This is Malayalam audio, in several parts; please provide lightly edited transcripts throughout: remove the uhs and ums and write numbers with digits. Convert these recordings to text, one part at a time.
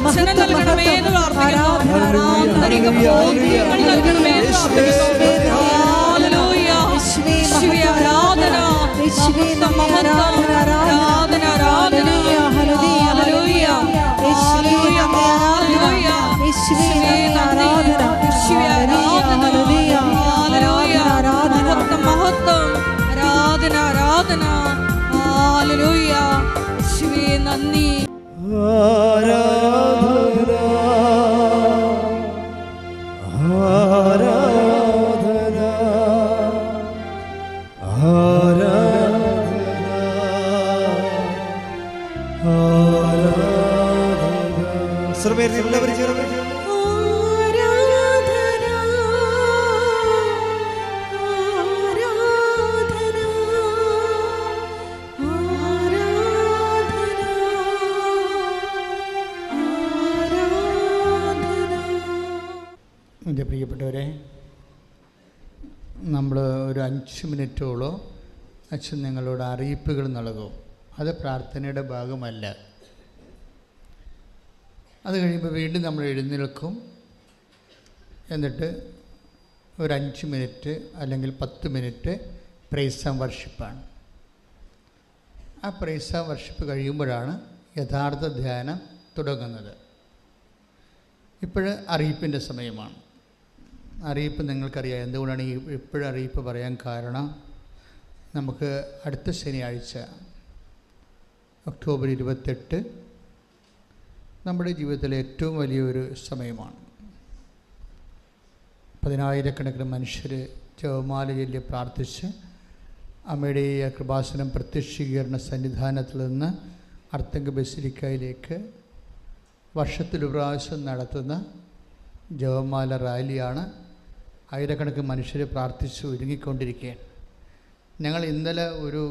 മോചനം നൽകണമേ എന്ന് പ്രാർത്ഥിക്കുന്നു. ആന്തരിക ബോധ്യങ്ങൾ നൽകണമേ എന്ന് പ്രാർത്ഥിക്കുന്നു. ഹല്ലേലൂയ. യേശുവേ ആരാധന, മഹത്വം, ആരാധന, ആരാധന. ഹല്ലേലൂയ. യേശുവേ ഹല്ലേലൂയ. യേശുവേ ആരാധന, യേശുവേ ആരാധന. ഹല്ലേലൂയ. മഹത്വം, മഹത്വം, ആരാധന, ആരാധന. ഹല്ലേലൂയ. യേശുവേ നന്ദി. ആരാധന ആരാധന ആരാധന ആരാധന. സർവ്വരും എല്ലാവരും ചേർന്ന് എൻ്റെ പ്രിയപ്പെട്ടവരെ, നമ്മൾ ഒരു 5 മിനിറ്റോളം അച്ഛൻ നിങ്ങളോട് അറിയിപ്പുകൾ നൽകും. അത് പ്രാർത്ഥനയുടെ ഭാഗമല്ല. അത് കഴിയുമ്പോൾ വീണ്ടും നമ്മൾ എഴുന്നേൽക്കും. എന്നിട്ട് ഒരു 5 മിനിറ്റ് അല്ലെങ്കിൽ 10 മിനിറ്റ് പ്രൈസ് ആൻഡ് വർഷിപ്പാണ്. ആ പ്രൈസ് ആൻഡ് വർഷിപ്പ് കഴിയുമ്പോഴാണ് യഥാർത്ഥ ധ്യാനം തുടങ്ങുന്നത്. ഇപ്പോഴ് അറിയിപ്പിൻ്റെ സമയമാണ്. അറിയിപ്പ് നിങ്ങൾക്കറിയാം. എന്തുകൊണ്ടാണ് ഇപ്പോഴും അറിയിപ്പ് പറയാൻ കാരണം, നമുക്ക് അടുത്ത ശനിയാഴ്ച ഒക്ടോബർ 28 നമ്മുടെ ജീവിതത്തിലെ ഏറ്റവും വലിയൊരു സമയമാണ്. 10,000-കണക്കിന് മനുഷ്യർ ജപമാല ചൊല്ലി പ്രാർത്ഥിച്ച് അമ്മയുടെ കൃപാസനം പ്രത്യക്ഷീകരണ സന്നിധാനത്തിൽ നിന്ന് അർത്തങ്ക ബസിലിക്കയിലേക്ക് വർഷത്തിലൊരു പ്രാവശ്യം നടത്തുന്ന ജപമാല റാലിയാണ്. ആയിരക്കണക്കിന് മനുഷ്യരെ പ്രാർത്ഥിച്ച് ഒരുങ്ങിക്കൊണ്ടിരിക്കുകയാണ്. ഞങ്ങൾ ഇന്നലെ ഒരു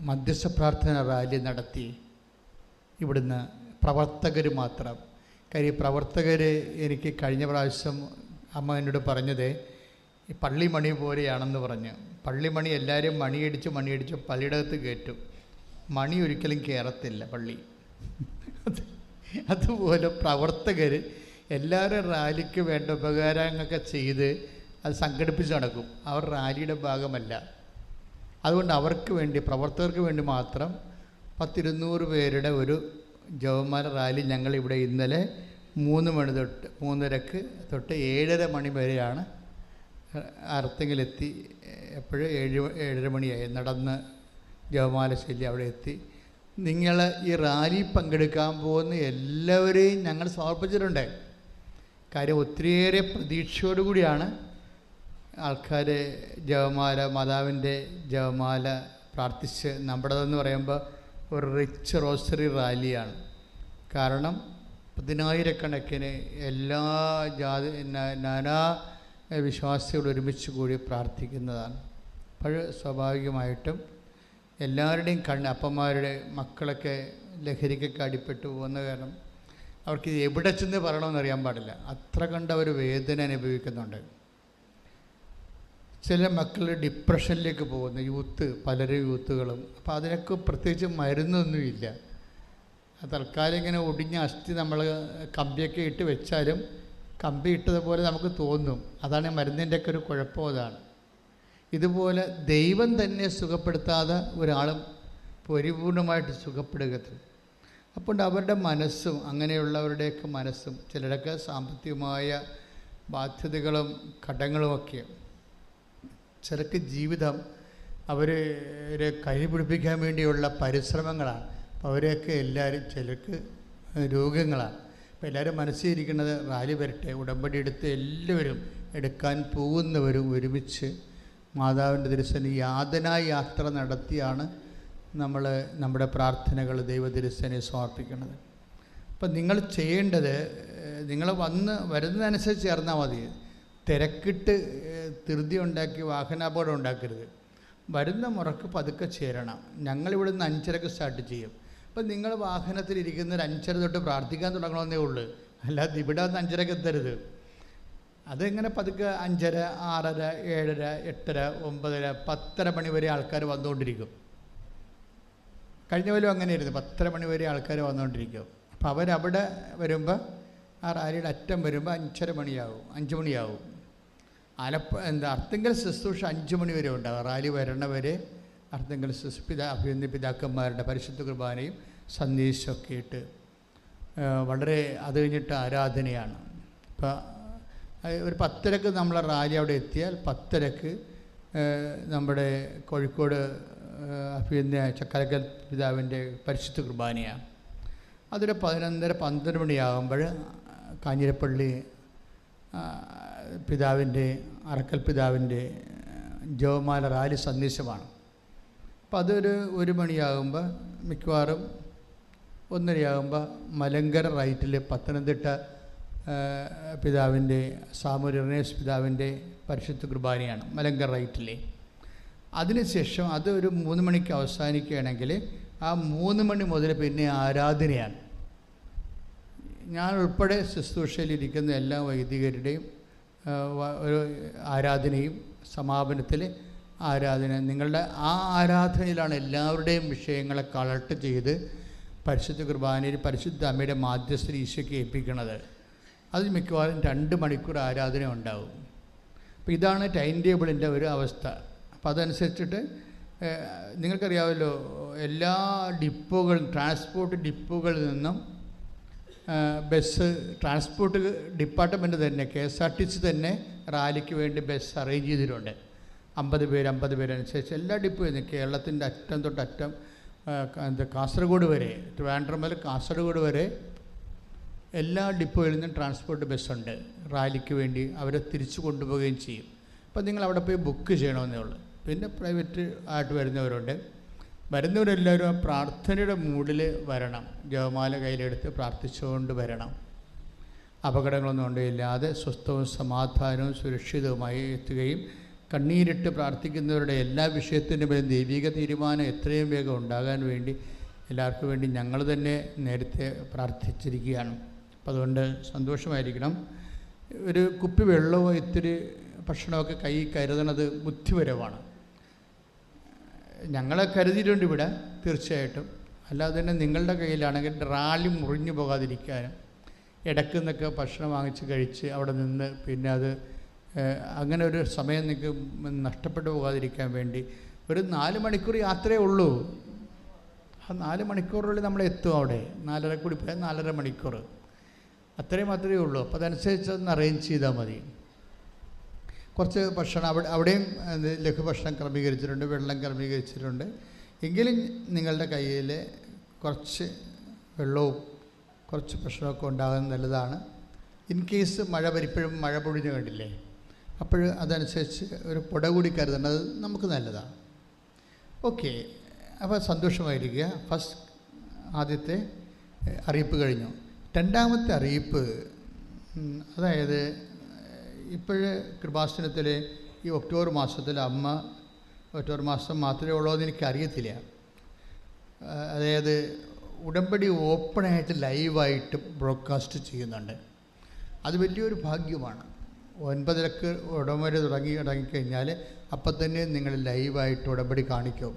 മധ്യസ്ഥ പ്രാർത്ഥന റാലി നടത്തി. ഇവിടുന്ന് പ്രവർത്തകർ മാത്രം. കാര്യം പ്രവർത്തകർ എനിക്ക് കഴിഞ്ഞ പ്രാവശ്യം അമ്മ എന്നോട് പറഞ്ഞത് ഈ പള്ളിമണി പോലെയാണെന്ന് പറഞ്ഞ്. പള്ളിമണി എല്ലാവരും മണിയടിച്ച് പള്ളിയുടെ അകത്ത് കയറ്റും. മണി ഒരിക്കലും കയറത്തില്ല പള്ളി. അതുപോലെ പ്രവർത്തകർ എല്ലാവരും റാലിക്ക് വേണ്ട ഉപകാരങ്ങളൊക്കെ ചെയ്ത് അത് സംഘടിപ്പിച്ച് നടക്കും. അവർ റാലിയുടെ ഭാഗമല്ല. അതുകൊണ്ട് അവർക്ക് വേണ്ടി, പ്രവർത്തകർക്ക് വേണ്ടി മാത്രം 10-200 പേരുടെ ഒരു ജപമാല റാലി ഞങ്ങളിവിടെ ഇന്നലെ 3 മണി തൊട്ട് 3:30 തൊട്ട് 7:30 മണി വരെയാണ് അർത്തിങ്കിലെത്തി. എപ്പോഴും 7:30 മണിയായി നടന്ന് ജപമാല ചൊല്ലി അവിടെ എത്തി. നിങ്ങൾ ഈ റാലി പങ്കെടുക്കാൻ പോകുന്ന എല്ലാവരെയും ഞങ്ങൾ സമർപ്പിച്ചിട്ടുണ്ട്. കാര്യം ഒത്തിരിയേറെ പ്രതീക്ഷയോടുകൂടിയാണ് ആൾക്കാർ ജപമാല, മാതാവിൻ്റെ ജപമാല പ്രാർത്ഥിച്ച്. നമ്മുടേതെന്ന് പറയുമ്പോൾ ഒരു റിച്ച് റോസറി റാലിയാണ്. കാരണം 10,000-കണക്കിന് എല്ലാ നാനാ വിശ്വാസികൾ ഒരുമിച്ച് കൂടി പ്രാർത്ഥിക്കുന്നതാണ്. അപ്പോൾ സ്വാഭാവികമായിട്ടും എല്ലാവരുടെയും അപ്പന്മാരുടെ മക്കളൊക്കെ ലഹരിക്കൊക്കെ അടിപ്പെട്ടു പോകുന്ന കാരണം അവർക്ക് എവിടെ ചെന്ന് പറയണമെന്ന് അറിയാൻ പാടില്ല. അത്ര കണ്ടവർ വേദന അനുഭവിക്കുന്നുണ്ട്. ചില മക്കൾ ഡിപ്രഷനിലേക്ക് പോകുന്ന പലരും യൂത്തുകളും. അപ്പോൾ അതിനൊക്കെ പ്രത്യേകിച്ച് മരുന്നൊന്നുമില്ല. തൽക്കാലം ഇങ്ങനെ ഒടിഞ്ഞ അസ്ഥി നമ്മൾ കമ്പിയൊക്കെ ഇട്ട് വെച്ചാലും കമ്പി ഇട്ടതുപോലെ നമുക്ക് തോന്നും. അതാണ് മരുന്നിൻ്റെയൊക്കെ ഒരു കുഴപ്പം. അതാണ്. ഇതുപോലെ ദൈവം തന്നെ സുഖപ്പെടുത്താതെ ഒരാളും പരിപൂർണമായിട്ട് സുഖപ്പെടുകത്തില്ല. അപ്പോൾ അവരുടെ മനസ്സും അങ്ങനെയുള്ളവരുടെയൊക്കെ മനസ്സും, ചിലരൊക്കെ സാമ്പത്തികമായ ബാധ്യതകളും കടങ്ങളുമൊക്കെ, ചിലർക്ക് ജീവിതം അവരെ കൈപിടിപ്പിക്കാൻ വേണ്ടിയുള്ള പരിശ്രമങ്ങളാണ്. അപ്പോൾ അവരെയൊക്കെ എല്ലാവരും, ചിലർക്ക് രോഗങ്ങളാണ്. അപ്പോൾ എല്ലാവരും മനസ്സിലിരിക്കുന്നത് റാലി വരട്ടെ, ഉടമ്പടി എടുത്ത് എല്ലാവരും എടുക്കാൻ പോകുന്നവരും ഒരുമിച്ച് മാതാവിൻ്റെ തിരുസന്നിധി യാതനാ യാത്ര നടത്തിയാണ് നമ്മൾ നമ്മുടെ പ്രാർത്ഥനകൾ ദൈവ തിരുസന്നിധിയിൽ സമർപ്പിക്കുന്നത്. അപ്പം നിങ്ങൾ ചെയ്യേണ്ടത്, നിങ്ങൾ വരുന്നതനുസരിച്ച് ചേർന്നാൽ മതി. തിരക്കിട്ട് ധൃതി ഉണ്ടാക്കി വാഹനാപകടം ഉണ്ടാക്കരുത്. വരുന്ന മുറക്ക് പതുക്കെ ചേരണം. ഞങ്ങളിവിടുന്ന് 5:30 സ്റ്റാർട്ട് ചെയ്യും. അപ്പം നിങ്ങൾ വാഹനത്തിലിരിക്കുന്ന 5:30 തൊട്ട് പ്രാർത്ഥിക്കാൻ തുടങ്ങണമെന്നേ ഉള്ളൂ. അല്ലാതെ ഇവിടെ വന്ന് 5:30 എത്തരുത്. അതെങ്ങനെ പതുക്കെ 5:30, 6:30, 7:30, 8:30, 9:30, 10:30 മണി വരെ ആൾക്കാർ വന്നുകൊണ്ടിരിക്കും. കഴിഞ്ഞ പോലും അങ്ങനെയായിരുന്നു. 10:30 മണി വരെ ആൾക്കാർ വന്നുകൊണ്ടിരിക്കും. അപ്പം അവരവിടെ വരുമ്പോൾ ആ റാലിയുടെ അറ്റം വരുമ്പോൾ 5 മണിയാവും. അർത്തുങ്കൽ ശുശ്രൂഷ 5 മണി വരെ ഉണ്ടാകും. റാലി വരണവരെ അർത്തുങ്കൽ അഭിനന്ദ പിതാക്കന്മാരുടെ പരിശുദ്ധ കുർബാനയും സന്ദേശമൊക്കെ ഇട്ട് വളരെ അത് കഴിഞ്ഞിട്ട് ആരാധനയാണ്. ഇപ്പോൾ ഒരു 10:30 നമ്മളെ റാലി അവിടെ എത്തിയാൽ 10:30 നമ്മുടെ കോഴിക്കോട് അഭിനന്ദ ചക്കരക്കൽ പിതാവിൻ്റെ പരിശുദ്ധ കുർബാനയാണ്. അതൊരു 11:30-12 മണിയാകുമ്പോൾ കാഞ്ഞിരപ്പള്ളി പിതാവിൻ്റെ അറക്കൽ പിതാവിൻ്റെ ജപമാല റാലി സന്ദേശമാണ്. അപ്പം അതൊരു 1 മണിയാകുമ്പോൾ മിക്കവാറും 1:30 മലങ്കര റൈറ്റിൽ പത്തനംതിട്ട പിതാവിൻ്റെ സാമൂൽ ഇർനേസ് പിതാവിൻ്റെ പരിശുദ്ധ കുർബാനയാണ് മലങ്കര റൈറ്റിലെ. അതിനുശേഷം അത് ഒരു 3 മണിക്ക് അവസാനിക്കുകയാണെങ്കിൽ ആ 3 മണി മുതൽ പിന്നെ ആരാധനയാണ്. ഞാൻ ഉൾപ്പെടെ ശുശ്രൂഷയിലിരിക്കുന്ന എല്ലാ വൈദികരുടെയും ഒരു ആരാധനയും സമാപനത്തിൽ ആരാധന. നിങ്ങളുടെ ആ ആരാധനയിലാണ് എല്ലാവരുടെയും വിഷയങ്ങളെ കളക്ട് ചെയ്ത് പരിശുദ്ധ കുർബാനയിൽ പരിശുദ്ധ അമ്മയുടെ മാധ്യസ്ഥ ഈശോയ്ക്ക് ഏൽപ്പിക്കുന്നത്. അതിൽ മിക്കവാറും 2 മണിക്കൂർ ആരാധന ഉണ്ടാവും. അപ്പോൾ ഇതാണ് ടൈം ടേബിളിൻ്റെ ഒരു അവസ്ഥ. അപ്പോൾ അതനുസരിച്ചിട്ട് നിങ്ങൾക്കറിയാമല്ലോ, എല്ലാ ഡിപ്പോകളും ട്രാൻസ്പോർട്ട് ഡിപ്പോകളിൽ നിന്നും ബസ് ട്രാൻസ്പോർട്ട് ഡിപ്പാർട്ട്മെൻറ്റ് തന്നെ KSRTC തന്നെ റാലിക്ക് വേണ്ടി ബസ് അറേഞ്ച് ചെയ്തിട്ടുണ്ട്. 50 പേര് അനുസരിച്ച് എല്ലാ ഡിപ്പോയും കേരളത്തിൻ്റെ അറ്റം തൊട്ട് അറ്റം കാസർഗോഡ് വരെ, ട്രിവാൻഡ്രം മുതൽ കാസർഗോഡ് വരെ എല്ലാ ഡിപ്പോയിൽ നിന്നും ട്രാൻസ്പോർട്ട് ബസ്സുണ്ട്. റാലിക്ക് വേണ്ടി അവരെ തിരിച്ചു കൊണ്ടുപോവുകയും ചെയ്യും. അപ്പോൾ നിങ്ങൾ അവിടെ പോയി ബുക്ക് ചെയ്യണമെന്നേ ഉള്ളൂ. പിന്നെ പ്രൈവറ്റ് ആയിട്ട് വരുന്നവരെല്ലാവരും ആ പ്രാർത്ഥനയുടെ മൂഡിൽ വരണം. ജപമാല കയ്യിലെടുത്ത് പ്രാർത്ഥിച്ചുകൊണ്ട് വരണം. അപകടങ്ങളൊന്നും ഉണ്ടായില്ലാതെ സ്വസ്ഥവും സമാധാനവും സുരക്ഷിതവുമായി എത്തുകയും കണ്ണീരിട്ട് പ്രാർത്ഥിക്കുന്നവരുടെ എല്ലാ വിഷയത്തിൻ്റെ മേലും ദൈവിക തീരുമാനം എത്രയും വേഗം ഉണ്ടാകാൻ വേണ്ടി എല്ലാവർക്കും വേണ്ടി ഞങ്ങൾ തന്നെ നേരത്തെ പ്രാർത്ഥിച്ചിരിക്കുകയാണ്. അപ്പം അതുകൊണ്ട് സന്തോഷമായിരിക്കണം. ഒരു കുപ്പി വെള്ളവും ഇത്തിരി ഭക്ഷണമൊക്കെ കൈ കരുതണത് ബുദ്ധിപരമാണ്. ഞങ്ങളെ കരുതിയിട്ടുണ്ട് ഇവിടെ തീർച്ചയായിട്ടും. അല്ലാതെ തന്നെ നിങ്ങളുടെ കയ്യിലാണെങ്കിൽ റാലി മുറിഞ്ഞു പോകാതിരിക്കാനും ഇടയ്ക്ക് നിന്നൊക്കെ ഭക്ഷണം വാങ്ങിച്ച് കഴിച്ച് അവിടെ നിന്ന് പിന്നെ അത് അങ്ങനെ ഒരു സമയം നിങ്ങൾക്ക് നഷ്ടപ്പെട്ടു പോകാതിരിക്കാൻ വേണ്ടി ഒരു 4 മണിക്കൂർ യാത്രയേ ഉള്ളൂ. ആ 4 മണിക്കൂറിനുള്ളിൽ നമ്മൾ എത്തും അവിടെ. 4:30 കൂടി പോയാൽ 4:30 മണിക്കൂർ അത്രയും മാത്രമേ ഉള്ളൂ. അപ്പോൾ അതനുസരിച്ച് ഒന്ന് അറേഞ്ച് ചെയ്താൽ മതി. കുറച്ച് ഭക്ഷണം അവിടെയും ലഘുഭക്ഷണം ക്രമീകരിച്ചിട്ടുണ്ട്, വെള്ളം ക്രമീകരിച്ചിട്ടുണ്ട്. എങ്കിലും നിങ്ങളുടെ കയ്യിൽ കുറച്ച് വെള്ളവും കുറച്ച് ഭക്ഷണമൊക്കെ ഉണ്ടാകുന്നത് നല്ലതാണ്. ഇൻ കേസ് ഇപ്പോഴും മഴ പൊഴിഞ്ഞ് കണ്ടില്ലേ, അപ്പോൾ അതനുസരിച്ച് ഒരു പുട കൂടി കരുതുന്നത് നമുക്ക് നല്ലതാണ്. ഓക്കെ, അപ്പോൾ സന്തോഷമായിരിക്കുക. ആദ്യത്തെ അറിയിപ്പ് കഴിഞ്ഞു. രണ്ടാമത്തെ അറിയിപ്പ്, അതായത് ഇപ്പോഴ് കൃപാസനത്തിൽ ഈ ഒക്ടോബർ മാസത്തിൽ ഒക്ടോബർ മാസം മാത്രമേ ഉള്ളൂ എന്ന് എനിക്കറിയത്തില്ല. അതായത് ഉടമ്പടി ഓപ്പണായിട്ട് ലൈവായിട്ട് ബ്രോഡ്കാസ്റ്റ് ചെയ്യുന്നുണ്ട്. അത് വലിയൊരു ഭാഗ്യമാണ്. 9:00 ഉടമ്പടി തുടങ്ങിക്കഴിഞ്ഞാൽ അപ്പം തന്നെ നിങ്ങൾ ലൈവായിട്ട് ഉടമ്പടി കാണിക്കും.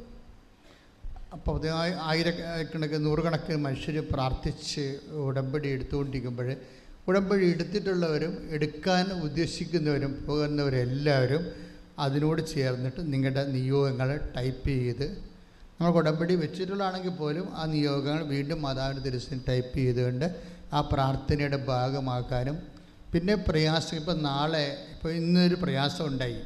അപ്പോൾ ആയിരക്കണക്കിന് നൂറുകണക്കിന് മനുഷ്യർ പ്രാർത്ഥിച്ച് ഉടമ്പടി എടുത്തുകൊണ്ടിരിക്കുമ്പോൾ ഉടമ്പടി എടുത്തിട്ടുള്ളവരും എടുക്കാൻ ഉദ്ദേശിക്കുന്നവരും പോകുന്നവരെല്ലാവരും അതിനോട് ചേർന്നിട്ട് നിങ്ങളുടെ നിയോഗങ്ങൾ ടൈപ്പ് ചെയ്ത്, നമ്മൾ ഉടമ്പടി വെച്ചിട്ടുള്ളതാണെങ്കിൽ പോലും ആ നിയോഗങ്ങൾ വീണ്ടും മാതാവിൻ്റെ തിരുസേന ടൈപ്പ് ചെയ്തുകൊണ്ട് ആ പ്രാർത്ഥനയുടെ ഭാഗമാക്കാനും, പിന്നെ പ്രയാസം ഇപ്പോൾ ഇന്നൊരു പ്രയാസം ഉണ്ടായി,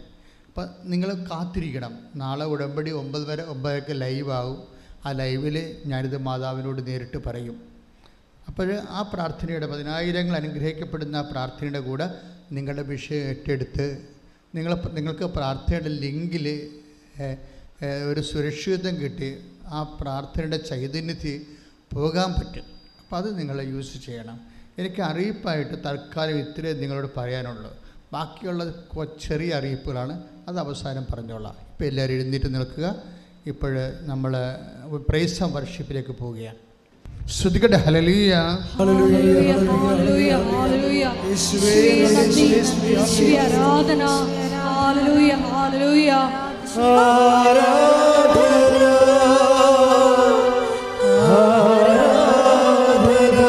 അപ്പം നിങ്ങൾ കാത്തിരിക്കണം. നാളെ ഉടമ്പടി 9:00 ലൈവാകും. ആ ലൈവിൽ ഞാനിത് മാതാവിനോട് നേരിട്ട് പറയും. അപ്പോൾ ആ പ്രാർത്ഥനയുടെ 10,000 അനുഗ്രഹിക്കപ്പെടുന്ന ആ പ്രാർത്ഥനയുടെ കൂടെ നിങ്ങളുടെ വിഷയം ഏറ്റെടുത്ത് നിങ്ങൾക്ക് പ്രാർത്ഥനയുടെ ലിങ്കിൽ ഒരു സുരക്ഷിതത്വം കിട്ടി ആ പ്രാർത്ഥനയുടെ ചൈതന്യത്തിൽ പോകാൻ പറ്റും. അപ്പോൾ അത് നിങ്ങൾ യൂസ് ചെയ്യണം. എനിക്ക് അറിയിപ്പായിട്ട് തൽക്കാലം ഇത്രയും നിങ്ങളോട് പറയാനുള്ളൂ. ബാക്കിയുള്ളത് ചെറിയ അറിയിപ്പുകളാണ്, അത് അവസാനം പറഞ്ഞോളാം. ഇപ്പോൾ എല്ലാവരും എഴുന്നേറ്റ് നിൽക്കുക. ഇപ്പോൾ നമ്മൾ പ്രൈസ് ആൻഡ് വർഷിപ്പിലേക്ക് പോവുകയാണ്. ശ്രുതികട്ടെ. ഹല്ലേലൂയ ഹല്ലേലൂയ ഹല്ലേലൂയ ഹല്ലേലൂയ യേശുവേ നന്ദി, യേശുവേ ആരാധന. ഹല്ലേലൂയ ഹല്ലേലൂയ ആരാധന ആരാധന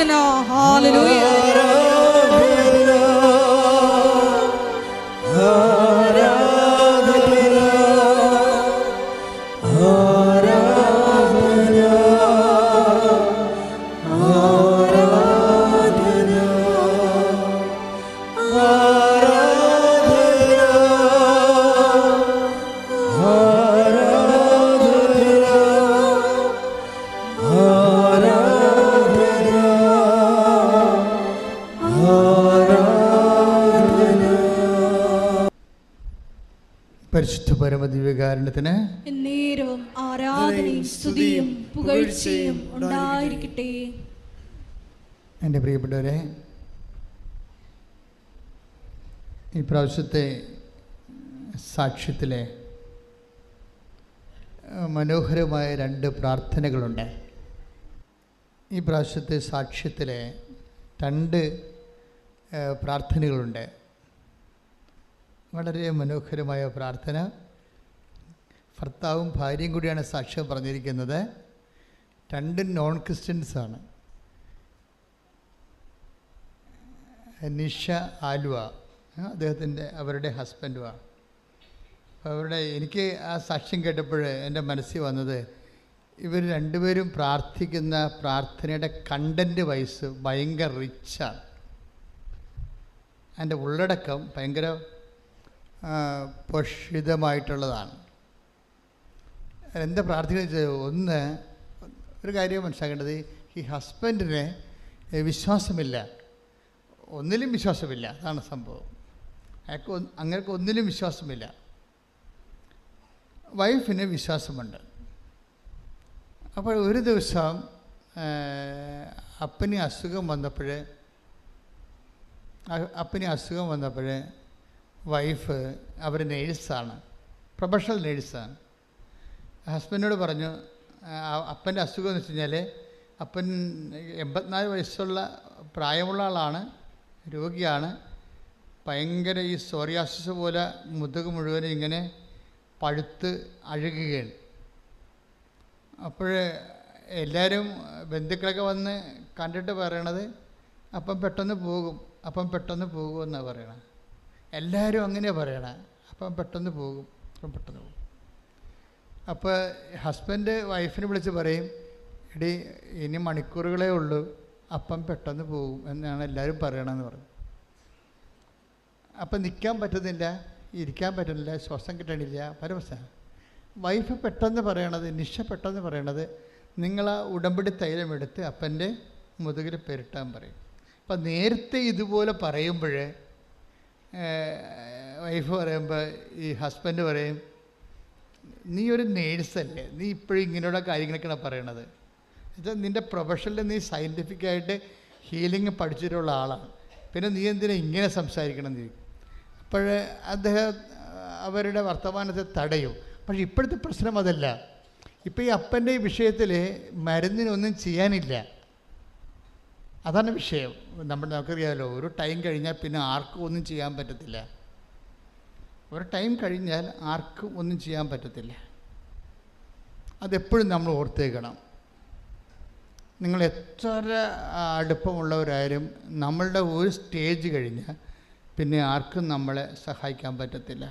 ആരാധന. ഹല്ലേലൂയ. പരിശുദ്ധ പരമദിവ്യകാരുണ്യത്തിന് എന്നേരവും ആരാധനയും സ്തുതിയും പുകഴ്ചയും ഉണ്ടായിരിക്കട്ടെ. എൻ്റെ പ്രിയപ്പെട്ടവരെ, ഈ പ്രാവശ്യത്തെ സാക്ഷ്യത്തിലെ മനോഹരമായ 2 പ്രാർത്ഥനകളുണ്ട്. ഈ പ്രാവശ്യത്തെ സാക്ഷ്യത്തിലെ 2 പ്രാർത്ഥനകളുണ്ട്. വളരെ മനോഹരമായ പ്രാർത്ഥന. ഭർത്താവും ഭാര്യയും കൂടിയാണ് സാക്ഷ്യം പറഞ്ഞിരിക്കുന്നത്. 2 നോൺ ക്രിസ്ത്യൻസാണ്. നിഷ ആലുവ, അവരുടെ ഹസ്ബൻഡുമാണ്. അവരുടെ എനിക്ക് ആ സാക്ഷ്യം കേട്ടപ്പോൾ എൻ്റെ മനസ്സിൽ വന്നത്, ഇവർ 2 പേരും പ്രാർത്ഥിക്കുന്ന പ്രാർത്ഥനയുടെ കണ്ടൻറ്റ് വൈസ് ഭയങ്കര റിച്ചാണ്. അതിൻ്റെ ഉള്ളടക്കം ഭയങ്കര പോഷിതമായിട്ടുള്ളതാണ്. എന്താ പ്രാർത്ഥിക്കുന്നത്? ഒന്ന്, ഒരു കാര്യം മനസ്സിലാക്കേണ്ടത്, ഈ ഹസ്ബൻഡിന് വിശ്വാസമില്ല, ഒന്നിലും വിശ്വാസമില്ല. അതാണ് സംഭവം. അങ്ങനെ ഒന്നിലും വിശ്വാസമില്ല. വൈഫിന് വിശ്വാസമുണ്ട്. അപ്പോൾ ഒരു ദിവസം അപ്പന് അസുഖം വന്നപ്പോൾ വൈഫ്, അവർ നേഴ്സാണ്, പ്രൊഫഷണൽ നേഴ്സാണ്. ഹസ്ബൻഡിനോട് പറഞ്ഞു, അപ്പൻ്റെ അസുഖം എന്ന് വെച്ച് കഴിഞ്ഞാൽ അപ്പൻ 84 വയസ്സുള്ള പ്രായമുള്ള ആളാണ്, രോഗിയാണ്. ഭയങ്കര ഈ സോറിയാസിസ് പോലെ മുതുക് മുഴുവനും ഇങ്ങനെ പഴുത്ത് അഴുകുകയാണ്. അപ്പോൾ എല്ലാവരും ബന്ധുക്കളൊക്കെ വന്ന് കണ്ടിട്ട് പറയണത് അപ്പം പെട്ടെന്ന് പോകും എന്നാണ് പറയണത്. എല്ലാവരും അങ്ങനെയാണ് പറയണത്, അപ്പം പെട്ടെന്ന് പോകും. അപ്പോൾ ഹസ്ബൻഡ് വൈഫിനെ വിളിച്ച് പറയും, എടി ഇനി മണിക്കൂറുകളേ ഉള്ളൂ, അപ്പം പെട്ടെന്ന് പോകും എന്നാണ് എല്ലാവരും പറയണമെന്ന് പറഞ്ഞു. അപ്പം നിൽക്കാൻ പറ്റുന്നില്ല, ഇരിക്കാൻ പറ്റുന്നില്ല, ശ്വാസം കിട്ടണില്ല, പരമസാണ്. വൈഫ് പെട്ടെന്ന് പറയണത്, നിഷ പെട്ടെന്ന് പറയണത്, നിങ്ങൾ ആ ഉടമ്പടി തൈലമെടുത്ത് അപ്പൻ്റെ മുതുകിൽ പെരട്ടാൻ പറയും. അപ്പം നേരത്തെ ഇതുപോലെ പറയുമ്പോൾ വൈഫ് പറയുമ്പോൾ ഈ ഹസ്ബൻഡ് പറയും, നീ ഒരു നേഴ്സല്ലേ, നീ ഇപ്പോഴും ഇങ്ങനെയുള്ള കാര്യങ്ങളൊക്കെയാണ് പറയണത്. എന്നുവെച്ചാൽ നിൻ്റെ പ്രൊഫഷനിൽ നീ സയൻറ്റിഫിക്കായിട്ട് ഹീലിംഗ് പഠിച്ചിട്ടുള്ള ആളാണ്, പിന്നെ നീ എന്തിനാ ഇങ്ങനെ സംസാരിക്കണം എന്ന് ചോദിക്കും. അപ്പോൾ അദ്ദേഹം അവരുടെ വർത്തമാനത്തെ തടയും. പക്ഷേ ഇപ്പോഴത്തെ പ്രശ്നം അതല്ല. ഇപ്പോൾ ഈ അപ്പൻ്റെ വിഷയത്തിൽ മരുന്നിനൊന്നും ചെയ്യാനില്ല, അതാണ് വിഷയം. നമുക്കറിയാമല്ലോ, ഒരു ടൈം കഴിഞ്ഞാൽ പിന്നെ ആർക്കും ഒന്നും ചെയ്യാൻ പറ്റത്തില്ല. ഒരു ടൈം കഴിഞ്ഞാൽ ആർക്കും ഒന്നും ചെയ്യാൻ പറ്റത്തില്ല. അതെപ്പോഴും നമ്മൾ ഓർത്തേക്കണം. നിങ്ങൾ എത്ര അടുപ്പമുള്ളവരായാലും നമ്മളുടെ ഒരു സ്റ്റേജ് കഴിഞ്ഞാൽ പിന്നെ ആർക്കും നമ്മളെ സഹായിക്കാൻ പറ്റത്തില്ല.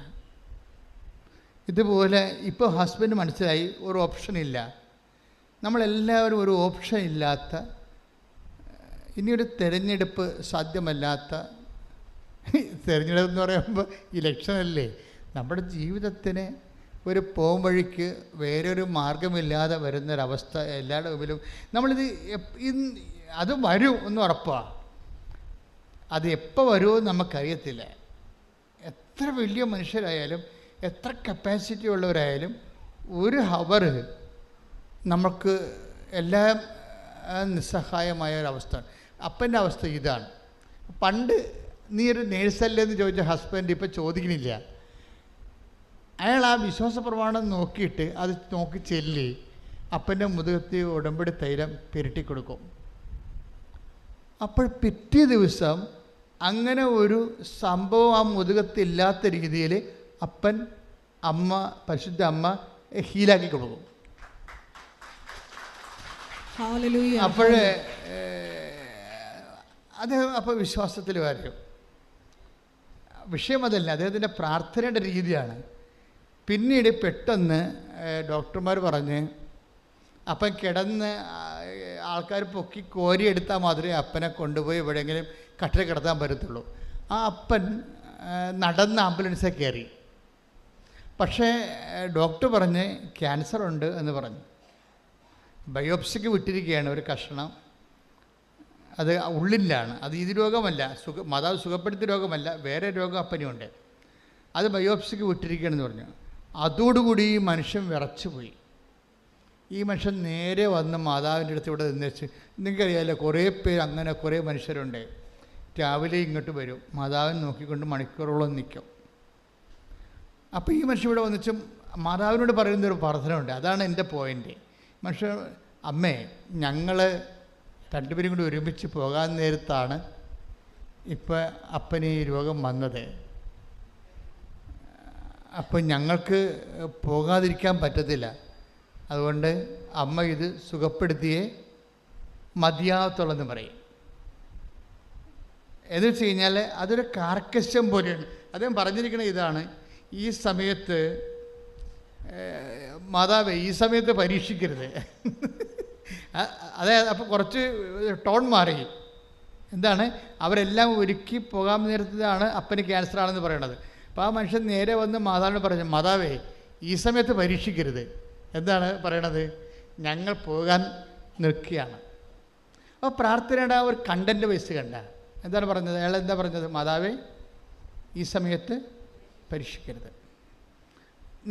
ഇതുപോലെ ഇപ്പോൾ ഹസ്ബൻഡ് മനസ്സിലായി, ഒരു ഓപ്ഷനില്ല. നമ്മളെല്ലാവരും ഒരു ഓപ്ഷൻ ഇല്ലാത്ത, ഇനിയൊരു തിരഞ്ഞെടുപ്പ് സാധ്യമല്ലാത്ത, തിരഞ്ഞെടുപ്പ് എന്ന് പറയുമ്പോൾ ഇലക്ഷനല്ലേ, നമ്മുടെ ജീവിതത്തിന് ഒരു പോം വഴിക്ക് വേറൊരു മാർഗമില്ലാതെ വരുന്നൊരവസ്ഥ എല്ലാവരുടെ മുമ്പിലും. നമ്മളിത് അത് വരും എന്ന് ഉറപ്പാണ്. അത് എപ്പോൾ വരുമെന്ന് നമുക്കറിയത്തില്ല. എത്ര വലിയ മനുഷ്യരായാലും എത്ര കപ്പാസിറ്റി ഉള്ളവരായാലും ഒരു ഹവർ നമുക്ക് എല്ലാം നിസ്സഹായമായ ഒരവസ്ഥ. അപ്പൻ്റെ അവസ്ഥ ഇതാണ്. പണ്ട് നീ ഒരു നേഴ്സല്ലേ എന്ന് ചോദിച്ച ഹസ്ബൻഡ് ഇപ്പോൾ ചോദിക്കണില്ല. അയാൾ ആ വിശ്വാസ പ്രമാണം നോക്കിയിട്ട് അത് നോക്കി ചെല്ലി അപ്പൻ്റെ മുതുകത്തി ഉടമ്പടി തൈലം പുരട്ടിക്കൊടുക്കും. അപ്പോൾ പിറ്റേ ദിവസം അങ്ങനെ ഒരു സംഭവം ആ മുതുകത്തില്ലാത്ത രീതിയിൽ അപ്പൻ, അമ്മ, പരിശുദ്ധ അമ്മ ഹീലാക്കി കൊടുക്കും. അപ്പോൾ അദ്ദേഹം അപ്പോൾ വിശ്വാസത്തിൽ വരും. വിഷയം അതല്ല, അദ്ദേഹത്തിൻ്റെ പ്രാർത്ഥനയുടെ രീതിയാണ്. പിന്നീട് പെട്ടെന്ന് ഡോക്ടർമാർ പറഞ്ഞ് അപ്പം കിടന്ന് ആൾക്കാർ പൊക്കി കോരിയെടുത്താൽ മാത്രമേ അപ്പനെ കൊണ്ടുപോയി എവിടെയെങ്കിലും കട്ടിൽ കിടത്താൻ പറ്റത്തുള്ളൂ. ആ അപ്പൻ നടന്ന് ആംബുലൻസിൽ കയറി. പക്ഷേ ഡോക്ടർ പറഞ്ഞ് ക്യാൻസർ ഉണ്ട് എന്ന് പറഞ്ഞു. ബയോപ്സിക്ക് വിട്ടിരിക്കുകയാണ് ഒരു കഷണം. അത് ഉള്ളിലാണ്. അത് ഇത് രോഗമല്ല, മാതാവ് സുഖപ്പെടുത്തിയ രോഗമല്ല, വേറെ രോഗം അപ്പനുണ്ട്. അത് ബയോപ്സിക്ക് വിട്ടിരിക്കുകയാണെന്ന് പറഞ്ഞു. അതോടുകൂടി ഈ മനുഷ്യൻ വിറച്ചുപോയി. ഈ മനുഷ്യൻ നേരെ വന്ന് മാതാവിൻ്റെ അടുത്ത് ഇവിടെ നിന്ന് വെച്ച്, നിങ്ങൾക്കറിയാമല്ലോ കുറേ പേര് അങ്ങനെ കുറേ മനുഷ്യരുണ്ട്. രാവിലെ ഇങ്ങോട്ട് വരും, മാതാവിനെ നോക്കിക്കൊണ്ട് മണിക്കൂറോളം നിൽക്കും. അപ്പോൾ ഈ മനുഷ്യൻ ഇവിടെ വന്നിച്ചും മാതാവിനോട് പറയുന്നൊരു പ്രാർത്ഥന ഉണ്ട്. അതാണ് എൻ്റെ പോയിൻ്റ്. മനുഷ്യൻ, അമ്മേ, ഞങ്ങൾ രണ്ടുപേരും കൂടി ഒരുമിച്ച് പോകാൻ നേരത്താണ് ഇപ്പം അപ്പന് ഈ രോഗം വന്നത്. അപ്പം ഞങ്ങൾക്ക് പോകാതിരിക്കാൻ പറ്റത്തില്ല. അതുകൊണ്ട് അമ്മ ഇത് സുഖപ്പെടുത്തിയേ മതിയാകത്തുള്ളെന്ന് പറയും. എന്ന് വെച്ച് കഴിഞ്ഞാൽ അതൊരു കാർക്കശ്യം പോലെയാണ്. അദ്ദേഹം പറഞ്ഞിരിക്കുന്നത് ഇതാണ്, ഈ സമയത്ത് മാതാവേ ഈ സമയത്ത് പരീക്ഷിക്കരുത്. അതായത് അപ്പോൾ കുറച്ച് ടോൺ മാറി. എന്താണ്, അവരെല്ലാം ഒരുക്കി പോകാൻ നേരത്താണ് അപ്പന് ക്യാൻസർ ആണെന്ന് പറയണത്. അപ്പോൾ ആ മനുഷ്യൻ നേരെ വന്ന് മാതാവിനോട് പറഞ്ഞു, മാതാവേ ഈ സമയത്ത് പരീക്ഷിക്കരുത്. എന്താണ് പറയണത്, ഞങ്ങൾ പോകാൻ നിൽക്കുകയാണ്. അപ്പോൾ പ്രാർത്ഥനയുടെ ആ ഒരു കണ്ടൻറ്റ് വയസ്സ് കണ്ട എന്താണ് പറഞ്ഞത്, അയാൾ എന്താ പറഞ്ഞത്, മാതാവേ ഈ സമയത്ത് പരീക്ഷിക്കരുത്.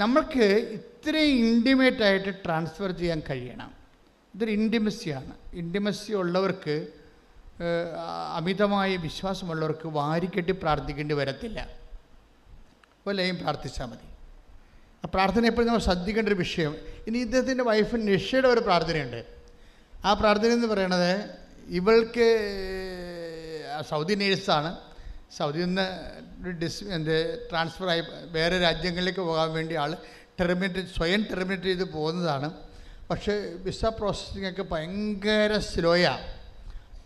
നമ്മൾക്ക് ഇത്രയും ഇൻറ്റിമേറ്റായിട്ട് ട്രാൻസ്ഫർ ചെയ്യാൻ കഴിയണം. ഇതൊരു ഇൻറ്റിമസിയാണ്. ഇൻറ്റിമസി ഉള്ളവർക്ക്, അമിതമായ വിശ്വാസമുള്ളവർക്ക് വാരിക്കെട്ടി പ്രാർത്ഥിക്കേണ്ടി വരത്തില്ല. വല്ലതും പ്രാർത്ഥിച്ചാൽ മതി. ആ പ്രാർത്ഥന എപ്പോഴും നമ്മൾ ശ്രദ്ധിക്കേണ്ട ഒരു വിഷയം. ഇനി ഇദ്ദേഹത്തിൻ്റെ വൈഫ് നിഷയുടെ ഒരു പ്രാർത്ഥനയുണ്ട്. ആ പ്രാർത്ഥന എന്ന് പറയണത്, ഇവൾക്ക് സൗദി നേഴ്സാണ്. സൗദിയിൽ നിന്ന് ട്രാൻസ്ഫറായി വേറെ രാജ്യങ്ങളിലേക്ക് പോകാൻ വേണ്ടി ആൾ സ്വയം ടെർമിനേറ്റ് ചെയ്ത് പോകുന്നതാണ്. പക്ഷേ വിസ പ്രോസസ്സിങ്ങൊക്കെ ഭയങ്കര സ്ലോയാണ്.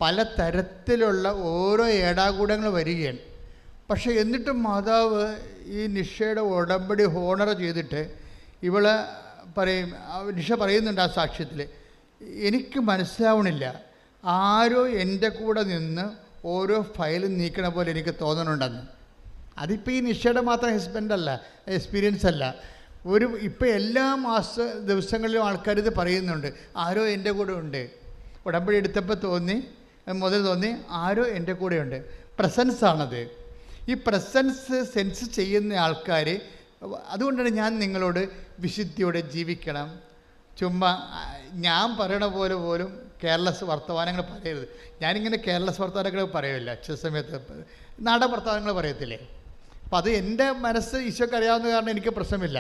പല തരത്തിലുള്ള ഓരോ ഏടാകൂടങ്ങൾ വരികയാണ്. പക്ഷേ എന്നിട്ടും മാതാവ് ഈ നിഷയുടെ ഉടമ്പടി ഹോണർ ചെയ്തിട്ട് ഇവളെ പറയും, നിഷ പറയുന്നുണ്ട് ആ സാക്ഷ്യത്തിൽ, എനിക്ക് മനസ്സിലാവണില്ല, ആരോ എൻ്റെ കൂടെ നിന്ന് ഓരോ ഫയലും നീക്കണ പോലെ എനിക്ക് തോന്നണുണ്ടെന്ന്. അതിപ്പോൾ ഈ നിഷയുടെ മാത്രം ഹസ്ബൻഡല്ല, എക്സ്പീരിയൻസ് അല്ല. ഇപ്പോൾ എല്ലാ ദിവസങ്ങളിലും ആൾക്കാർ ഇത് പറയുന്നുണ്ട്, ആരോ എൻ്റെ കൂടെ ഉണ്ട്. ഉടമ്പടി എടുത്തപ്പോൾ തോന്നി ആരോ എൻ്റെ കൂടെയുണ്ട്. പ്രസൻസാണത്. ഈ പ്രസൻസ് സെൻസ് ചെയ്യുന്ന ആൾക്കാർ, അതുകൊണ്ടാണ് ഞാൻ നിങ്ങളോട് വിശുദ്ധിയോടെ ജീവിക്കണം. ചുമ്മാ ഞാൻ പറയണ പോലെ പോലും കെയർലെസ് വർത്തമാനങ്ങൾ പറയരുത്. ഞാനിങ്ങനെ കെയർലെസ് വർത്തമാനങ്ങൾ പറയില്ല. ചില സമയത്ത് നാടൻ വർത്തമാനങ്ങൾ പറയത്തില്ലേ. അപ്പം അത് എൻ്റെ മനസ്സ് ഈശോയ്ക്ക് അറിയാവുന്ന കാരണം എനിക്ക് പ്രശ്നമില്ല.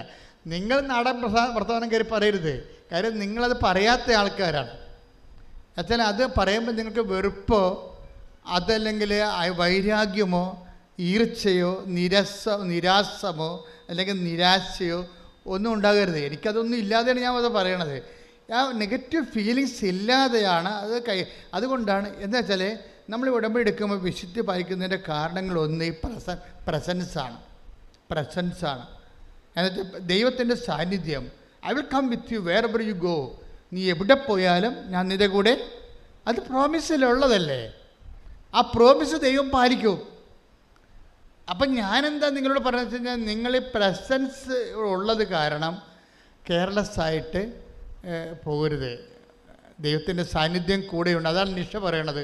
നിങ്ങൾ നാടൻ വർത്തമാനം കയറി പറയരുത്. കാര്യം നിങ്ങളത് പറയാത്ത ആൾക്കാരാണ്. എന്നുവെച്ചാൽ അത് പറയുമ്പോൾ നിങ്ങൾക്ക് വെറുപ്പോ അതല്ലെങ്കിൽ വൈരാഗ്യമോ ഈർച്ചയോ നിരാശമോ അല്ലെങ്കിൽ നിരാശയോ ഒന്നും ഉണ്ടാകരുത്. എനിക്കതൊന്നും ഇല്ലാതെയാണ് ഞാൻ അത് പറയണത്. ആ നെഗറ്റീവ് ഫീലിങ്സ് ഇല്ലാതെയാണ് അത് അതുകൊണ്ടാണ്. എന്താ വെച്ചാൽ നമ്മൾ ഉടമ്പടി എടുക്കുമ്പോൾ വിശുദ്ധി പാലിക്കുന്നതിൻ്റെ കാരണങ്ങളൊന്ന് ഈ പ്രസൻസാണ്. എന്നുവെച്ചാൽ ദൈവത്തിൻ്റെ സാന്നിധ്യം. I will come with you wherever you go. നീ എവിടെ പോയാലും ഞാൻ നിന്റെ കൂടെ. അത് പ്രോമിസിലുള്ളതല്ലേ. ആ പ്രോമിസ് ദൈവം പാലിക്കും. അപ്പം ഞാനെന്താ നിങ്ങളോട് പറഞ്ഞു വെച്ച് കഴിഞ്ഞാൽ, നിങ്ങൾ ഈ പ്രസൻസ് ഉള്ളത് കാരണം കെയർലെസ്സായിട്ട് പോകരുത്. ദൈവത്തിൻ്റെ സാന്നിധ്യം കൂടെയുണ്ട്. അതാണ് നിഷ പറയണത്.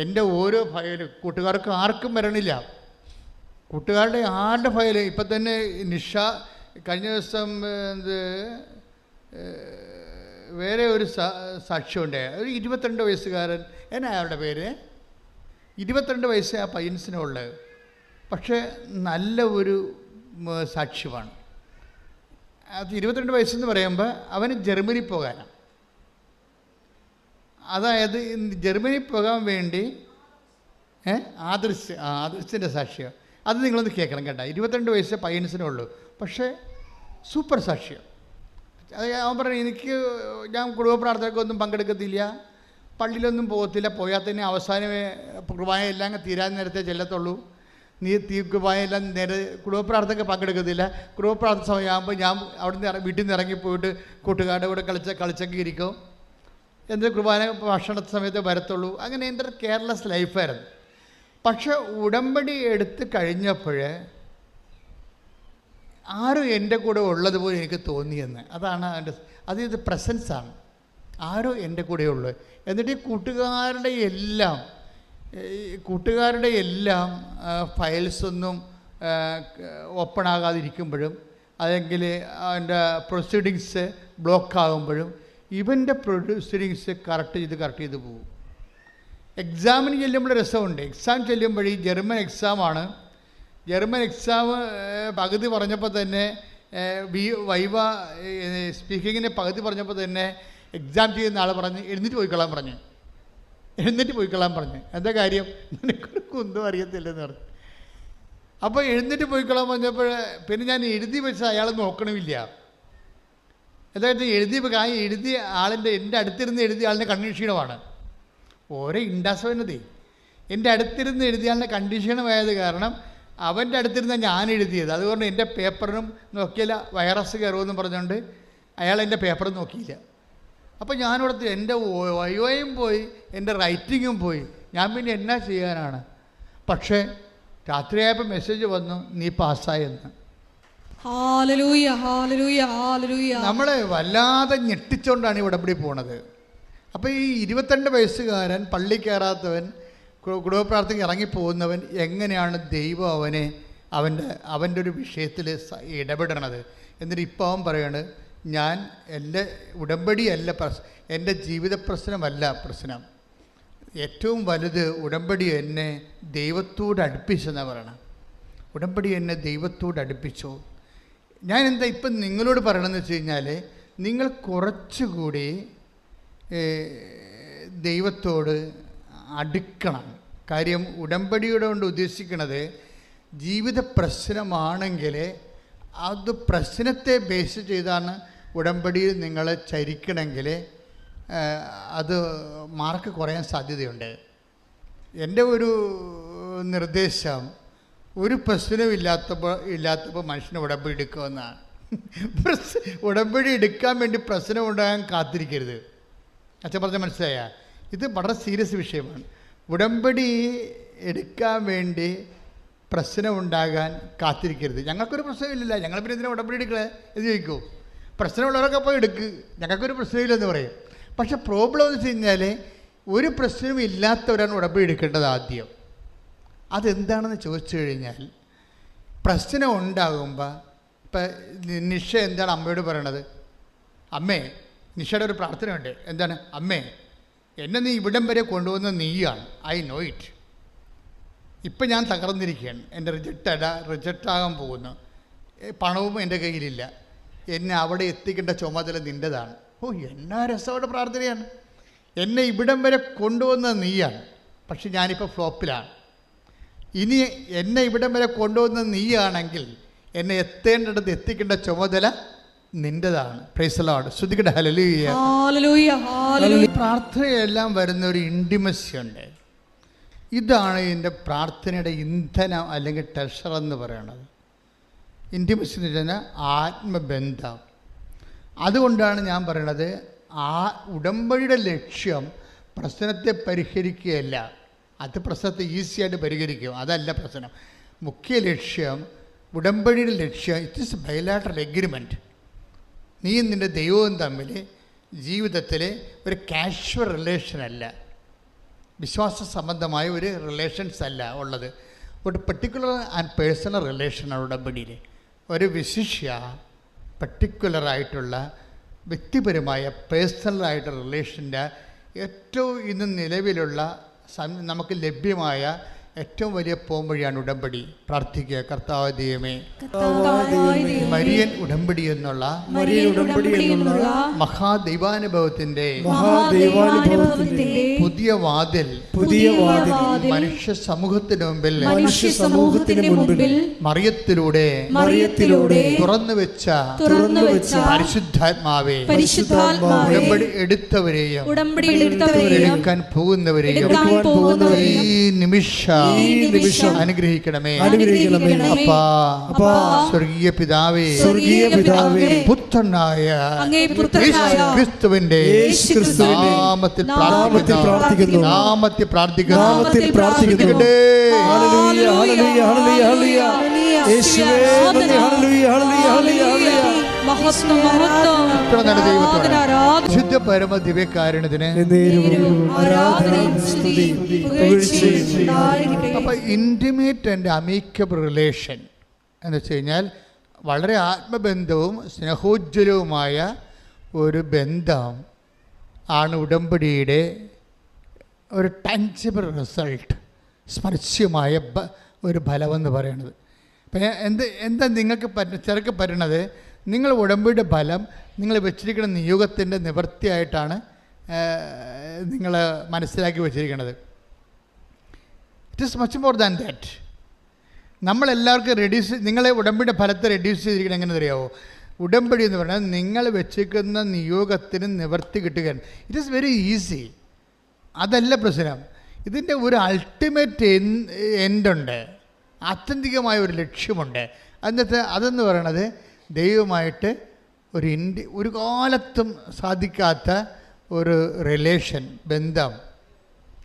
എൻ്റെ ഓരോ ഫയലും കൂട്ടുകാർക്ക് ആർക്കും വരണില്ല. കൂട്ടുകാരുടെ ആരുടെ ഫയൽ ഇപ്പം തന്നെ നിഷ കഴിഞ്ഞ ദിവസം വേറെ ഒരു സാക്ഷ്യമുണ്ട്. ഒരു 22 വയസ്സുകാരൻ, എന്നാ അയാളുടെ പേര്, 22 വയസ്സേ ആ പയ്യൻസിനുള്ളത്. പക്ഷേ നല്ല ഒരു സാക്ഷ്യമാണ്. അത് 22 വയസ്സെന്ന് പറയുമ്പോൾ അവന് ജർമ്മനി പോകാനാണ്. അതായത് ജർമ്മനി പോകാൻ വേണ്ടി ആദർശിൻ്റെ സാക്ഷ്യം അത് നിങ്ങളൊന്ന് കേൾക്കണം കേട്ടോ. 22 വയസ്സേ പയ്യൻസിനുള്ളൂ. പക്ഷേ സൂപ്പർ സാക്ഷ്യം. അത് അവൻ പറഞ്ഞു, ഞാൻ കുടുംബ പ്രാർത്ഥനയ്ക്കൊന്നും പങ്കെടുക്കത്തില്ല, പള്ളിയിലൊന്നും പോകത്തില്ല, പോയാൽ തന്നെ അവസാനമേ കുർബാന എല്ലാം തീരാൻ നേരത്തെ ചെല്ലത്തുള്ളൂ. നീ കുർബാന എല്ലാം നേരെ കുടുംബ പ്രാർത്ഥനയ്ക്ക് പങ്കെടുക്കത്തില്ല. കുടുംബ പ്രാർത്ഥന സമയമാകുമ്പോൾ ഞാൻ അവിടെ നിന്ന് വീട്ടിൽ നിന്ന് ഇറങ്ങിപ്പോയിട്ട് കൂട്ടുകാരുടെ കൂടെ കളിച്ചൊക്കെ ഇരിക്കും. എന്നിട്ട് കുർബാന ഭക്ഷണ സമയത്ത് വരത്തുള്ളൂ. അങ്ങനെ എൻ്റെ ഒരു കെയർലെസ് ലൈഫായിരുന്നു. പക്ഷെ ഉടമ്പടി എടുത്ത് കഴിഞ്ഞപ്പോൾ ആരും എൻ്റെ കൂടെ ഉള്ളതുപോലെ എനിക്ക് തോന്നിയെന്ന്. അതാണ് ഇത് പ്രസൻസാണ്. ആരോ എൻ്റെ കൂടെ ഉള്ളത്. എന്നിട്ട് ഈ കൂട്ടുകാരുടെ എല്ലാം ഫയൽസൊന്നും ഓപ്പൺ ആകാതിരിക്കുമ്പോഴും അല്ലെങ്കിൽ അതിൻ്റെ പ്രൊസീഡിങ്സ് ബ്ലോക്ക് ആകുമ്പോഴും ഇവൻ്റെ പ്രൊസീഡിങ്സ് കറക്റ്റ് ചെയ്ത് പോകും. എക്സാമിന് ചെല്ലുമ്പോൾ രസമുണ്ട്. എക്സാം ചെല്ലുമ്പോൾ ഈ ജർമ്മൻ എക്സാമാണ്. ജർമ്മൻ എക്സാം പകുതി പറഞ്ഞപ്പോൾ തന്നെ വൈവ സ്പീക്കിങ്ങിന് പകുതി പറഞ്ഞപ്പോൾ തന്നെ എക്സാം ചെയ്യുന്ന ആൾ പറഞ്ഞ് എഴുന്നേറ്റ് പോയിക്കൊള്ളാൻ പറഞ്ഞു. എന്താ കാര്യം? എനിക്കൊരു കുന്തം അറിയത്തില്ലെന്ന് പറഞ്ഞു. അപ്പോൾ എഴുന്നേറ്റ് പോയിക്കൊള്ളാൻ പറഞ്ഞപ്പോൾ പിന്നെ ഞാൻ എഴുതി വെച്ച് അയാൾ നോക്കണമില്ല. അതായത് എഴുതിയ ആളിൻ്റെ എൻ്റെ അടുത്തിരുന്ന് എഴുതിയ ആളിൻ്റെ കണ്ടീഷണമാണ്. ഓരോ ഇൻഡാസവനതേ എൻ്റെ അടുത്തിരുന്ന് എഴുതിയ ആളിൻ്റെ കണ്ടീഷണമായത് കാരണം അവൻ്റെ അടുത്തിരുന്ന ഞാൻ എഴുതിയത്. അതുകൊണ്ട് എൻ്റെ പേപ്പറിനും നോക്കിയില്ല, വൈറസ് കയറുമെന്നും പറഞ്ഞുകൊണ്ട് അയാൾ എൻ്റെ പേപ്പറും നോക്കിയില്ല. അപ്പോൾ ഞാനിവിടുത്തെ എൻ്റെ വൈവയും പോയി, എൻ്റെ റൈറ്റിങ്ങും പോയി. ഞാൻ പിന്നെ എന്നാ ചെയ്യാനാണ്? പക്ഷേ രാത്രിയായപ്പോൾ മെസ്സേജ് വന്നു, നീ പാസ്സായെന്ന്. ഹല്ലേലൂയ, ഹല്ലേലൂയ, ഹല്ലേലൂയ. നമ്മളെ വല്ലാതെ ഞെട്ടിച്ചുകൊണ്ടാണ് ഈ ഉടമ്പടി പോണത്. അപ്പോൾ ഈ 22 വയസ്സുകാരൻ, പള്ളി കയറാത്തവൻ, കുടുംബ പ്രാർത്ഥനയ്ക്ക് ഇറങ്ങിപ്പോകുന്നവൻ എങ്ങനെയാണ് ദൈവം അവൻ്റെ ഒരു വിഷയത്തിൽ ഇടപെടണത്? എന്നിട്ട് ഇപ്പോൾ അവൻ പറയാണ്, ഞാൻ എൻ്റെ ഉടമ്പടിയല്ല എൻ്റെ ജീവിത പ്രശ്നമല്ല പ്രശ്നം, ഏറ്റവും വലുത് ഉടമ്പടി എന്നെ ദൈവത്തോട് അടുപ്പിച്ചെന്നാണ് പറയണം. ഉടമ്പടി എന്നെ ദൈവത്തോട് അടുപ്പിച്ചു. ഞാൻ എന്താ ഇപ്പം നിങ്ങളോട് പറയണമെന്ന് വെച്ച് കഴിഞ്ഞാൽ, നിങ്ങൾ കുറച്ചുകൂടി ദൈവത്തോട് അടുക്കണം. കാര്യം ഉടമ്പടിയുടെ കൊണ്ട് ഉദ്ദേശിക്കുന്നത് ജീവിത പ്രശ്നമാണെങ്കിൽ അത് പ്രശ്നത്തെ ബേസ് ചെയ്താണ് ഉടമ്പടിയിൽ നിങ്ങൾ ചരിക്കണമെങ്കിൽ അത് മാർക്ക് കുറയാൻ സാധ്യതയുണ്ട്. എൻ്റെ ഒരു നിർദ്ദേശം, ഒരു പ്രശ്നവും ഇല്ലാത്തപ്പോൾ മനുഷ്യനെ ഉടമ്പടി എടുക്കുമെന്നാണ്. ഉടമ്പടി എടുക്കാൻ വേണ്ടി പ്രശ്നം ഉണ്ടാകാൻ കാത്തിരിക്കരുത്. അച്ഛൻ പറഞ്ഞ മനസ്സിലായ? ഇത് വളരെ സീരിയസ് വിഷയമാണ്. ഉടമ്പടി എടുക്കാൻ വേണ്ടി പ്രശ്നം ഉണ്ടാകാൻ കാത്തിരിക്കരുത്. ഞങ്ങൾക്കൊരു പ്രശ്നമില്ല, ഞങ്ങൾ പിന്നെ ഇതിനെ ഉടമ്പടി എടുക്കണേ എന്ന് ചോദിക്കൂ. പ്രശ്നമുള്ളവരൊക്കെ അപ്പോൾ എടുക്ക്, ഞങ്ങൾക്കൊരു പ്രശ്നമില്ലെന്ന് പറയും. പക്ഷെ പ്രോബ്ലം എന്ന് വെച്ച് കഴിഞ്ഞാൽ ഒരു പ്രശ്നവും ഇല്ലാത്തവരാണ് ഉടമ്പടി എടുക്കേണ്ടത് ആദ്യം. അതെന്താണെന്ന് ചോദിച്ചു കഴിഞ്ഞാൽ, പ്രശ്നം ഉണ്ടാകുമ്പോൾ ഇപ്പം നിഷ എന്താണ് അമ്മയോട് പറയണത്? അമ്മേ, നിഷയുടെ ഒരു പ്രാർത്ഥനയുണ്ട്. എന്താണ്? അമ്മേ, എന്നെ നീ ഇവിടം വരെ കൊണ്ടുവന്ന നീയാണ്, ഐ നോ ഇറ്റ്. ഇപ്പം ഞാൻ തകർന്നിരിക്കുകയാണ്, എൻ്റെ റിജക്റ്റാകാൻ പോകുന്നു, പണവും എൻ്റെ കയ്യിലില്ല, എന്നെ അവിടെ എത്തിക്കേണ്ട ചുമതല നിൻ്റെതാണ്. ഓ, എന്നാ രസമുള്ള പ്രാർത്ഥനയാണ്. എന്നെ ഇവിടം വരെ കൊണ്ടുവന്ന നീയാണ്, പക്ഷെ ഞാനിപ്പോൾ ഫ്ലോപ്പിലാണ്. ഇനി എന്നെ ഇവിടം വരെ കൊണ്ടുവന്ന നീയാണെങ്കിൽ എന്നെ എത്തേണ്ടടുത്ത് എത്തിക്കേണ്ട ചുമതല നിൻ്റെതാണ്. Praise the Lord. ശ്രുതിക്കട്ടെ ഹല്ലേലൂയ, ഹല്ലേലൂയ, ഹല്ലേലൂയ. പ്രാർത്ഥനയെല്ലാം വരുന്ന ഒരു ഇൻറ്റിമസി ഉണ്ട്. ഇതാണ് എൻ്റെ പ്രാർത്ഥനയുടെ ഇന്ധനം അല്ലെങ്കിൽ ടെഷർ എന്ന് പറയുന്നത്. ഇൻറ്റിമസി എന്ന് പറഞ്ഞാൽ ആത്മബന്ധം. അതുകൊണ്ടാണ് ഞാൻ പറയണത്, ആ ഉടമ്പടിയുടെ ലക്ഷ്യം പ്രശ്നത്തെ പരിഹരിക്കുകയല്ല. അത് പ്രശ്നത്തെ ഈസിയായിട്ട് പരിഹരിക്കും, അതല്ല പ്രശ്നം. മുഖ്യ ലക്ഷ്യം, ഉടമ്പടിയുടെ ലക്ഷ്യം, ഇറ്റ് ഈസ് ബൈലാറ്ററൽ എഗ്രിമെൻറ്റ്. നീയും നിൻ്റെ ദൈവവും തമ്മിൽ ജീവിതത്തിൽ ഒരു കാഷ്വൽ റിലേഷനല്ല, വിശ്വാസ സംബന്ധമായ ഒരു റിലേഷൻസ് അല്ല ഉള്ളത്. ഒരു പെർട്ടിക്കുലർ ആൻഡ് പേഴ്സണൽ റിലേഷനാണ് ഉടമ്പടിയിൽ. ഒരു വിശിഷ്യ പെർട്ടിക്കുലറായിട്ടുള്ള വ്യക്തിപരമായ പേഴ്സണലായിട്ടുള്ള റിലേഷൻ്റെ ഏറ്റവും ഇന്ന് നിലവിലുള്ള നമുക്ക് ലഭ്യമായ ഏറ്റവും വലിയ പോംവഴിയാണ് ഉടമ്പടി. പ്രാർത്ഥിക്കുക, കർത്താവ് ദൈവമേ, കർത്താവായ ദൈവമേ, മരിയൻ ഉടമ്പടി എന്നുള്ള മഹാദൈവാനുഭവത്തിന്റെ പുതിയ വാതിൽ മനുഷ്യ സമൂഹത്തിന് മുമ്പിൽ മറിയത്തിലൂടെ തുറന്നു വെച്ച പരിശുദ്ധാത്മാവേ, ഉടമ്പടി എടുത്തവരെയും എടുക്കാൻ പോകുന്നവരെയും ഈ നിമിഷം അനുഗ്രഹിക്കണമേ. അപ്പാ, സ്വർഗീയ പിതാവേ, പുത്രനായ ക്രിസ്തുവിന്റെ നാമത്തിൽ പ്രാർത്ഥിക്കുന്നു. ശുദ്ധ പരമ ദിവ്യകാരുണ്യത്തിന് അപ്പൊ ഇന്റിമേറ്റ് ആൻഡ് അമീക്കബിൾ റിലേഷൻ എന്ന് വെച്ച് കഴിഞ്ഞാൽ വളരെ ആത്മബന്ധവും സ്നേഹോജ്വലവുമായ ഒരു ബന്ധം ആണ് ഉടമ്പടിയുടെ ഒരു ടാഞ്ചിബിൾ റിസൾട്ട്, സ്പർശ്യമായ ഒരു ഫലമെന്ന് പറയുന്നത്. അപ്പം എന്താ നിങ്ങൾക്ക് ചെറുക്ക് പറ്റണത്? നിങ്ങൾ ഉടമ്പടിയുടെ ഫലം നിങ്ങൾ വെച്ചിരിക്കുന്ന നിയോഗത്തിൻ്റെ നിവൃത്തിയായിട്ടാണ് നിങ്ങൾ മനസ്സിലാക്കി വെച്ചിരിക്കുന്നത്. It is much more than that. നമ്മളെല്ലാവർക്കും നിങ്ങളെ ഉടമ്പടിയുടെ ഫലത്തെ റെഡ്യൂസ് ചെയ്തിരിക്കണം. എങ്ങനെ അറിയാമോ? ഉടമ്പടി എന്ന് പറഞ്ഞാൽ നിങ്ങൾ വെച്ചിരിക്കുന്ന നിയോഗത്തിന് നിവൃത്തി കിട്ടുകയാണ്. It is very easy. അതല്ല പ്രശ്നം. ഇതിൻ്റെ ഒരു അൾട്ടിമേറ്റ് എൻഡുണ്ട്, ആത്യന്തികമായ ഒരു ലക്ഷ്യമുണ്ട്. അതെന്ന് പറയണത് ദൈവമായിട്ട് ഒരു കാലത്തും സാധിക്കാത്ത ഒരു റിലേഷൻ, ബന്ധം.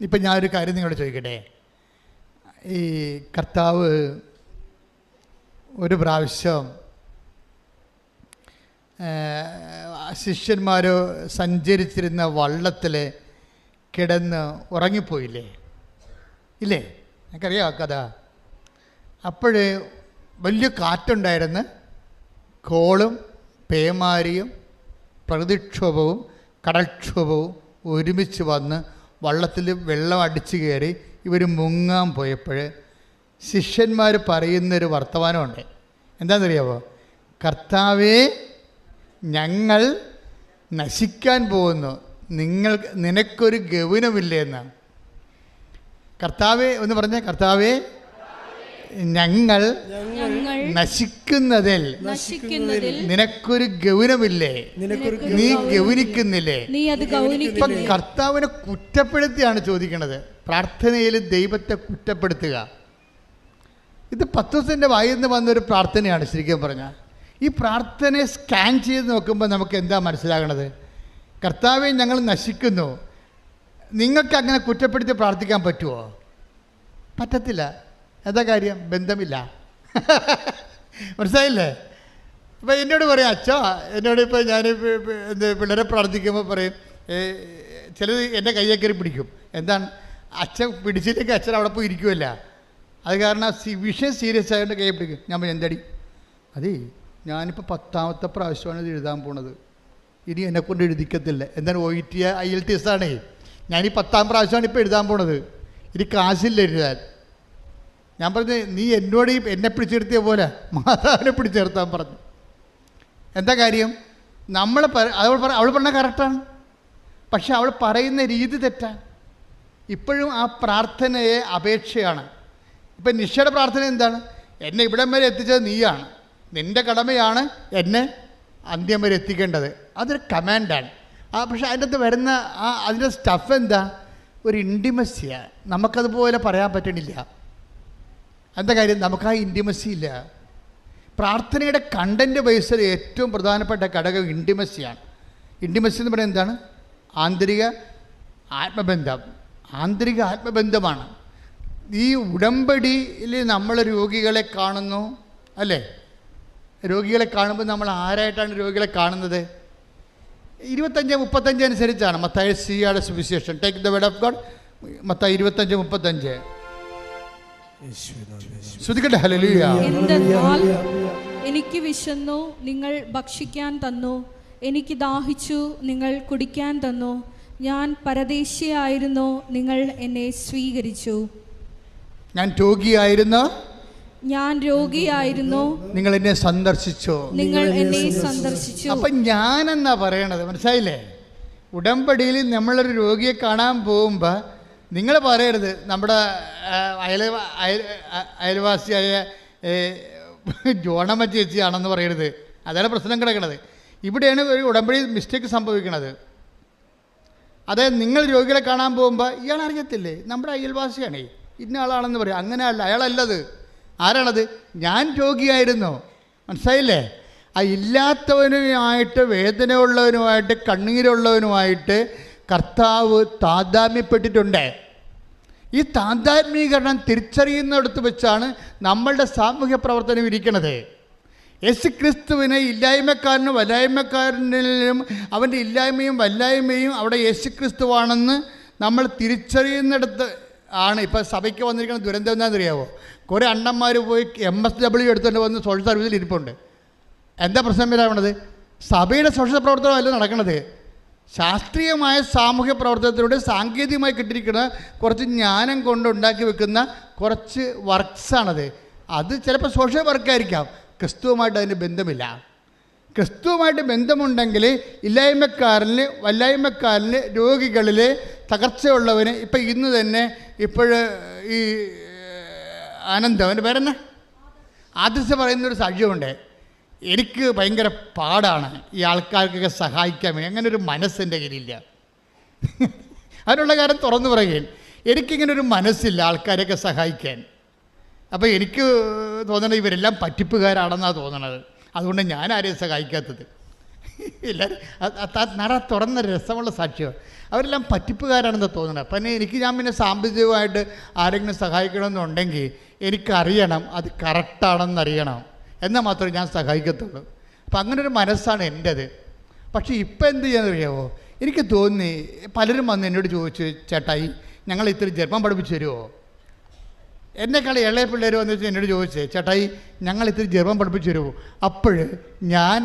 ഇപ്പം ഞാനൊരു കാര്യം നിങ്ങളോട് ചോദിക്കട്ടെ. ഈ കർത്താവ് ഒരു പ്രാവശ്യം ശിഷ്യന്മാരോ സഞ്ചരിച്ചിരുന്ന വള്ളത്തിൽ കിടന്ന് ഉറങ്ങിപ്പോയില്ലേ? ഇല്ലേ? എനിക്കറിയാം കഥ. അപ്പോഴ് വലിയ കാറ്റുണ്ടായിരുന്നു. കോളും പേമാരിയും പ്രകൃതിക്ഷോഭവും കടൽക്ഷോഭവും ഒരുമിച്ച് വന്ന് വള്ളത്തിൽ വെള്ളം അടിച്ചു കയറി ഇവർ മുങ്ങാൻ പോയപ്പോൾ ശിഷ്യന്മാർ പറയുന്നൊരു വർത്തമാനമുണ്ട്. എന്താണെന്നറിയാമോ? കർത്താവേ, ഞങ്ങൾ നശിക്കാൻ പോകുന്നു, നിനക്കൊരു ഗൗനമില്ലേ എന്നാണ്. കർത്താവേ ഒന്ന് പറഞ്ഞേ, കർത്താവേ, ഞങ്ങൾ നശിക്കുന്നതിൽ നിനക്കൊരു ഗൗനമില്ലേ? നീ ഗൗനിക്കുന്നില്ലേ? ഇപ്പം കർത്താവിനെ കുറ്റപ്പെടുത്തിയാണ് ചോദിക്കുന്നത്. പ്രാർത്ഥനയിൽ ദൈവത്തെ കുറ്റപ്പെടുത്തുക. ഇത് പത്രോസിൻ്റെ വായിൽ നിന്ന് വന്നൊരു പ്രാർത്ഥനയാണ് ശരിക്കും പറഞ്ഞാൽ. ഈ പ്രാർത്ഥനയെ സ്കാൻ ചെയ്ത് നോക്കുമ്പോൾ നമുക്ക് എന്താ മനസ്സിലാകണത്? കർത്താവെ, ഞങ്ങൾ നശിക്കുന്നു, നിങ്ങൾക്ക് അങ്ങനെ കുറ്റപ്പെടുത്തി പ്രാർത്ഥിക്കാൻ പറ്റുമോ? പറ്റത്തില്ല. എന്താ കാര്യം? ബന്ധമില്ല. മനസ്സിലായില്ലേ? അപ്പോൾ എന്നോട് പറയും, അച്ഛാ, എന്നോട് ഇപ്പോൾ ഞാൻ പിള്ളേരെ പ്രാർത്ഥിക്കുമ്പോൾ പറയും, ചിലത് എൻ്റെ കയ്യെ കയറി പിടിക്കും. എന്താണ്? അച്ഛൻ പിടിച്ചില്ലെങ്കിൽ അച്ഛൻ അവിടെ പോയി ഇരിക്കുമല്ല. അത് കാരണം വിഷയം സീരിയസ് ആയതുകൊണ്ട് കയ്യെ പിടിക്കും. ഞാൻ പറയും, എന്തടി? അതേ, ഞാനിപ്പോൾ 10ാമത്തെ പ്രാവശ്യമാണ് ഇത് എഴുതാൻ പോണത്, ഇനി എന്നെക്കൊണ്ട് എഴുതിക്കത്തില്ല. എന്താണ്? OET IELTS ആണേ. ഞാനീ 10ാം പ്രാവശ്യമാണ് ഇപ്പോൾ എഴുതാൻ പോണത്, ഇനി കാശില്ല എഴുതാൻ. ഞാൻ പറഞ്ഞു, നീ എന്നോട് എന്നെ പിടിച്ചെടുത്തിയ പോലെ മാതാവിനെ പിടിച്ചെടുത്താൻ പറഞ്ഞു. എന്താ കാര്യം? അവൾ പറഞ്ഞ കറക്റ്റാണ്, പക്ഷെ അവൾ പറയുന്ന രീതി തെറ്റാണ്. ഇപ്പോഴും ആ പ്രാർത്ഥനയെ അപേക്ഷയാണ്. ഇപ്പം നിഷയുടെ പ്രാർത്ഥന എന്താണ്? എന്നെ ഇവിടം വരെ എത്തിച്ചത് നീയാണ്, നിൻ്റെ കടമയാണ് എന്നെ അന്ത്യം വരെ എത്തിക്കേണ്ടത്. അതൊരു കമാൻഡാണ്. പക്ഷെ അതിൻ്റെ അകത്ത് വരുന്ന അതിൻ്റെ സ്റ്റഫ് എന്താ? ഒരു ഇൻറ്റിമസിയാണ്. നമുക്കതുപോലെ പറയാൻ പറ്റണില്ല. എന്താ കാര്യം? നമുക്ക് ആ ഇൻറ്റിമസി ഇല്ല. പ്രാർത്ഥനയുടെ കണ്ടൻറ്റ് ബേസിൽ ഏറ്റവും പ്രധാനപ്പെട്ട ഘടകം ഇൻറ്റിമസിയാണ്. ഇൻറ്റിമസി എന്ന് പറയുന്നത് എന്താണ്? ആന്തരിക ആത്മബന്ധം. ആന്തരിക ആത്മബന്ധമാണ്. ഈ ഉടമ്പടിയിൽ നമ്മൾ രോഗികളെ കാണുന്നു, അല്ലേ? രോഗികളെ കാണുമ്പോൾ നമ്മൾ ആരായിട്ടാണ് രോഗികളെ കാണുന്നത്? 25-35 അനുസരിച്ചാണ്. മത്തായി സിയുടെ സുവിശേഷം, take the word of God, മത്തായി 25-35. ശ്രുതിക്കട്ടെ. ഹല്ലേലൂയ. എന്തെന്നാൽ എനിക്ക് വിശന്നു, നിങ്ങൾ ഭക്ഷിക്കാൻ തന്നു, എനിക്ക് ദാഹിച്ചു, നിങ്ങൾ കുടിക്കാൻ തന്നു, ഞാൻ പരദേശിയായിരുന്നു, നിങ്ങൾ എന്നെ സ്വീകരിച്ചു. ഞാൻ രോഗിയായിരുന്നു, നിങ്ങൾ എന്നെ സന്ദർശിച്ചു. നിങ്ങൾ എന്നെ സന്ദർശിച്ചു. അപ്പം ഞാനെന്നാ പറയണത്, മനസ്സിലായില്ലേ? ഉടമ്പടിയിൽ നമ്മളൊരു രോഗിയെ കാണാൻ പോകുമ്പോൾ നിങ്ങൾ പറയരുത് നമ്മുടെ അയൽവാസിയായ ജോണമ്മ ചേച്ചിയാണെന്ന് പറയരുത്. അതാണ് പ്രശ്നം കിടക്കുന്നത്. ഇവിടെയാണ് ഒരു ഉടമ്പടി മിസ്റ്റേക്ക് സംഭവിക്കുന്നത്. അതായത് നിങ്ങൾ രോഗികളെ കാണാൻ പോകുമ്പോൾ ഇയാൾ അറിയത്തില്ലേ നമ്മുടെ അയൽവാസിയാണേ, ഇന്ന ആളാണെന്ന് പറയും. അങ്ങനെയല്ല, അയാളല്ലത്. ആരാണത്? ഞാൻ രോഗിയായിരുന്നു, മനസ്സിലായില്ലേ? ആ ഇല്ലാത്തവനുമായിട്ട്, വേദനയുള്ളവനുമായിട്ട്, കണ്ണീരുള്ളവനുമായിട്ട് കർത്താവ് താതാത്മ്യപ്പെട്ടിട്ടുണ്ട്. ഈ താതാത്മ്യീകരണം തിരിച്ചറിയുന്നിടത്ത് വെച്ചാണ് നമ്മളുടെ സാമൂഹ്യ പ്രവർത്തനം ഇരിക്കുന്നത്. യേശു ക്രിസ്തുവിനെ ഇല്ലായ്മക്കാരനും വല്ലായ്മക്കാരനിലും അവൻ്റെ ഇല്ലായ്മയും വല്ലായ്മയും അവിടെ യേശു ക്രിസ്തുവാണെന്ന് നമ്മൾ തിരിച്ചറിയുന്നിടത്ത് ആണ് ഇപ്പോൾ സഭയ്ക്ക് വന്നിരിക്കുന്ന ദുരന്തം എന്താണെന്നറിയാവോ? കുറേ അണ്ണന്മാർ പോയി MSW എടുത്തുകൊണ്ട് വന്ന് സോഷ്യൽ സർവീസിൽ ഇരിപ്പുണ്ട്. എന്താ പ്രശ്നം വരാവുന്നത്? സഭയുടെ സോഷ്യൽ പ്രവർത്തനമല്ല നടക്കുന്നത്. ശാസ്ത്രീയമായ സാമൂഹ്യ പ്രവർത്തനത്തിലൂടെ സാങ്കേതികമായി കിട്ടിയിരിക്കുന്ന കുറച്ച് ജ്ഞാനം കൊണ്ടുണ്ടാക്കി വെക്കുന്ന കുറച്ച് വർക്ക്സാണത്. അത് ചിലപ്പോൾ സോഷ്യൽ വർക്കായിരിക്കാം, ക്രിസ്തുവുമായിട്ട് അതിന് ബന്ധമില്ല. ക്രിസ്തുവുമായിട്ട് ബന്ധമുണ്ടെങ്കിൽ ഇല്ലായ്മക്കാരന്, വല്ലായ്മക്കാരന്, രോഗികളിൽ, തകർച്ചയുള്ളവന്, ഇപ്പം ഇന്ന് തന്നെ ഈ ആനന്ദം, അവൻ്റെ പേരെന്നാ, ആദർശ പറയുന്നൊരു സാക്ഷ്യമുണ്ട്. എനിക്ക് ഭയങ്കര പാടാണ് ഈ ആൾക്കാർക്കൊക്കെ സഹായിക്കാൻ വേണ്ടി. അങ്ങനെ ഒരു മനസ്സെൻ്റെ കയ്യിലില്ല. അതിനുള്ള കാര്യം തുറന്നു പറയുകയും, എനിക്കിങ്ങനൊരു മനസ്സില്ല ആൾക്കാരെയൊക്കെ സഹായിക്കാൻ. അപ്പോൾ എനിക്ക് തോന്നണത് ഇവരെല്ലാം പറ്റിപ്പുകാരാണെന്നാണ് തോന്നണത്. അതുകൊണ്ട് ഞാൻ ആരെയും സഹായിക്കാത്തത്. എല്ലാവരും തുറന്ന രസമുള്ള സാക്ഷ്യമാണ്. അവരെല്ലാം പറ്റിപ്പുകാരാണെന്ന് തോന്നണം. അപ്പം ഞാൻ പിന്നെ സാമ്പത്തികമായിട്ട് ആരെങ്കിലും സഹായിക്കണമെന്നുണ്ടെങ്കിൽ എനിക്കറിയണം അത് കറക്റ്റാണെന്നറിയണം, എന്നാൽ മാത്രമേ ഞാൻ സഹായിക്കത്തുള്ളൂ. അപ്പം അങ്ങനൊരു മനസ്സാണ് എൻ്റേത്. പക്ഷേ ഇപ്പം എന്ത് ചെയ്യാന്നറിയാമോ? എനിക്ക് തോന്നി പലരും വന്ന് എന്നോട് ചോദിച്ചു, ചേട്ടായി ഞങ്ങൾ ഇത്തിരി ജർമ്മൻ പഠിപ്പിച്ച് തരുമോ? എന്നെക്കാൾ ഇളയ പിള്ളേർ വന്ന് വെച്ചാൽ എന്നോട് ചോദിച്ചേ, ചേട്ടായി ഞങ്ങൾ ഇത്തിരി ജർമ്മൻ പഠിപ്പിച്ച് തരുമോ? അപ്പോൾ ഞാൻ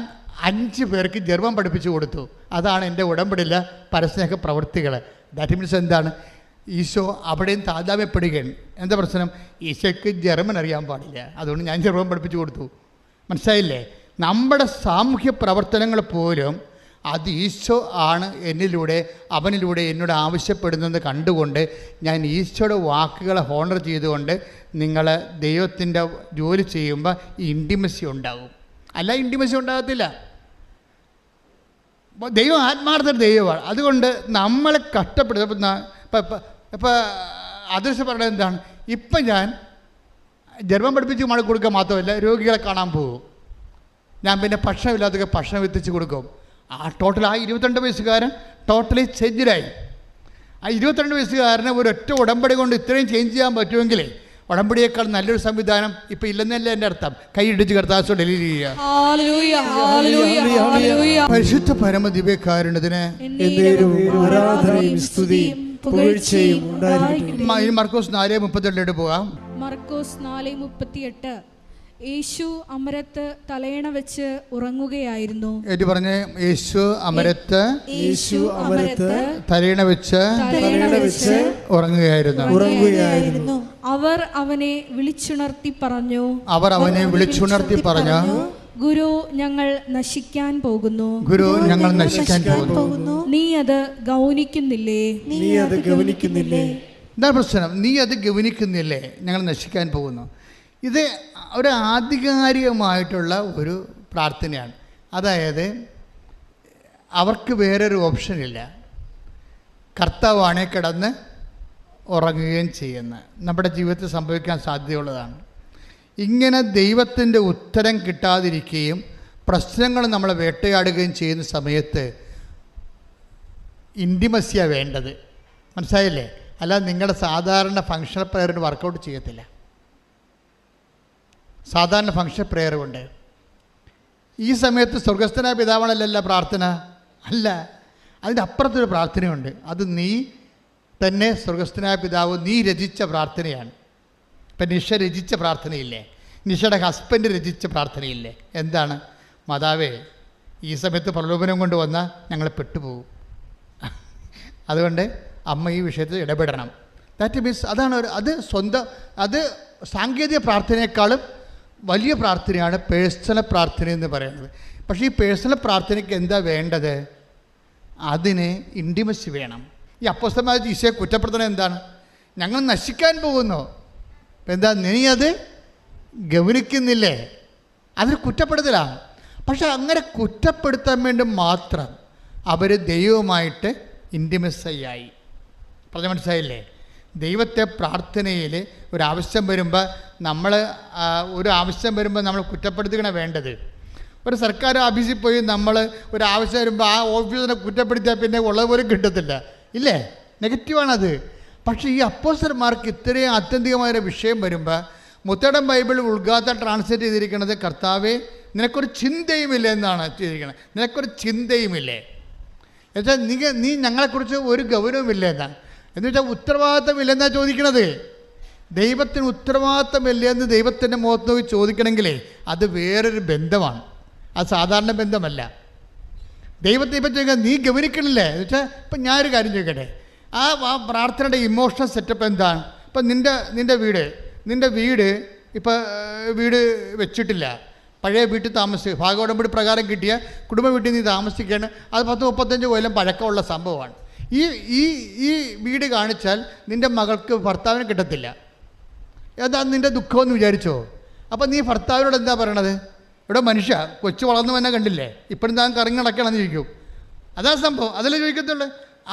5 പേർക്ക് ജർമ്മൻ പഠിപ്പിച്ചു കൊടുത്തു. അതാണ് എൻ്റെ ഉടമ്പടിയിലെ പരസ്നേഹ പ്രവൃത്തികൾ. ദാറ്റ് മീൻസ് എന്താണ്? ഈശോ അവിടെയും താതാമ്യപ്പെടുകയാണ്. എന്താ പ്രശ്നം? ഈശോയ്ക്ക് ജർമ്മൻ അറിയാൻ പാടില്ല, അതുകൊണ്ട് ഞാൻ ജർമ്മൻ പഠിപ്പിച്ചു കൊടുത്തു. മനസ്സിലായില്ലേ? നമ്മുടെ സാമൂഹ്യ പ്രവർത്തനങ്ങൾ പോലും അത് ഈശോ ആണ് എന്നിലൂടെ, അവനിലൂടെ എന്നോട് ആവശ്യപ്പെടുന്നത് കണ്ടുകൊണ്ട് ഞാൻ ഈശോയുടെ വാക്കുകളെ ഹോണർ ചെയ്തുകൊണ്ട് നിങ്ങൾ ദൈവത്തിൻ്റെ ജോലി ചെയ്യുമ്പോൾ ഈ ഇൻറ്റിമസി ഉണ്ടാകും. അല്ല, ഇൻറ്റിമസി ഉണ്ടാകത്തില്ല. ദൈവം ആത്മാർത്ഥ ദൈവമാണ്. അതുകൊണ്ട് നമ്മളെ കഷ്ടപ്പെടുന്ന ഇപ്പോൾ അദൃശ്യം പറയുന്നത് എന്താണ്? ഇപ്പം ഞാൻ ജർമ്മൻ പഠിപ്പിച്ച് മഴ കൊടുക്കുക മാത്രമല്ല, രോഗികളെ കാണാൻ പോകും. ഞാൻ പിന്നെ ഭക്ഷണമില്ലാത്തൊക്കെ ഭക്ഷണം എത്തിച്ച് കൊടുക്കും. ടോട്ടൽ 22 വയസ്സുകാരൻ ടോട്ടലി ചേഞ്ചായി. 22 വയസ്സുകാരന് ഒരൊറ്റ ഉടമ്പടി കൊണ്ട് ഇത്രയും ചേഞ്ച് ചെയ്യാൻ പറ്റുമെങ്കിൽ ഉടമ്പടിയേക്കാൾ നല്ലൊരു സംവിധാനം ഇപ്പം ഇല്ലെന്നല്ല എൻ്റെ അർത്ഥം. കൈയിടിച്ച് കർത്താവ് ഡെലിവറി ചെയ്യുക. പരിശുദ്ധ പരമദിവ്യകാരുണ്യത്തിന് മർക്കോസ് 4:38 പോകാം. മർക്കോസ് 4:38. യേശു അമരത്ത് തലയണ വെച്ച് ഉറങ്ങുകയായിരുന്നു. ഏറ്റു പറഞ്ഞേ, യേശു അമരത്ത് തലയണ വെച്ച് ഉറങ്ങുകയായിരുന്നു. അവർ അവനെ വിളിച്ചുണർത്തി പറഞ്ഞു, ഗുരു, ഞങ്ങൾ നശിക്കാൻ പോകുന്നു. നീ അത് ഗൗനിക്കുന്നില്ലേ? എന്താ പ്രശ്നം? നീ അത് ഗൗനിക്കുന്നില്ലേ? ഞങ്ങൾ നശിക്കാൻ പോകുന്നു. ഇത് ഒരു ആധികാരികമായിട്ടുള്ള ഒരു പ്രാർത്ഥനയാണ്. അതായത് അവർക്ക് വേറൊരു ഓപ്ഷനില്ല. കർത്താവാണേ കിടന്ന് ഉറങ്ങുകയും ചെയ്യുന്ന നമ്മുടെ ജീവിതത്തിൽ സംഭവിക്കാൻ സാധ്യതയുള്ളതാണ്. ഇങ്ങനെ ദൈവത്തിൻ്റെ ഉത്തരം കിട്ടാതിരിക്കുകയും പ്രശ്നങ്ങൾ നമ്മളെ വേട്ടയാടുകയും ചെയ്യുന്ന സമയത്ത് ഇൻറ്റിമസിയാണ് വേണ്ടത്. മനസ്സിലായില്ലേ? അല്ലാതെ നിങ്ങളുടെ സാധാരണ ഫങ്ഷണൽ പ്രയറിന് വർക്കൗട്ട് ചെയ്യത്തില്ല. സാധാരണ ഫങ്ഷൻ പ്രെയർ കൊണ്ട് ഈ സമയത്ത് സ്വർഗസ്ഥനായ പിതാവാണല്ല പ്രാർത്ഥന, അല്ല, അതിൻ്റെ അപ്പുറത്തൊരു പ്രാർത്ഥനയുണ്ട്. അത് നീ തന്നെ സ്വർഗസ്ഥനായ പിതാവ് നീ രചിച്ച പ്രാർത്ഥനയാണ്. ഇപ്പം നിഷ രചിച്ച പ്രാർത്ഥനയില്ലേ? നിഷയുടെ ഹസ്ബൻഡ് രചിച്ച പ്രാർത്ഥനയില്ലേ? എന്താണ്? മാതാവേ, ഈ സമയത്ത് പ്രലോഭനം കൊണ്ട് വന്നാൽ ഞങ്ങൾ പെട്ടുപോകും, അതുകൊണ്ട് അമ്മ ഈ വിഷയത്തിൽ ഇടപെടണം. ദാറ്റ് മീൻസ് അത് സ്വന്തം, അത് സാങ്കേതിക പ്രാർത്ഥനയെക്കാളും വലിയ പ്രാർത്ഥനയാണ് പേഴ്സണൽ പ്രാർത്ഥന എന്ന് പറയുന്നത്. പക്ഷേ ഈ പേഴ്സണൽ പ്രാർത്ഥനയ്ക്ക് എന്താ വേണ്ടത്? അതിന് ഇൻറ്റിമസി വേണം. ഈ അപ്പോസ്തലന്മാർ ഈശോയെ കുറ്റപ്പെടുത്തുന്നത് എന്താണ്? ഞങ്ങൾ നശിക്കാൻ പോകുന്നു. അപ്പം എന്താ, നീ അത് ഗൗനിക്കുന്നില്ലേ? അതൊരു കുറ്റപ്പെടുത്തലാണ്. പക്ഷെ അങ്ങനെ കുറ്റപ്പെടുത്താൻ വേണ്ടി മാത്രം അവർ ദൈവവുമായിട്ട് ഇൻറ്റിമസിയായി. പറഞ്ഞ മനസ്സിലായില്ലേ? ദൈവത്തെ പ്രാർത്ഥനയിൽ ഒരാവശ്യം വരുമ്പോൾ നമ്മൾ നമ്മൾ കുറ്റപ്പെടുത്തുകയാണ് വേണ്ടത്. ഒരു സർക്കാർ ഓഫീസിൽ പോയി നമ്മൾ ഒരാവശ്യം വരുമ്പോൾ ആ ഓഫീസിനെ കുറ്റപ്പെടുത്തിയാൽ പിന്നെ ഉള്ളതുപോലും കിട്ടത്തില്ല, ഇല്ലേ? നെഗറ്റീവാണത്. പക്ഷേ ഈ അപ്പോസ്തലന്മാർക്ക് ഇത്രയും ആത്യന്തികമായൊരു വിഷയം വരുമ്പോൾ മുത്തടം ബൈബിൾ ഉൾഗാത്ത ട്രാൻസ്ലേറ്റ് ചെയ്തിരിക്കുന്നത് കർത്താവേ നിനക്കൊരു ചിന്തയുമില്ല എന്നാണ് ചെയ്തിരിക്കുന്നത്. നിനക്കൊരു ചിന്തയുമില്ലേ എന്നുവെച്ചാൽ നീ ഞങ്ങളെക്കുറിച്ച് ഒരു ഗൗരവമില്ല എന്നാണ്. എന്ന് വെച്ചാൽ ഉത്തരവാദിത്തമില്ലെന്നാണ് ചോദിക്കണത്. ദൈവത്തിന് ഉത്തരവാദിത്തമില്ലെന്ന് ദൈവത്തിൻ്റെ മുഖത്ത് നോക്കി ചോദിക്കണമെങ്കിലേ അത് വേറൊരു ബന്ധമാണ്, അത് സാധാരണ ബന്ധമല്ല. ദൈവത്തെ ഇപ്പം ചോദിക്കുക നീ ഗൗനിക്കണില്ലേ എന്ന് വെച്ചാൽ ഇപ്പം ഞാനൊരു കാര്യം ചോദിക്കട്ടെ, ആ പ്രാർത്ഥനയുടെ ഇമോഷണൽ സെറ്റപ്പ് എന്താണ്? ഇപ്പം നിൻ്റെ വീട് ഇപ്പോൾ വീട് വെച്ചിട്ടില്ല, പഴയ വീട്ടിൽ താമസിക്കുക, ഭാഗോടമ്പടി പ്രകാരം കിട്ടിയ കുടുംബ വീട്ടിൽ നീ താമസിക്കുകയാണ്. അത് 10-35 കൊല്ലം പഴക്കമുള്ള സംഭവമാണ്. ഈ വീട് കാണിച്ചാൽ നിൻ്റെ മകൾക്ക് ഭർത്താവിന് കിട്ടത്തില്ല. അതാ നിൻ്റെ ദുഃഖമെന്ന് വിചാരിച്ചോ? അപ്പം നീ ഭർത്താവിനോട് എന്താ പറയണത്? ഇവിടെ മനുഷ്യ കൊച്ചു വളർന്നു തന്നെ കണ്ടില്ലേ, ഇപ്പോഴും താൻ കറങ്ങി നടക്കണമെന്ന് ചോദിക്കും. അതാ സംഭവം, അതല്ലേ ചോദിക്കത്തുള്ളൂ.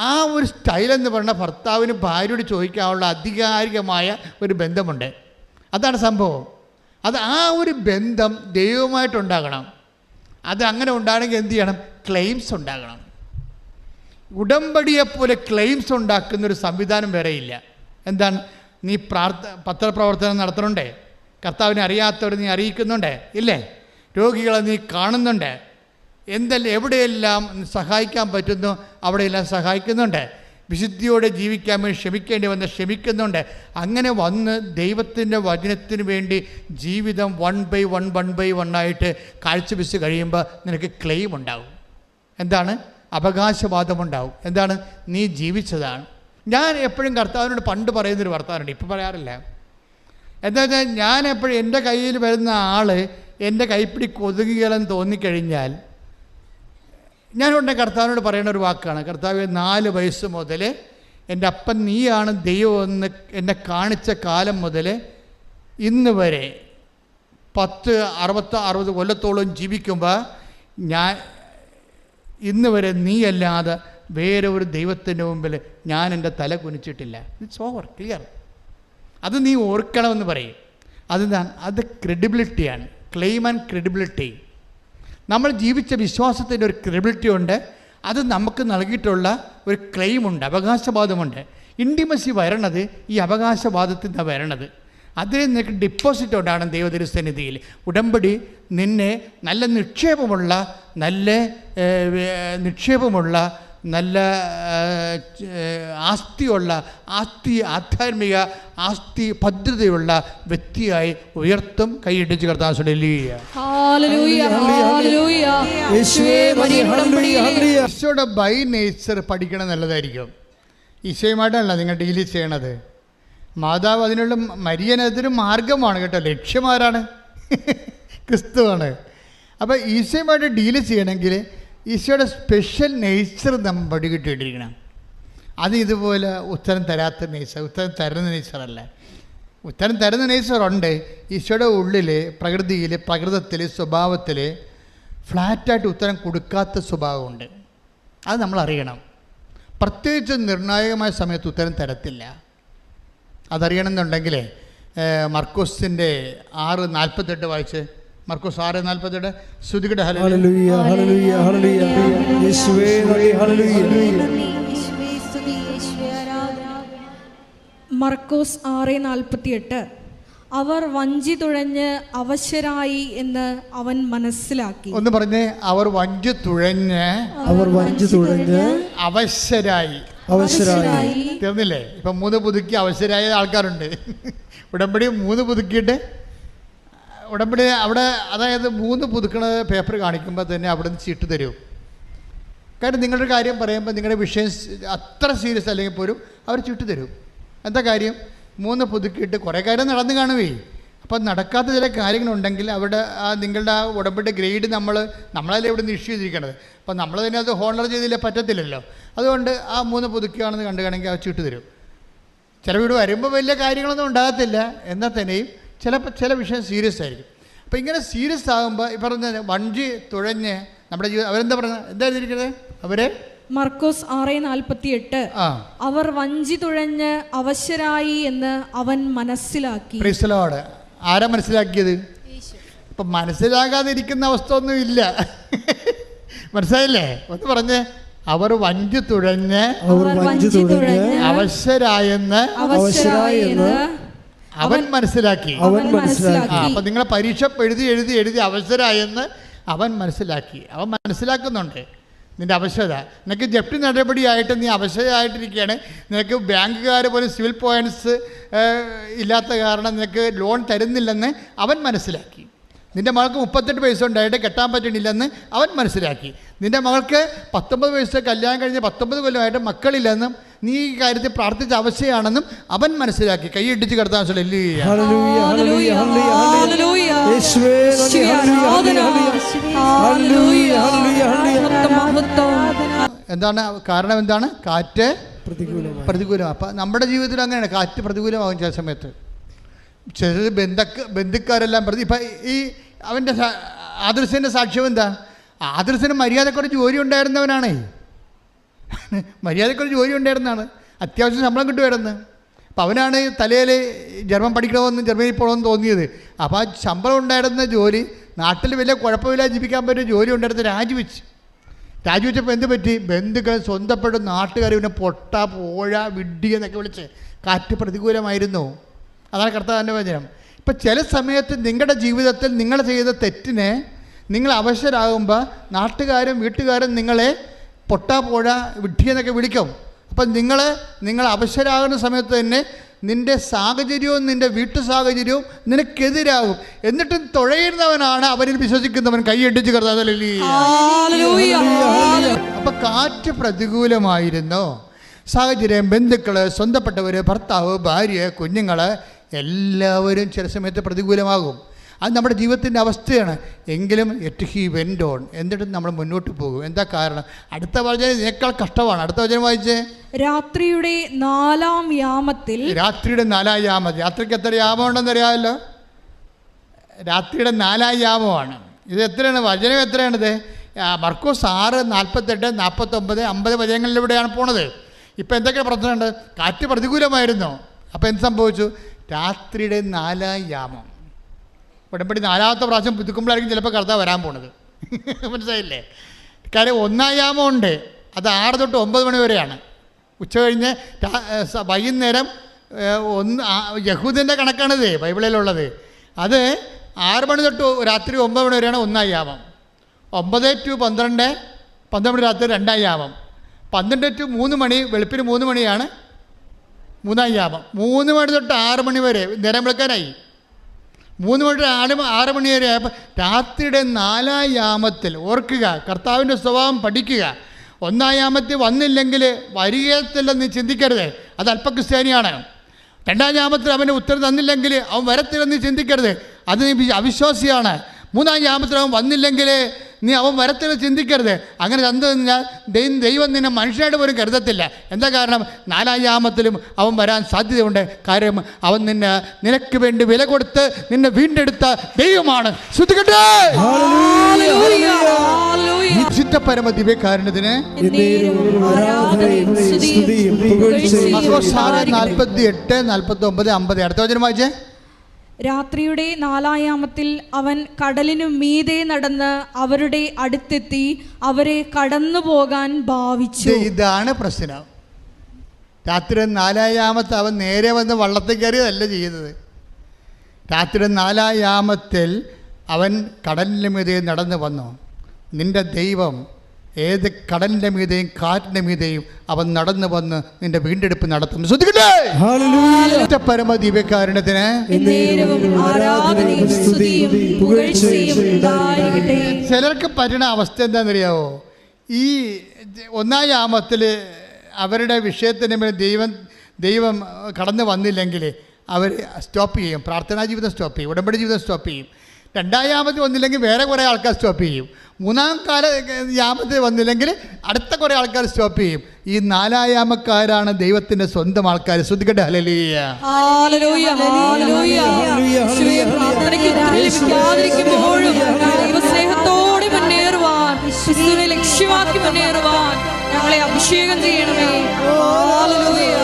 ആ ഒരു സ്റ്റൈലെന്ന് പറഞ്ഞാൽ ഭർത്താവിന് ഭാര്യയോട് ചോദിക്കാനുള്ള ആധികാരികമായ ഒരു ബന്ധമുണ്ട്. അതാണ് സംഭവം. ആ ഒരു ബന്ധം ദൈവവുമായിട്ടുണ്ടാകണം. അത് അങ്ങനെ ഉണ്ടാകണമെങ്കിൽ എന്ത് ചെയ്യണം? ക്ലെയിംസ് ഉണ്ടാകണം. ഉടമ്പടിയെപ്പോലെ ക്ലെയിംസ് ഉണ്ടാക്കുന്നൊരു സംവിധാനം വേറെയില്ല. എന്താണ്? നീ പത്രപ്രവർത്തനം നടത്തുന്നുണ്ടേ, കർത്താവിനെ അറിയാത്തവർ നീ അറിയിക്കുന്നുണ്ടേ, ഇല്ലേ? രോഗികളെ നീ കാണുന്നുണ്ട്, എവിടെയെല്ലാം സഹായിക്കാൻ പറ്റുന്നു അവിടെയെല്ലാം സഹായിക്കുന്നുണ്ട്. വിശുദ്ധിയോടെ ജീവിക്കാൻ വേണ്ടി ക്ഷമിക്കേണ്ടി വന്ന് ക്ഷമിക്കുന്നുണ്ട്. അങ്ങനെ വന്ന് ദൈവത്തിൻ്റെ വചനത്തിന് വേണ്ടി ജീവിതം 1 by 1 ആയിട്ട് കാഴ്ചവെച്ച് കഴിയുമ്പോൾ നിനക്ക് ക്ലെയിം ഉണ്ടാവും. എന്താണ്? അവകാശവാദമുണ്ടാവും. എന്താണ്? നീ ജീവിച്ചതാണ്. ഞാൻ എപ്പോഴും കർത്താവിനോട് പണ്ട് പറയുന്നൊരു വർത്തമാനമുണ്ട്, ഇപ്പോൾ പറയാറില്ല. എന്താ വെച്ചാൽ ഞാൻ എപ്പോഴും എൻ്റെ കയ്യിൽ വരുന്ന ആൾ എൻ്റെ കൈപ്പിടി കൊതുകുകളെന്ന് തോന്നിക്കഴിഞ്ഞാൽ ഞാൻ ഉടനെ കർത്താവിനോട് പറയുന്ന ഒരു വാക്കാണ്, കർത്താവ് 4 വയസ്സ് മുതൽ എൻ്റെ അപ്പൻ നീയാണ് ദൈവമെന്ന് എന്നെ കാണിച്ച കാലം മുതൽ ഇന്ന് വരെ 60 കൊല്ലത്തോളം ജീവിക്കുമ്പോൾ ഞാൻ ഇന്ന് വരെ നീയല്ലാതെ വേറെ ഒരു ദൈവത്തിൻ്റെ മുമ്പിൽ ഞാൻ എൻ്റെ തല കുനിച്ചിട്ടില്ല. It's over, clear. അത് നീ ഓർക്കണമെന്ന് പറയും. അത് ക്രെഡിബിലിറ്റിയാണ്. Claim and credibility. നമ്മൾ ജീവിച്ച വിശ്വാസത്തിൻ്റെ ഒരു ക്രെഡിബിലിറ്റി ഉണ്ട്. അത് നമുക്ക് നൽകിയിട്ടുള്ള ഒരു ക്ലെയിമുണ്ട്, അവകാശവാദമുണ്ട്. ഇൻറ്റിമസി വരണത് ഈ അവകാശവാദത്തിൽ നിന്നാണ് വരണത്. അതിൽ നിനക്ക് ഡിപ്പോസിറ്റ് ഉണ്ടാകണം ദൈവതിരുസന്നിധിയിൽ. ഉടമ്പടി നിന്നെ നല്ല നിക്ഷേപമുള്ള നല്ല ആധ്യാത്മിക ആസ്തി ഭദ്രതയുള്ള വ്യക്തിയായി ഉയർത്തും. കൈയിടിച്ച് കർത്താവ് ഈശോയുടെ ബൈ നേച്ചർ പഠിക്കണം നല്ലതായിരിക്കും. ഈശോയുമായിട്ടല്ല നിങ്ങൾ ഡീൽ ചെയ്യണത്. മാതാവ് അതിനുള്ള മരിയനതൊരു മാർഗമാണ് കേട്ടോ. ലക്ഷ്യമാരാണ്? ക്രിസ്തുവാണ്. അപ്പോൾ ഈശോയുമായിട്ട് ഡീൽ ചെയ്യണമെങ്കിൽ ഈശോയുടെ സ്പെഷ്യൽ നേച്ചർ നമ്മൾ പഠിക്കിട്ടിരിക്കണം. അത് ഇതുപോലെ ഉത്തരം തരാത്ത നേച്ചർ, ഉത്തരം തരുന്ന നേച്ചറല്ല. ഉത്തരം തരുന്ന നേച്ചറുണ്ട്. ഈശോയുടെ ഉള്ളിൽ, പ്രകൃതത്തിൽ, സ്വഭാവത്തിൽ ഫ്ലാറ്റായിട്ട് ഉത്തരം കൊടുക്കാത്ത സ്വഭാവമുണ്ട്. അത് നമ്മൾ അറിയണം. പ്രത്യേകിച്ച് നിർണായകമായ സമയത്ത് ഉത്തരം തരത്തില്ല. അതറിയണമെന്നുണ്ടെങ്കിൽ മർക്കോസിൻ്റെ 6:48 വായിച്ച്. മർക്കോസ് 6:48 ശ്രുതികടെ ഹല്ലേലൂയ ഹല്ലേലൂയ ഹല്ലേലൂയ യേശുവേ ഹല്ലേലൂയ. മർക്കോസ് 6:48 അവർ വഞ്ചി തുഴഞ്ഞ് അവശരായി എന്ന് അവൻ മനസ്സിലാക്കി. ഒന്ന് പറഞ്ഞേ, അവർ വഞ്ചി തുഴഞ്ഞ് അവശരായി. തീർന്നില്ലേ? ഇപ്പം 3 പുതുക്കി അവശരായ ആൾക്കാരുണ്ട്. ഉടമ്പടി 3 പുതുക്കിയിട്ട് ഉടമ്പടി അവിടെ, അതായത് 3 പുതുക്കണ പേപ്പർ കാണിക്കുമ്പോൾ തന്നെ അവിടെ നിന്ന് ചീട്ട് തരും. കാരണം നിങ്ങളുടെ കാര്യം പറയുമ്പോൾ നിങ്ങളുടെ വിഷയം അത്ര സീരിയസ് അല്ലെങ്കിൽ പോലും അവർ ചീട്ട് തരും. എന്താ കാര്യം? 3 പുതുക്കിയിട്ട് കുറേ കാര്യം നടന്നു കാണുവേ. അപ്പം നടക്കാത്ത ചില കാര്യങ്ങളുണ്ടെങ്കിൽ അവിടെ നിങ്ങളുടെ ആ ഉടമ്പടി ഗ്രേഡ് നമ്മളല്ലേ ഇവിടെ നിന്ന് ഇഷ്യൂ ചെയ്തിരിക്കണത്. അപ്പം നമ്മൾ തന്നെ അത് ഹോണർ ചെയ്തില്ലേ പറ്റത്തില്ലല്ലോ. അതുകൊണ്ട് ആ 3 പുതുക്കുകയാണെന്ന് കണ്ടുകയാണെങ്കിൽ ആ ചീട്ട് തരും. ചില വീട് വരുമ്പോൾ വലിയ കാര്യങ്ങളൊന്നും ഉണ്ടാകത്തില്ല, എന്നാൽ തന്നെയും ചില വിഷയം സീരിയസ് ആയിരിക്കും. അപ്പോൾ ഇങ്ങനെ സീരിയസ് ആകുമ്പോൾ ഈ പറഞ്ഞ വഞ്ചി തുഴഞ്ഞ് നമ്മുടെ ജീവിതം അവരെന്താ പറഞ്ഞത്, എന്താ എഴുതിയിരിക്കുന്നത്? അവരെ മർക്കോസ് 6:48 അവർ വഞ്ചി തുഴഞ്ഞ് അവശരായി എന്ന് അവൻ മനസ്സിലാക്കി. Price the Lord. ആരാ മനസ്സിലാക്കിയത്? അപ്പം മനസ്സിലാകാതിരിക്കുന്ന അവസ്ഥ ഒന്നും ഇല്ല. മനസ്സിലായില്ലേ? ഒന്ന് പറഞ്ഞേ, അവർ വഞ്ചി തുഴഞ്ഞ് അവശരായെന്ന് അവൻ മനസ്സിലാക്കി. അപ്പം നിങ്ങളെ പരീക്ഷ എഴുതി അവശരായെന്ന് അവൻ മനസ്സിലാക്കി. അവൻ മനസ്സിലാക്കുന്നുണ്ട് നിൻ്റെ അവശത. നിനക്ക് ജപ്തി നടപടിയായിട്ട് നീ അവശതയായിട്ടിരിക്കുകയാണ്. നിനക്ക് ബാങ്കുകാർ പോലും സിവിൽ പോയിൻറ്റ്സ് ഇല്ലാത്ത കാരണം നിനക്ക് ലോൺ തരുന്നില്ലെന്ന് അവൻ മനസ്സിലാക്കി. നിൻ്റെ മകൾക്ക് 38 വയസ്സ് ഉണ്ടായിട്ട് കെട്ടാൻ പറ്റണില്ലെന്ന് അവൻ മനസ്സിലാക്കി. നിൻ്റെ മകൾക്ക് 19 വയസ്സ് കല്യാണം കഴിഞ്ഞ് 19 കൊല്ലമായിട്ട് മക്കളില്ലെന്നും നീ ഈ കാര്യത്തിൽ പ്രാർത്ഥിച്ച അവസ്ഥയാണെന്നും അവൻ മനസ്സിലാക്കി. കൈയിട്ടിച്ച് കിടത്താൻ എന്താണ് കാരണം? എന്താണ്? കാറ്റ് പ്രതികൂലം. അപ്പം നമ്മുടെ ജീവിതത്തിൽ അങ്ങനെയാണ്, കാറ്റ് പ്രതികൂലമാകും ചില സമയത്ത്. ചില ബന്ധുക്കാരെല്ലാം ഇപ്പം ഈ അവൻ്റെ ആദർശൻ്റെ സാക്ഷ്യം എന്താ? ആദർശന് മര്യാദക്കൊരു ജോലി ഉണ്ടായിരുന്നവനാണേ. മര്യാദക്കൊരു ജോലി ഉണ്ടായിരുന്നതാണ്, അത്യാവശ്യം ശമ്പളം കിട്ടുമായിരുന്നു. അപ്പം അവനാണ് തലയിൽ ജർമ്മൻ പഠിക്കണമെന്നും ജർമ്മനിയിൽ പോകണമെന്ന് തോന്നിയത്. അപ്പോൾ ആ ശമ്പളം ഉണ്ടായിരുന്ന ജോലി, നാട്ടിൽ വലിയ കുഴപ്പമില്ല ജീവിക്കാൻ പറ്റിയ ജോലി ഉണ്ടായിരുന്ന രാജിവെച്ചപ്പോൾ എന്ത് പറ്റി? ബന്ധുക്കൾ, സ്വന്തപ്പെടും നാട്ടുകാർ പിന്നെ പൊട്ട, പോഴ, വിഡ്ഢി എന്നൊക്കെ വിളിച്ച് കാറ്റ് പ്രതികൂലമായിരുന്നു. അതാണ് കർത്താവിൻ്റെ വചനം. ഇപ്പം ചില സമയത്ത് നിങ്ങളുടെ ജീവിതത്തിൽ നിങ്ങൾ ചെയ്ത തെറ്റിനെ നിങ്ങൾ അവശരാകുമ്പോൾ നാട്ടുകാരും വീട്ടുകാരും നിങ്ങളെ പൊട്ടാ, പോഴ, വിഡ്ഢി എന്നൊക്കെ വിളിക്കും. അപ്പം നിങ്ങൾ അവശരാകുന്ന സമയത്ത് തന്നെ നിൻ്റെ സാഹചര്യവും നിൻ്റെ വീട്ടു സാഹചര്യവും നിനക്കെതിരാകും. എന്നിട്ടും തുഴയുന്നവനാണ് അവനിൽ വിശ്വസിക്കുന്നവൻ. കൈയടിച്ച് കർത്താവേ. അപ്പം കാറ്റ് പ്രതികൂലമായിരുന്നു. സാഹചര്യം, ബന്ധുക്കൾ, സ്വന്തപ്പെട്ടവർ, ഭർത്താവ്, ഭാര്യ, കുഞ്ഞുങ്ങൾ എല്ലാവരും ചില സമയത്ത് പ്രതികൂലമാകും. അത് നമ്മുടെ ജീവിതത്തിൻ്റെ അവസ്ഥയാണ്. എങ്കിലും യെറ്റ് ഹി വെൻ്റ് ഓൺ, എന്നിട്ടും നമ്മൾ മുന്നോട്ട് പോകും. എന്താ കാരണം? അടുത്ത വചനം ഇതിനേക്കാൾ കഷ്ടമാണ്. അടുത്ത വചനം വായിച്ചേ. രാത്രിയുടെ 4-ാം യാമത്തിൽ. രാത്രിയുടെ 4-ാം യാമം. രാത്രിക്ക് എത്ര യാമം ഉണ്ടെന്ന് അറിയാമല്ലോ? രാത്രിയുടെ 4-ാം യാമമാണ് ഇത്. എത്രയാണ് വചനം? എത്രയാണിത്? മർക്കോസ് 6:48, 49, 50 വചനങ്ങളിലൂടെയാണ് പോണത്. ഇപ്പം എന്തൊക്കെ പ്രശ്നമുണ്ട്? കാറ്റ് പ്രതികൂലമായിരുന്നു. അപ്പോൾ എന്ത് സംഭവിച്ചു? രാത്രിയുടെ 4-ാം യാമം. ഉടമ്പടി 4-ാമത്തെ പ്രാവശ്യം പുതുക്കുമ്പോഴായിരിക്കും ചിലപ്പോൾ കർത്താവ് വരാൻ പോണത്. മനസ്സിലായില്ലേ? കാര്യം 1-ാം യാമം ഉണ്ട്, അത് 6 തൊട്ട് 9 മണി വരെയാണ്. ഉച്ച കഴിഞ്ഞ് വൈകുന്നേരം യഹൂദൻ്റെ കണക്കാണിത് ബൈബിളിലുള്ളത്. അത് 6 മണി തൊട്ട് രാത്രി 9 മണി വരെയാണ് 1-ാം യാമം. 9 to 12, 12 മണി രാത്രി 2-ാം യാമം. 12 to 3 മണി, വെളുപ്പിന് 3 മണിയാണ് 3-ാം യാമം. 3 മണി തൊട്ട് 6 മണി വരെ നേരം വിളിക്കാനായി. 3 മണി തൊട്ട് 6 മണി വരെ. രാത്രിയുടെ 4-ാം യാമത്തിൽ ഓർക്കുക, കർത്താവിൻ്റെ സ്വഭാവം പഠിക്കുക. 1-ാം യാമത്തിൽ വന്നില്ലെങ്കിൽ വരികത്തില്ലെന്ന് ചിന്തിക്കരുത്, അത് അല്പക്രിസ്ത്യാനിയാണ്. 2-ാം യാമത്തിൽ അവന് ഉത്തരം തന്നില്ലെങ്കിൽ അവൻ വരത്തില്ലെന്ന് ചിന്തിക്കരുത്, അത് നീ അവിശ്വാസിയാണ്. 3-ാം യാമത്തിൽ അവൻ വന്നില്ലെങ്കിൽ നീ അവൻ വരത്തില്ല ചിന്തിക്കരുത്. അങ്ങനെ എന്ത് കഴിഞ്ഞാൽ ദൈവം നിന്നെ മനുഷ്യനായിട്ട് പോലും കരുതത്തില്ല. എന്താ കാരണം? 4-ാം യാമത്തിലും അവൻ വരാൻ സാധ്യതയുണ്ട്. കാര്യം അവൻ നിനക്ക് വേണ്ടി വില കൊടുത്ത് നിന്നെ വീണ്ടെടുത്ത ദൈവമാണ്. ശ്രദ്ധിക്കട്ടെ. വിശുദ്ധ പരമ ദിവ്യകാരുണ്യത്തിന് 48, 49, 50. അടുത്ത വചനം വായിച്ചേ. രാത്രിയുടെ 4-ാം യാമത്തിൽ അവൻ കടലിനു മീതെ നടന്ന് അവരുടെ അടുത്തെത്തി അവരെ കടന്നു പോകാൻ ഭാവിച്ചു. ഇതാണ് പ്രശ്നം. രാത്രി 4-ാം യാമത്തിൽ അവൻ നേരെ വന്ന് വള്ളത്തിൽ കയറിയതല്ല ചെയ്യുന്നത്. രാത്രി 4-ാം യാമത്തിൽ അവൻ കടലിൻ്റെ മീതെ നടന്നു വന്നു. നിന്റെ ദൈവം ഏത് കടലിൻ്റെ മീതെയും കാറ്റിൻ്റെ മീതെയും അവൻ നടന്നു വന്ന് നിന്റെ വീണ്ടെടുപ്പ് നടത്തും. ശ്രദ്ധിക്കട്ടെ. പരമ ദിവ്യകാരുണ്യത്തിന് ചിലർക്ക് പറ്റുന്ന അവസ്ഥ എന്താണെന്നറിയാവോ? ഈ 1-ാം യാമത്തിൽ അവരുടെ വിഷയത്തിന് മേൽ ദൈവം കടന്നു വന്നില്ലെങ്കിൽ അവർ സ്റ്റോപ്പ് ചെയ്യും, പ്രാർത്ഥനാ ജീവിതം സ്റ്റോപ്പ് ചെയ്യും, ഉടമ്പടി ജീവിതം സ്റ്റോപ്പ് ചെയ്യും. 2-ാം യാമത്തിൽ വന്നില്ലെങ്കിൽ വേറെ കുറേ ആൾക്കാർ സ്റ്റോപ്പ് ചെയ്യും. 3-ാം യാമത്തിൽ വന്നില്ലെങ്കിൽ അടുത്ത കുറേ ആൾക്കാർ സ്റ്റോപ്പ് ചെയ്യും. ഈ 4-ാം യാമക്കാരാണ് ദൈവത്തിൻ്റെ സ്വന്തം ആൾക്കാർ. ശ്രദ്ധിക്കട്ടെ. ഹല്ലേലൂയ. ദൈവസ്നേഹത്തോടെ മുന്നേറുവാൻ, യേശുവിനെ ലക്ഷ്യമാക്കി മുന്നേറുവാൻ ഞങ്ങളെ അഭിഷേകം ചെയ്യണമേ. ഹല്ലേലൂയ.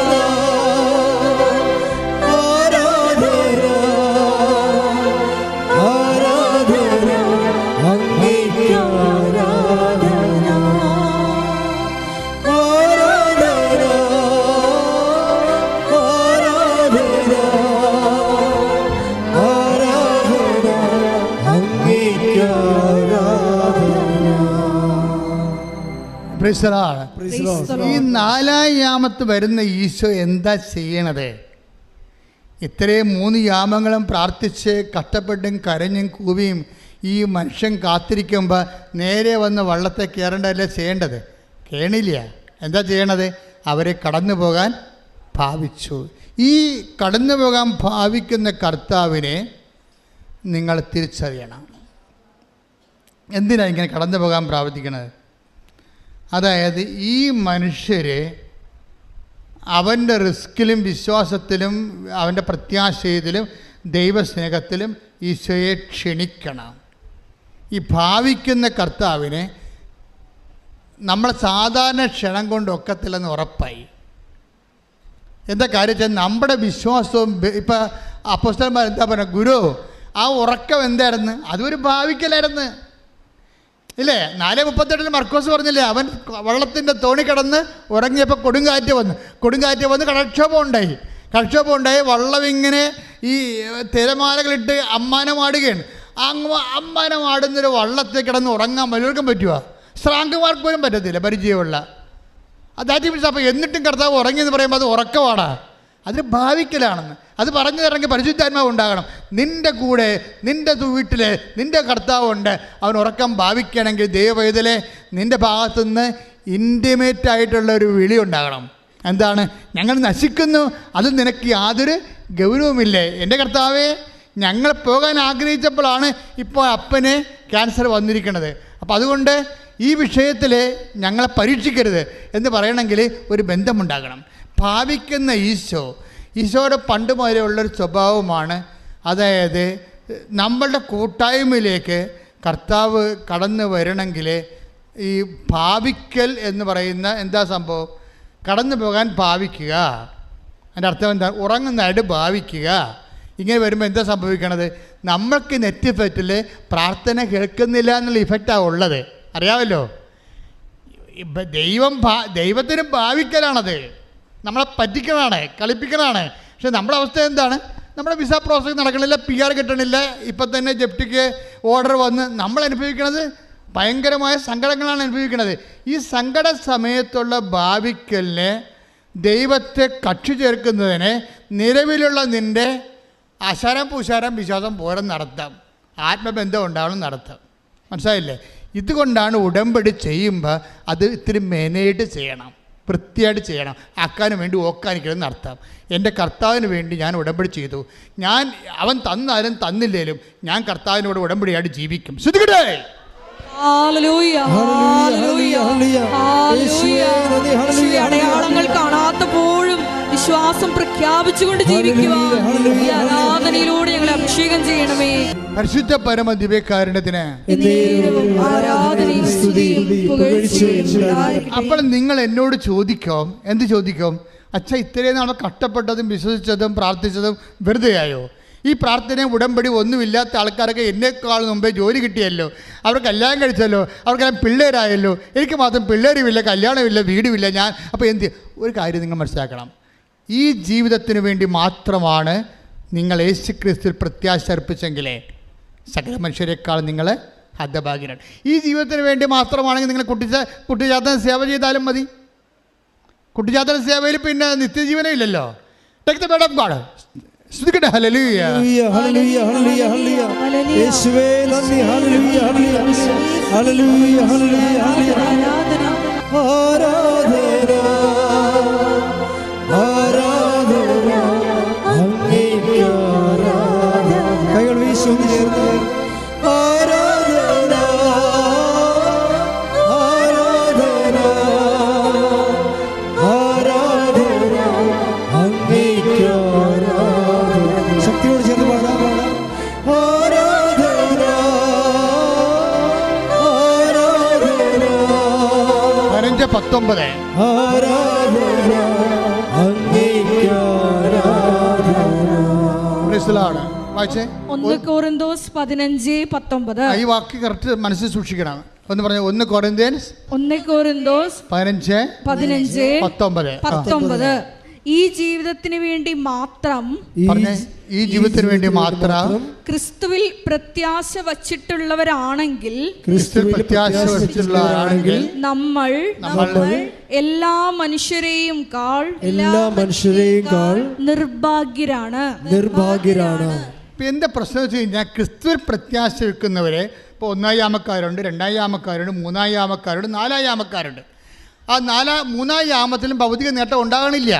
ഈ 4-ാം യാമത്ത് വരുന്ന ഈശോ എന്താ ചെയ്യണത്? ഇത്രയും 3 യാമങ്ങളും പ്രാർത്ഥിച്ച് കഷ്ടപ്പെട്ടും കരഞ്ഞും കൂവിയും ഈ മനുഷ്യൻ കാത്തിരിക്കുമ്പോൾ നേരെ വന്ന് വള്ളത്തെ കയറേണ്ടതല്ലേ ചെയ്യേണ്ടത്? കേണില്ല. എന്താ ചെയ്യണത്? അവരെ കടന്നു പോകാൻ ഭാവിച്ചു. ഈ കടന്നു പോകാൻ ഭാവിക്കുന്ന കർത്താവിനെ നിങ്ങൾ തിരിച്ചറിയണം. എന്തിനാണ് ഇങ്ങനെ കടന്നു പോകാൻ പ്രാർത്ഥിക്കണത്? അതായത് ഈ മനുഷ്യർ അവൻ്റെ റിസ്കിലും വിശ്വാസത്തിലും അവൻ്റെ പ്രത്യാശയത്തിലും ദൈവസ്നേഹത്തിലും ഈശോയെ ക്ഷണിക്കണം. ഈ ഭാവിക്കുന്ന കർത്താവിനെ നമ്മൾ സാധാരണ ക്ഷണം കൊണ്ട് ഒക്കത്തില്ലെന്ന് ഉറപ്പായി. എന്താ കാര്യം വെച്ചാൽ നമ്മുടെ വിശ്വാസവും ഇപ്പം അപ്പോസ്തലന്മാർ എന്താ പറയുക? ഗുരു, ആ ഉറക്കം എന്തായിരുന്നു? അതൊരു ഭാവിക്കലായിരുന്നു ഇല്ലേ? 4:38 മർക്കോസ് പറഞ്ഞില്ലേ, അവൻ വള്ളത്തിൻ്റെ തോണി കിടന്ന് ഉറങ്ങിയപ്പോൾ കൊടുങ്കാറ്റ് വന്ന് കടക്ഷോഭം ഉണ്ടായി. വള്ളം ഇങ്ങനെ ഈ തിരമാലകളിട്ട് അമ്മാനമാടുകയാണ്. അമ്മാനമാടുന്നൊരു വള്ളത്തിൽ കിടന്ന് ഉറങ്ങാൻ വല്ലവർക്കും പറ്റുമോ? ശ്രാങ്കമാർക്ക് പോലും പറ്റത്തില്ല, പരിചയമുള്ള. അതാറ്റി മീൻസ്. അപ്പോൾ എന്നിട്ടും കർത്താവ് ഉറങ്ങിയെന്ന് പറയുമ്പോൾ അത് ഉറക്കമാണ്, അതൊരു ഭാവിക്കലാണെന്ന്. അത് പറഞ്ഞു തരണമെങ്കിൽ പരിശുദ്ധാത്മാവ് ഉണ്ടാകണം. നിൻ്റെ കൂടെ, നിൻ്റെ വീട്ടിൽ നിൻ്റെ കർത്താവുണ്ട്. അവൻ ഉറക്കം ഭാവിക്കണമെങ്കിൽ ദൈവവേദലെ നിൻ്റെ ഭാഗത്തുനിന്ന് ഇൻറ്റിമേറ്റ് ആയിട്ടുള്ള ഒരു വിളി ഉണ്ടാകണം. എന്താണ്? ഞങ്ങൾ നശിക്കുന്നു, അത് നിനക്ക് യാതൊരു ഗൗരവമില്ലേ? എൻ്റെ കർത്താവേ, ഞങ്ങൾ പോകാൻ ആഗ്രഹിച്ചപ്പോഴാണ് ഇപ്പോൾ അപ്പന് ക്യാൻസർ വന്നിരിക്കുന്നത്. അപ്പോൾ അതുകൊണ്ട് ഈ വിഷയത്തിൽ ഞങ്ങളെ പരീക്ഷിക്കരുത് എന്ന് പറയണമെങ്കിൽ ഒരു ബന്ധമുണ്ടാകണം. ഭാവിക്കുന്ന ഈശോയുടെ പണ്ട് മുതലേ ഉള്ളൊരു സ്വഭാവമാണ്. അതായത് നമ്മളുടെ കൂട്ടായ്മയിലേക്ക് കർത്താവ് കടന്നു വരണമെങ്കിൽ ഈ ഭാവിക്കൽ എന്ന് പറയുന്ന എന്താ സംഭവം? കടന്നു പോകാൻ ഭാവിക്കുക. അതിൻ്റെ അർത്ഥം എന്താ? ഉറങ്ങുന്നതായിട്ട് ഭാവിക്കുക. ഇങ്ങനെ വരുമ്പോൾ എന്താ സംഭവിക്കണത്? നമ്മൾക്ക് നെറ്റ് ഇഫക്റ്റിൽ പ്രാർത്ഥന കേൾക്കുന്നില്ല എന്നുള്ള ഇഫക്റ്റാണ് ഉള്ളത്. അറിയാമല്ലോ. ദൈവത്തിന് ഭാവിക്കലാണത്. നമ്മളെ പറ്റിക്കണതാണ്, കളിപ്പിക്കണതാണ്. പക്ഷെ നമ്മുടെ അവസ്ഥ എന്താണ്? നമ്മുടെ വിസ പ്രോസസ് നടക്കണില്ല, PR കിട്ടണില്ല, ഇപ്പം തന്നെ ജപ്തിക്ക് ഓർഡർ വന്ന് നമ്മൾ അനുഭവിക്കുന്നത് ഭയങ്കരമായ സങ്കടങ്ങളാണ് അനുഭവിക്കുന്നത്. ഈ സങ്കട സമയത്തുള്ള ഭാവിക്കലിന് ദൈവത്തെ കക്ഷി ചേർക്കുന്നതിന് നിലവിലുള്ള നിൻ്റെ അശാരം പൂശാരം വിശ്വാസം പോരെന്നർത്ഥം, ആത്മബന്ധം ഉണ്ടാവണം നടത്താം. മനസ്സിലായില്ലേ? ഇതുകൊണ്ടാണ് ഉടമ്പടി ചെയ്യുമ്പോൾ അത് ഇത്തിരി മെനയായിട്ട് ചെയ്യണം, വൃത്തിയായിട്ട് ചെയ്യണം. ആക്കാനും വേണ്ടി ഓക്കാനിക്കണമെന്ന് അർത്ഥം. എൻ്റെ കർത്താവിന് വേണ്ടി ഞാൻ ഉടമ്പടി ചെയ്തു. അവൻ തന്നാലും തന്നില്ലേലും ഞാൻ കർത്താവിനോട് ഉടമ്പടിയായിട്ട് ജീവിക്കും. ശ്രദ്ധിക്കട്ടെ. അടയാളങ്ങൾ കാണാത്തപ്പോഴും വിശ്വാസം പ്രഖ്യാപിച്ചുകൊണ്ട് ജീവിക്കുവാൻ ഈ ആരാധനയിലൂടെ ഞങ്ങളെ അഭിഷേകം ചെയ്യണമേ. പരിശുദ്ധ പരമ ദിവ്യകാരുണ്യത്തിന് അപ്പോൾ നിങ്ങൾ എന്നോട് ചോദിക്കും, എന്ത് ചോദിക്കും? അച്ഛ, ഇത്രയും നാൾ കഷ്ടപ്പെട്ടതും വിശ്വസിച്ചതും പ്രാർത്ഥിച്ചതും വെറുതെയായോ? ഈ പ്രാർത്ഥനയും ഉടമ്പടി ഒന്നുമില്ലാത്ത ആൾക്കാരൊക്കെ എന്നെക്കാൾ മുമ്പേ ജോലി കിട്ടിയല്ലോ, അവർ കല്യാണം കഴിച്ചല്ലോ, അവർക്കെല്ലാം പിള്ളേരായല്ലോ, എനിക്ക് മാത്രം പിള്ളേരുമില്ല, കല്യാണമില്ല, വീടുമില്ല. അപ്പോൾ ഒരു കാര്യം നിങ്ങൾ മനസ്സിലാക്കണം. ഈ ജീവിതത്തിന് വേണ്ടി മാത്രമാണ് നിങ്ങൾ യേശുക്രിസ്തുവിൽ പ്രത്യാശ അർപ്പിച്ചെങ്കിലേ സകല മനുഷ്യരെക്കാൾ നിങ്ങൾ ഹതഭാഗ്യരാണ്. ഈ ജീവിതത്തിന് വേണ്ടി മാത്രമാണെങ്കിൽ നിങ്ങൾ കുട്ടിജാതന സേവ ചെയ്താലും മതി. കുട്ടിജാതന സേവയിൽ പിന്നെ നിത്യജീവനം ഇല്ലല്ലോ. Take the word of God. സ്തുതിക്കട്ടെ. ഹല്ലേലൂയ, ഹല്ലേലൂയ, ഹല്ലേലൂയ, ഹല്ലേലൂയ. യേശുവേ നന്ദി. ഹല്ലേലൂയ, ഹല്ലേലൂയ, ഹല്ലേലൂയ, ഹല്ലേലൂയ, ഹല്ലേലൂയ. ആരാധന, ആരാധന. ചേർന്ന് ആരാധന ആരാധന ആരാധന അങ്ങേക്ക് ആരാധന. ശക്തിയോട് ചേർന്ന് പാടാം. ആരാധന ആരാധന 15:19 ആരാധന അങ്ങേക്ക് ആരാധന. Praise the Lord. വായിച്ചേ. 1 Korinthos 15:19. ഈ വാക്ക് കറക്റ്റ് മനസ്സിൽ സൂക്ഷിക്കണം. ഒന്ന് പറഞ്ഞു. 1 കൊരിന്ത്യൻസ് 1 Korinthos 15:19. ഈ ജീവിതത്തിന് വേണ്ടി മാത്രം പറഞ്ഞേ. ഈ ജീവിതത്തിന് വേണ്ടി മാത്രം ക്രിസ്തുവിൽ പ്രത്യാശ വച്ചിട്ടുള്ളവരാണെങ്കിൽ നമ്മൾ എല്ലാ മനുഷ്യരെയും കാൾ നിർഭാഗ്യരാണ്. ഇപ്പം എൻ്റെ പ്രശ്നം വെച്ച് കഴിഞ്ഞാൽ ക്രിസ്തുവിൽ പ്രത്യാശ വെക്കുന്നവരെ ഇപ്പോൾ 1 യാമക്കാരുണ്ട്, 2 യാമക്കാരുണ്ട്, 3 യാമക്കാരുണ്ട്, 4 യാമക്കാരുണ്ട്. ആ 3 യാമത്തിലും ഭൗതിക നേട്ടം ഉണ്ടാകണില്ല.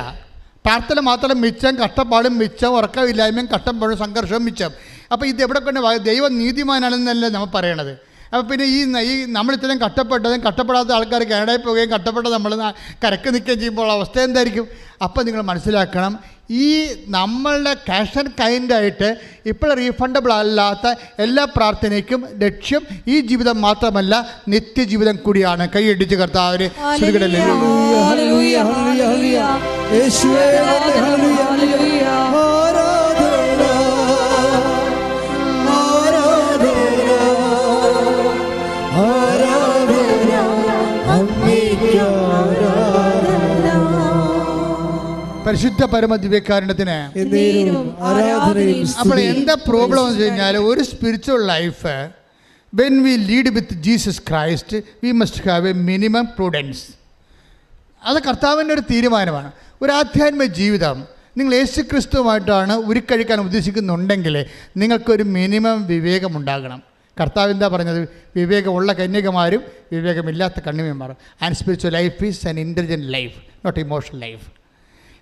പ്രാർത്ഥന മാത്രം മിച്ചം, കഷ്ടപ്പാടും മിച്ചം, ഉറക്കമില്ലായ്മയും കഷ്ടപ്പാടും സംഘർഷവും മിച്ചം. അപ്പോൾ ഇത് എവിടെ കൊണ്ട് ദൈവം നീതിമാനാണെന്നല്ലേ നമ്മൾ പറയണത്. അപ്പോൾ പിന്നെ ഈ നമ്മൾ ഇത്രയും കഷ്ടപ്പെടാത്ത ആൾക്കാർ കാനഡയിൽ പോവുകയും കഷ്ടപ്പെട്ട നമ്മൾ കരക്ക് നിൽക്കുകയും ചെയ്യുമ്പോൾ അവസ്ഥ എന്തായിരിക്കും? അപ്പോൾ നിങ്ങൾ മനസ്സിലാക്കണം, ഈ നമ്മളുടെ ക്യാഷ് ആൻഡ് കൈൻഡായിട്ട് ഇപ്പോൾ റീഫണ്ടബിൾ അല്ലാത്ത എല്ലാ പ്രാർത്ഥനയ്ക്കും ലക്ഷ്യം ഈ ജീവിതം മാത്രമല്ല, നിത്യജീവിതം കൂടിയാണ്. കൈയടിച്ച് കർത്താവിനെ പരിശുദ്ധ പരമ ദിവ്യകാരുണ്യത്തിന്. അപ്പോൾ എന്താ പ്രോബ്ലം എന്ന് വെച്ച് കഴിഞ്ഞാൽ, ഒരു spiritual life when we lead with Jesus Christ we must have A minimum prudence. അത് കർത്താവിൻ്റെ ഒരു തീരുമാനമാണ്. ഒരു ആധ്യാത്മിക ജീവിതം നിങ്ങൾ യേശു ക്രിസ്തുവുമായിട്ടാണ് ഉരുക്കഴിക്കാൻ ഉദ്ദേശിക്കുന്നുണ്ടെങ്കിൽ നിങ്ങൾക്കൊരു മിനിമം വിവേകമുണ്ടാകണം. കർത്താവ് എന്താ പറഞ്ഞത്? വിവേകമുള്ള കന്യകമാരും വിവേകമില്ലാത്ത കന്യകമാരും. And spiritual life is an intelligent life, not emotional life.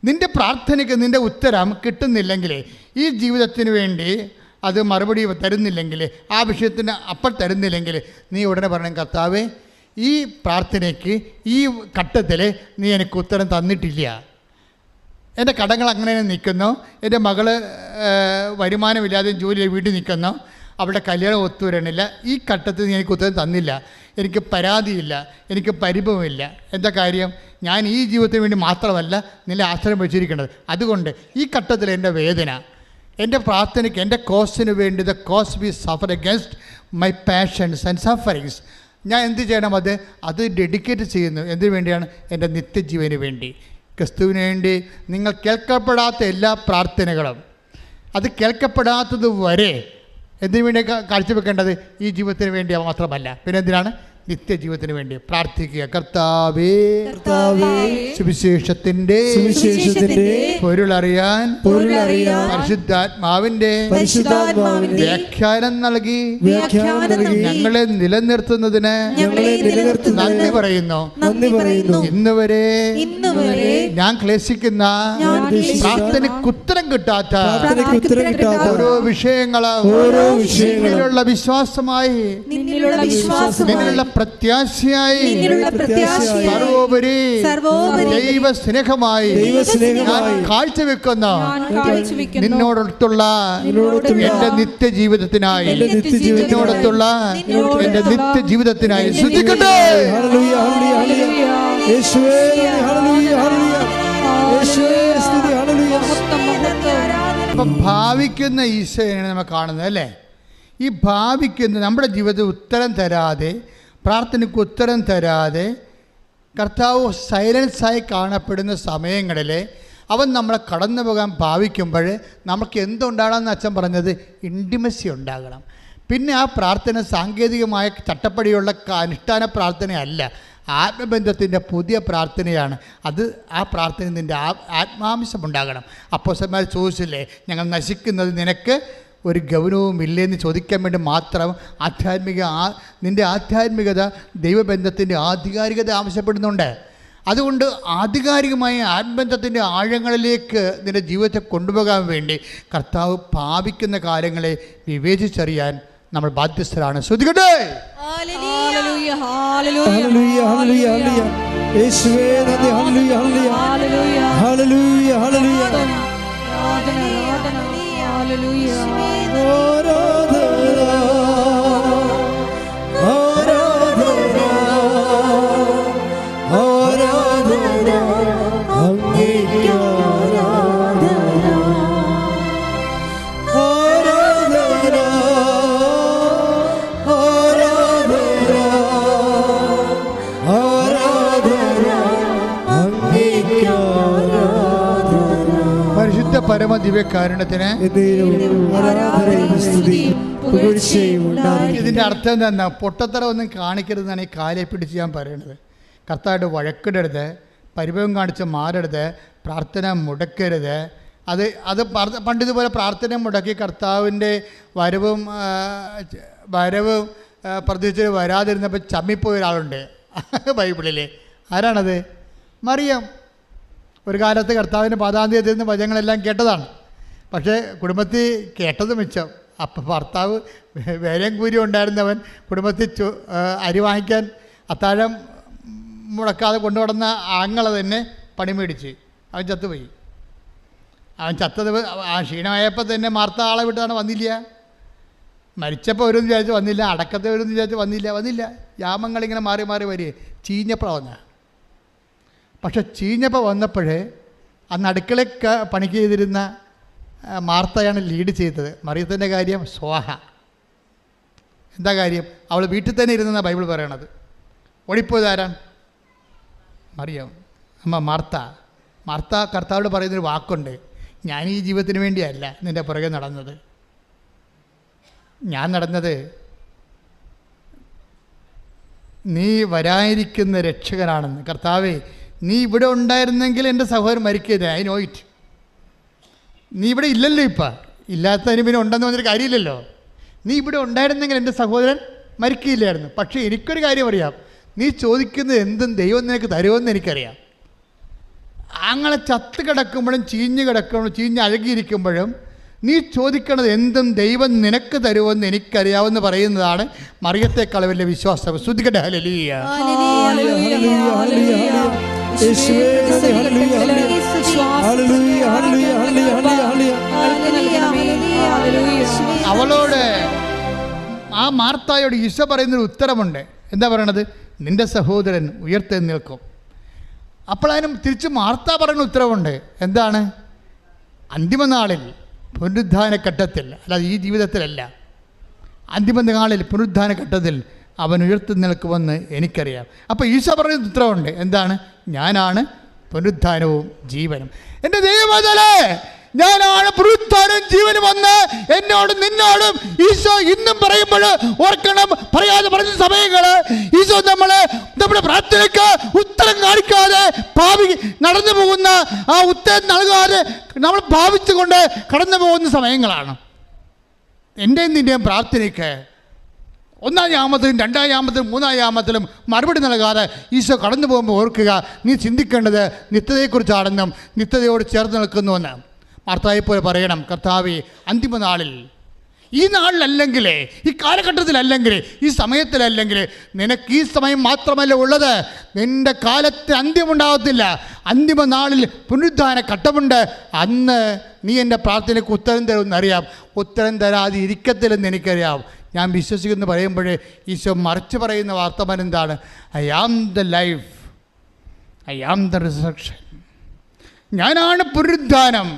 നിൻ്റെ പ്രാർത്ഥനയ്ക്ക് നിൻ്റെ ഉത്തരം കിട്ടുന്നില്ലെങ്കിൽ, ഈ ജീവിതത്തിന് വേണ്ടി അത് മറുപടി തരുന്നില്ലെങ്കിൽ, ആ വിഷയത്തിന് അപ്പോൾ തരുന്നില്ലെങ്കിൽ, നീ ഉടനെ പറയണം, കർത്താവേ ഈ പ്രാർത്ഥനയ്ക്ക് ഈ ഘട്ടത്തിൽ നീ എനിക്ക് ഉത്തരം തന്നിട്ടില്ല. എൻ്റെ കടങ്ങൾ അങ്ങനെ നിൽക്കുന്നു, എൻ്റെ മകൾ വരുമാനമില്ലാതെ ജോലി വീട്ടിൽ നിൽക്കുന്നു, അവളുടെ കല്യാണം ഒത്തുവരണില്ല, ഈ ഘട്ടത്തിൽ നീ എനിക്ക് ഉത്തരം തന്നില്ല. എനിക്ക് പരാതിയില്ല, എനിക്ക് പരിഭവമില്ല. എന്താ കാര്യം? ഞാൻ ഈ ജീവിതത്തിന് വേണ്ടി മാത്രമല്ല നിന്നെ ആശ്രയം വെച്ചിരിക്കേണ്ടത്. അതുകൊണ്ട് ഈ ഘട്ടത്തിൽ എൻ്റെ വേദന, എൻ്റെ പ്രാർത്ഥനയ്ക്ക്, എൻ്റെ കോസിന് വേണ്ടി the cause V Zafar against my passions and sufferings, ഞാൻ എന്ത് ചെയ്യണം? അത് ഡെഡിക്കേറ്റ് ചെയ്യുന്നു. എന്തിനു വേണ്ടിയാണ്? എൻ്റെ നിത്യജീവന് വേണ്ടി, ക്രിസ്തുവിന് വേണ്ടി. നിങ്ങൾ കേൾക്കപ്പെടാത്ത എല്ലാ പ്രാർത്ഥനകളും, അത് കേൾക്കപ്പെടാത്തത് വരെ എന്തിനു വേണ്ടി കാഴ്ചവെക്കേണ്ടത്? ഈ ജീവിതത്തിന് വേണ്ടി മാത്രമല്ല, പിന്നെ എന്തിനാണ്? നിത്യജീവിതത്തിന് വേണ്ടി പ്രാർത്ഥിക്കുക. കർത്താവേ, സുവിശേഷത്തിന്റെ പൊരുളറിയാൻ പരിശുദ്ധാത്മാവിന്റെ വ്യാഖ്യാനം നൽകി ഞങ്ങളെ നിലനിർത്തുന്നതിന് നന്ദി പറയുന്നു. ഇന്ന് വരെ ഞാൻ ക്ലേശിക്കുന്ന പ്രാർത്ഥനയ്ക്ക് ഉത്തരം കിട്ടാത്ത ഓരോ വിഷയങ്ങളുള്ള വിശ്വാസമായി, നിന്നിലുള്ള പ്രത്യാശയായി, സർവോപരി ദൈവ സ്നേഹമായി ഞാൻ കാഴ്ചവെക്കുന്ന നിന്നോടൊത്തുള്ള എൻ്റെ നിത്യജീവിതത്തിനായി, നിന്നോടൊത്തുള്ള എൻ്റെ നിത്യജീവിതത്തിനായി ശ്രദ്ധിക്കട്ടെ. അപ്പം ഭാവിക്കുന്ന ഈശോയാണ് നമ്മൾ കാണുന്നത് അല്ലേ? ഈ ഭാവിക്കുന്ന നമ്മുടെ ജീവിതത്തിൽ ഉത്തരം തരാതെ, പ്രാർത്ഥനയ്ക്ക് ഉത്തരം തരാതെ കർത്താവ് സൈലൻസായി കാണപ്പെടുന്ന സമയങ്ങളിൽ അവൻ നമ്മളെ കടന്നു പോകാൻ ഭാവിക്കുമ്പോൾ നമുക്ക് എന്തുണ്ടാകണമെന്ന് അച്ഛൻ പറഞ്ഞത്? ഇൻറ്റിമസി ഉണ്ടാകണം. പിന്നെ ആ പ്രാർത്ഥന സാങ്കേതികമായ ചട്ടപ്പടിയുള്ള അനുഷ്ഠാന പ്രാർത്ഥനയല്ല, ആത്മബന്ധത്തിൻ്റെ പുതിയ പ്രാർത്ഥനയാണ്. ആ പ്രാർത്ഥന നിൻ്റെ ആത്മാംശം ഉണ്ടാകണം. അപ്പോസ്തലന്മാർ ചോദിച്ചില്ലേ, ഞങ്ങൾ നശിക്കുന്നത് നിനക്ക് ഒരു ഗൗരവവും ഇല്ലെന്ന് ചോദിക്കാൻ വേണ്ടി മാത്രം നിൻ്റെ ആധ്യാത്മികത ദൈവബന്ധത്തിൻ്റെ ആധികാരികത ആവശ്യപ്പെടുന്നുണ്ട്. അതുകൊണ്ട് ആധികാരികമായ ആത്മബന്ധത്തിൻ്റെ ആഴങ്ങളിലേക്ക് നിൻ്റെ ജീവിതത്തെ കൊണ്ടുപോകാൻ വേണ്ടി കർത്താവ് പാപിക്കുന്ന കാര്യങ്ങളെ വിവേചിച്ചറിയാൻ നമ്മൾ ബാധ്യസ്ഥരാണ്. ശ്രദ്ധിക്കട്ടെ. ഹല്ലേലൂയ, ഹല്ലേലൂയ, ഹല്ലേലൂയ, ഹല്ലേലൂയ, ഹല്ലേലൂയ. യേശുവേ നന്ദി. ഹല്ലേലൂയ, ഹല്ലേലൂയ, ഹല്ലേലൂയ, ഹല്ലേലൂയ. ആരാധന, ആരാധന, ഹല്ലേലൂയ. ആരാധന, ആരാധന, ആരാധന, അങ്ങേക്ക് ആരാധന, ആരാധന, ആരാധന, ആരാധന, അങ്ങേക്ക് ആരാധന. പരിശുദ്ധ പരമ ദിവ്യകാരുണ്യത്തിന് ഇതിൻ്റെ അർത്ഥം എന്താ? പൊട്ടത്തറ ഒന്നും കാണിക്കരുതെന്നാണ് ഈ കാലെ പിടിച്ച് ഞാൻ പറയണത്. കർത്താവായിട്ട് വഴക്കിടരുത്, പരിഭവം കാണിച്ച് മാറരുത്, പ്രാർത്ഥന മുടക്കരുത്. അത് പണ്ടിതുപോലെ പ്രാർത്ഥന മുടക്കി കർത്താവിൻ്റെ വരവും പ്രത്യേകിച്ച് വരാതിരുന്നപ്പോൾ ചമ്മിപ്പോയ ഒരാളുണ്ട് ബൈബിളിൽ. ആരാണത്? മറിയം. ഒരു കാലത്ത് കർത്താവിൻ്റെ പാദാന്ത്യത്തിൽ നിന്ന് വചനങ്ങളെല്ലാം കേട്ടതാണ്. പക്ഷേ കുടുംബത്തിൽ കേട്ടത് മിച്ചം. അപ്പം ഭർത്താവ് വേലയും കൂരി ഉണ്ടായിരുന്നവൻ കുടുംബത്തിൽ അരി വാങ്ങിക്കാൻ അത്താഴം മുടക്കാതെ കൊണ്ടുവന്ന ആങ്ങളെ തന്നെ പണി മേടിച്ച് അവൻ ചത്തുപോയി. അവൻ ചത്തത് ആ ക്ഷീണമായപ്പോൾ തന്നെ മാർത്ത ആളെ വിട്ടാണ് വന്നില്ല. മരിച്ചപ്പോൾ ഒരു വിചാരിച്ച് വന്നില്ല, അടക്കത്തെ ഒരു വിചാരിച്ച് വന്നില്ല. യാമങ്ങളിങ്ങനെ മാറി മാറി വരിക. ചീഞ്ഞപ്പോഴാണ് വന്നത്. പക്ഷെ ചീഞ്ഞപ്പോൾ വന്നപ്പോഴേ അന്ന് അടുക്കളയ്ക്ക് പണിക്ക് ചെയ്തിരുന്ന മാർത്തയാണ് ലീഡ് ചെയ്തത്. മറിയത്തിൻ്റെ കാര്യം സ്വാഹ. എന്താ കാര്യം? അവൾ വീട്ടിൽ തന്നെ ഇരുന്നെന്നാണ് ബൈബിൾ പറയണത്. ഓടിപ്പോയതാരാണ്? മറിയം. അമ്മ മാർത്ത കർത്താവോട് പറയുന്നൊരു വാക്കുണ്ട്, ഞാൻ ഈ ജീവിതത്തിന് വേണ്ടിയല്ല നിൻ്റെ പുറകെ നടന്നത്. ഞാൻ നടന്നത് നീ വരാനിരിക്കുന്ന രക്ഷകനാണെന്ന്. കർത്താവേ, നീ ഇവിടെ ഉണ്ടായിരുന്നെങ്കിൽ എൻ്റെ സഹോദരൻ മരിക്കരുത്. I know it. നീ ഇവിടെ ഇല്ലല്ലോ. ഇപ്പം ഇല്ലാത്തതിന് പിന്നെ ഉണ്ടെന്ന് വന്നൊരു കാര്യമില്ലല്ലോ. നീ ഇവിടെ ഉണ്ടായിരുന്നെങ്കിൽ എൻ്റെ സഹോദരൻ മരിക്കില്ലായിരുന്നു. പക്ഷേ എനിക്കൊരു കാര്യം അറിയാം, നീ ചോദിക്കുന്നത് എന്തും ദൈവം നിനക്ക് തരുമെന്ന് എനിക്കറിയാം. അങ്ങനെ ചത്ത് കിടക്കുമ്പോഴും ചീഞ്ഞ് അഴുകിയിരിക്കുമ്പോഴും നീ ചോദിക്കണത് എന്തും ദൈവം നിനക്ക് തരുമെന്ന് എനിക്കറിയാമെന്ന് പറയുന്നതാണ് മറിയത്തെക്കാൾ വലിയ വിശ്വാസം. ശ്രദ്ധിക്കട്ടെ. ഹല്ലേലൂയ. അവളോട്, ആ മാർത്തായോട് ഈശോ പറയുന്നൊരു ഉത്തരമുണ്ട്. എന്താ പറയണത്? നിന്റെ സഹോദരൻ ഉയർത്തെഴുന്നേൽക്കും. അപ്പോൾ അതിനും തിരിച്ച് മാർത്ത പറയുന്ന ഉത്തരവുണ്ട്. എന്താണ്? അന്തിമനാളിൽ പുനരുദ്ധാന ഘട്ടത്തിൽ, അല്ലാതെ ഈ ജീവിതത്തിലല്ല, അന്തിമനാളിൽ പുനരുദ്ധാന ഘട്ടത്തിൽ അവൻ ഉയർത്തെഴുന്നേൽക്കുമെന്ന് എനിക്കറിയാം. അപ്പോൾ ഈശോ പറയുന്ന ഉത്തരവുണ്ട്. എന്താണ്? ഞാനാണ് പുനരുദ്ധാനവും ജീവനും. എൻ്റെ ദൈവമേ, ഞാനാണ് പുനരുദ്ധാനവും ജീവനും വന്ന് എന്നോടും നിന്നോടും ഈശോ ഇന്നും പറയുമ്പോൾ ഓർക്കണം. പറയാതെ പറഞ്ഞ സമയങ്ങൾ ഈശോ നമ്മുടെ പ്രാർത്ഥനയ്ക്ക് ഉത്തരം കാണിക്കാതെ നടന്നു പോകുന്ന, ആ ഉത്തരം നൽകാതെ നമ്മൾ ഭാവിച്ചുകൊണ്ട് കടന്നു പോകുന്ന സമയങ്ങളാണ്. എൻ്റെയും നിൻ്റെയും പ്രാർത്ഥനയ്ക്ക് ഒന്നാം യാമത്തിലും രണ്ടാം യാമത്തിലും മൂന്നാം യാമത്തിലും മറുപടി നൽകാതെ ഈശോ കടന്നു പോകുമ്പോൾ ഓർക്കുക, നീ ചിന്തിക്കേണ്ടത് നിത്യതയെക്കുറിച്ചാണെന്നും നിത്യതയോട് ചേർന്ന് നിൽക്കുന്നുവെന്ന്. മാർത്തായെപ്പോലെ പറയണം, കർത്താവേ, അന്തിമനാളിൽ, ഈ നാളിലല്ലെങ്കിൽ, ഈ കാലഘട്ടത്തിലല്ലെങ്കിൽ, ഈ സമയത്തിലല്ലെങ്കിൽ, നിനക്ക് ഈ സമയം മാത്രമല്ല ഉള്ളത്. നിൻ്റെ കാലത്തിന് അന്ത്യമുണ്ടാകത്തില്ല. അന്തിമനാളിൽ പുനരുദ്ധാന ഘട്ടമുണ്ട്. അന്ന് നീ എൻ്റെ പ്രാർത്ഥനയ്ക്ക് ഉത്തരം തരുമെന്നറിയാം. ഉത്തരം തരാതെ ഇരിക്കത്തില്ലെന്ന് എനിക്കറിയാം. ഞാൻ വിശ്വസിക്കുന്നു പറയുമ്പോഴേ ഈശോ മറിച്ച് പറയുന്ന വാർത്തമാനം എന്താണ്? I am the life, I am the resurrection. ഞാനാണ് പുനരുദ്ധാനം,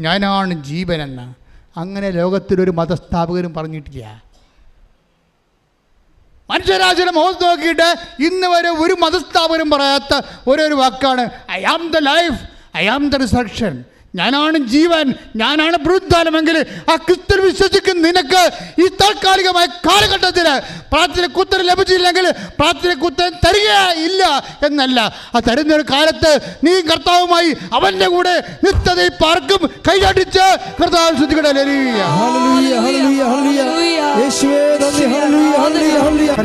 ഞാനാണ് ജീവനെന്ന്. അങ്ങനെ ലോകത്തിലൊരു മതസ്ഥാപകരും പറഞ്ഞിട്ടില്ല. മനുഷ്യരാശിയുടെ മുഖത്ത് നോക്കിയിട്ട് ഇന്ന് വരെ ഒരു മതസ്ഥാപകരും പറയാത്ത ഒരു വാക്കാണ് I am the life, I am the resurrection. ഞാനാണ് ജീവൻ, ഞാനാണ് പുനരുദ്ധാനമെങ്കിൽ ആ ക്രിസ്തുവിൽ വിശ്വസിക്കുന്ന നിനക്ക് ഈ താൽക്കാലികമായ കാലഘട്ടത്തിൽ പ്രാർത്ഥനയ്ക്ക് ഉത്തരം ലഭിച്ചില്ലെങ്കിൽ പ്രാർത്ഥനയ്ക്ക് ഉത്തരം തരികയില്ല എന്നല്ല. ആ തരുന്നൊരു കാലത്ത് നീ കർത്താവുമായി അവൻ്റെ കൂടെ നിത്യതയിൽ പാർക്കും. കൈയടിച്ച് കർത്താവ് ശ്രദ്ധിക്കട്ടെ.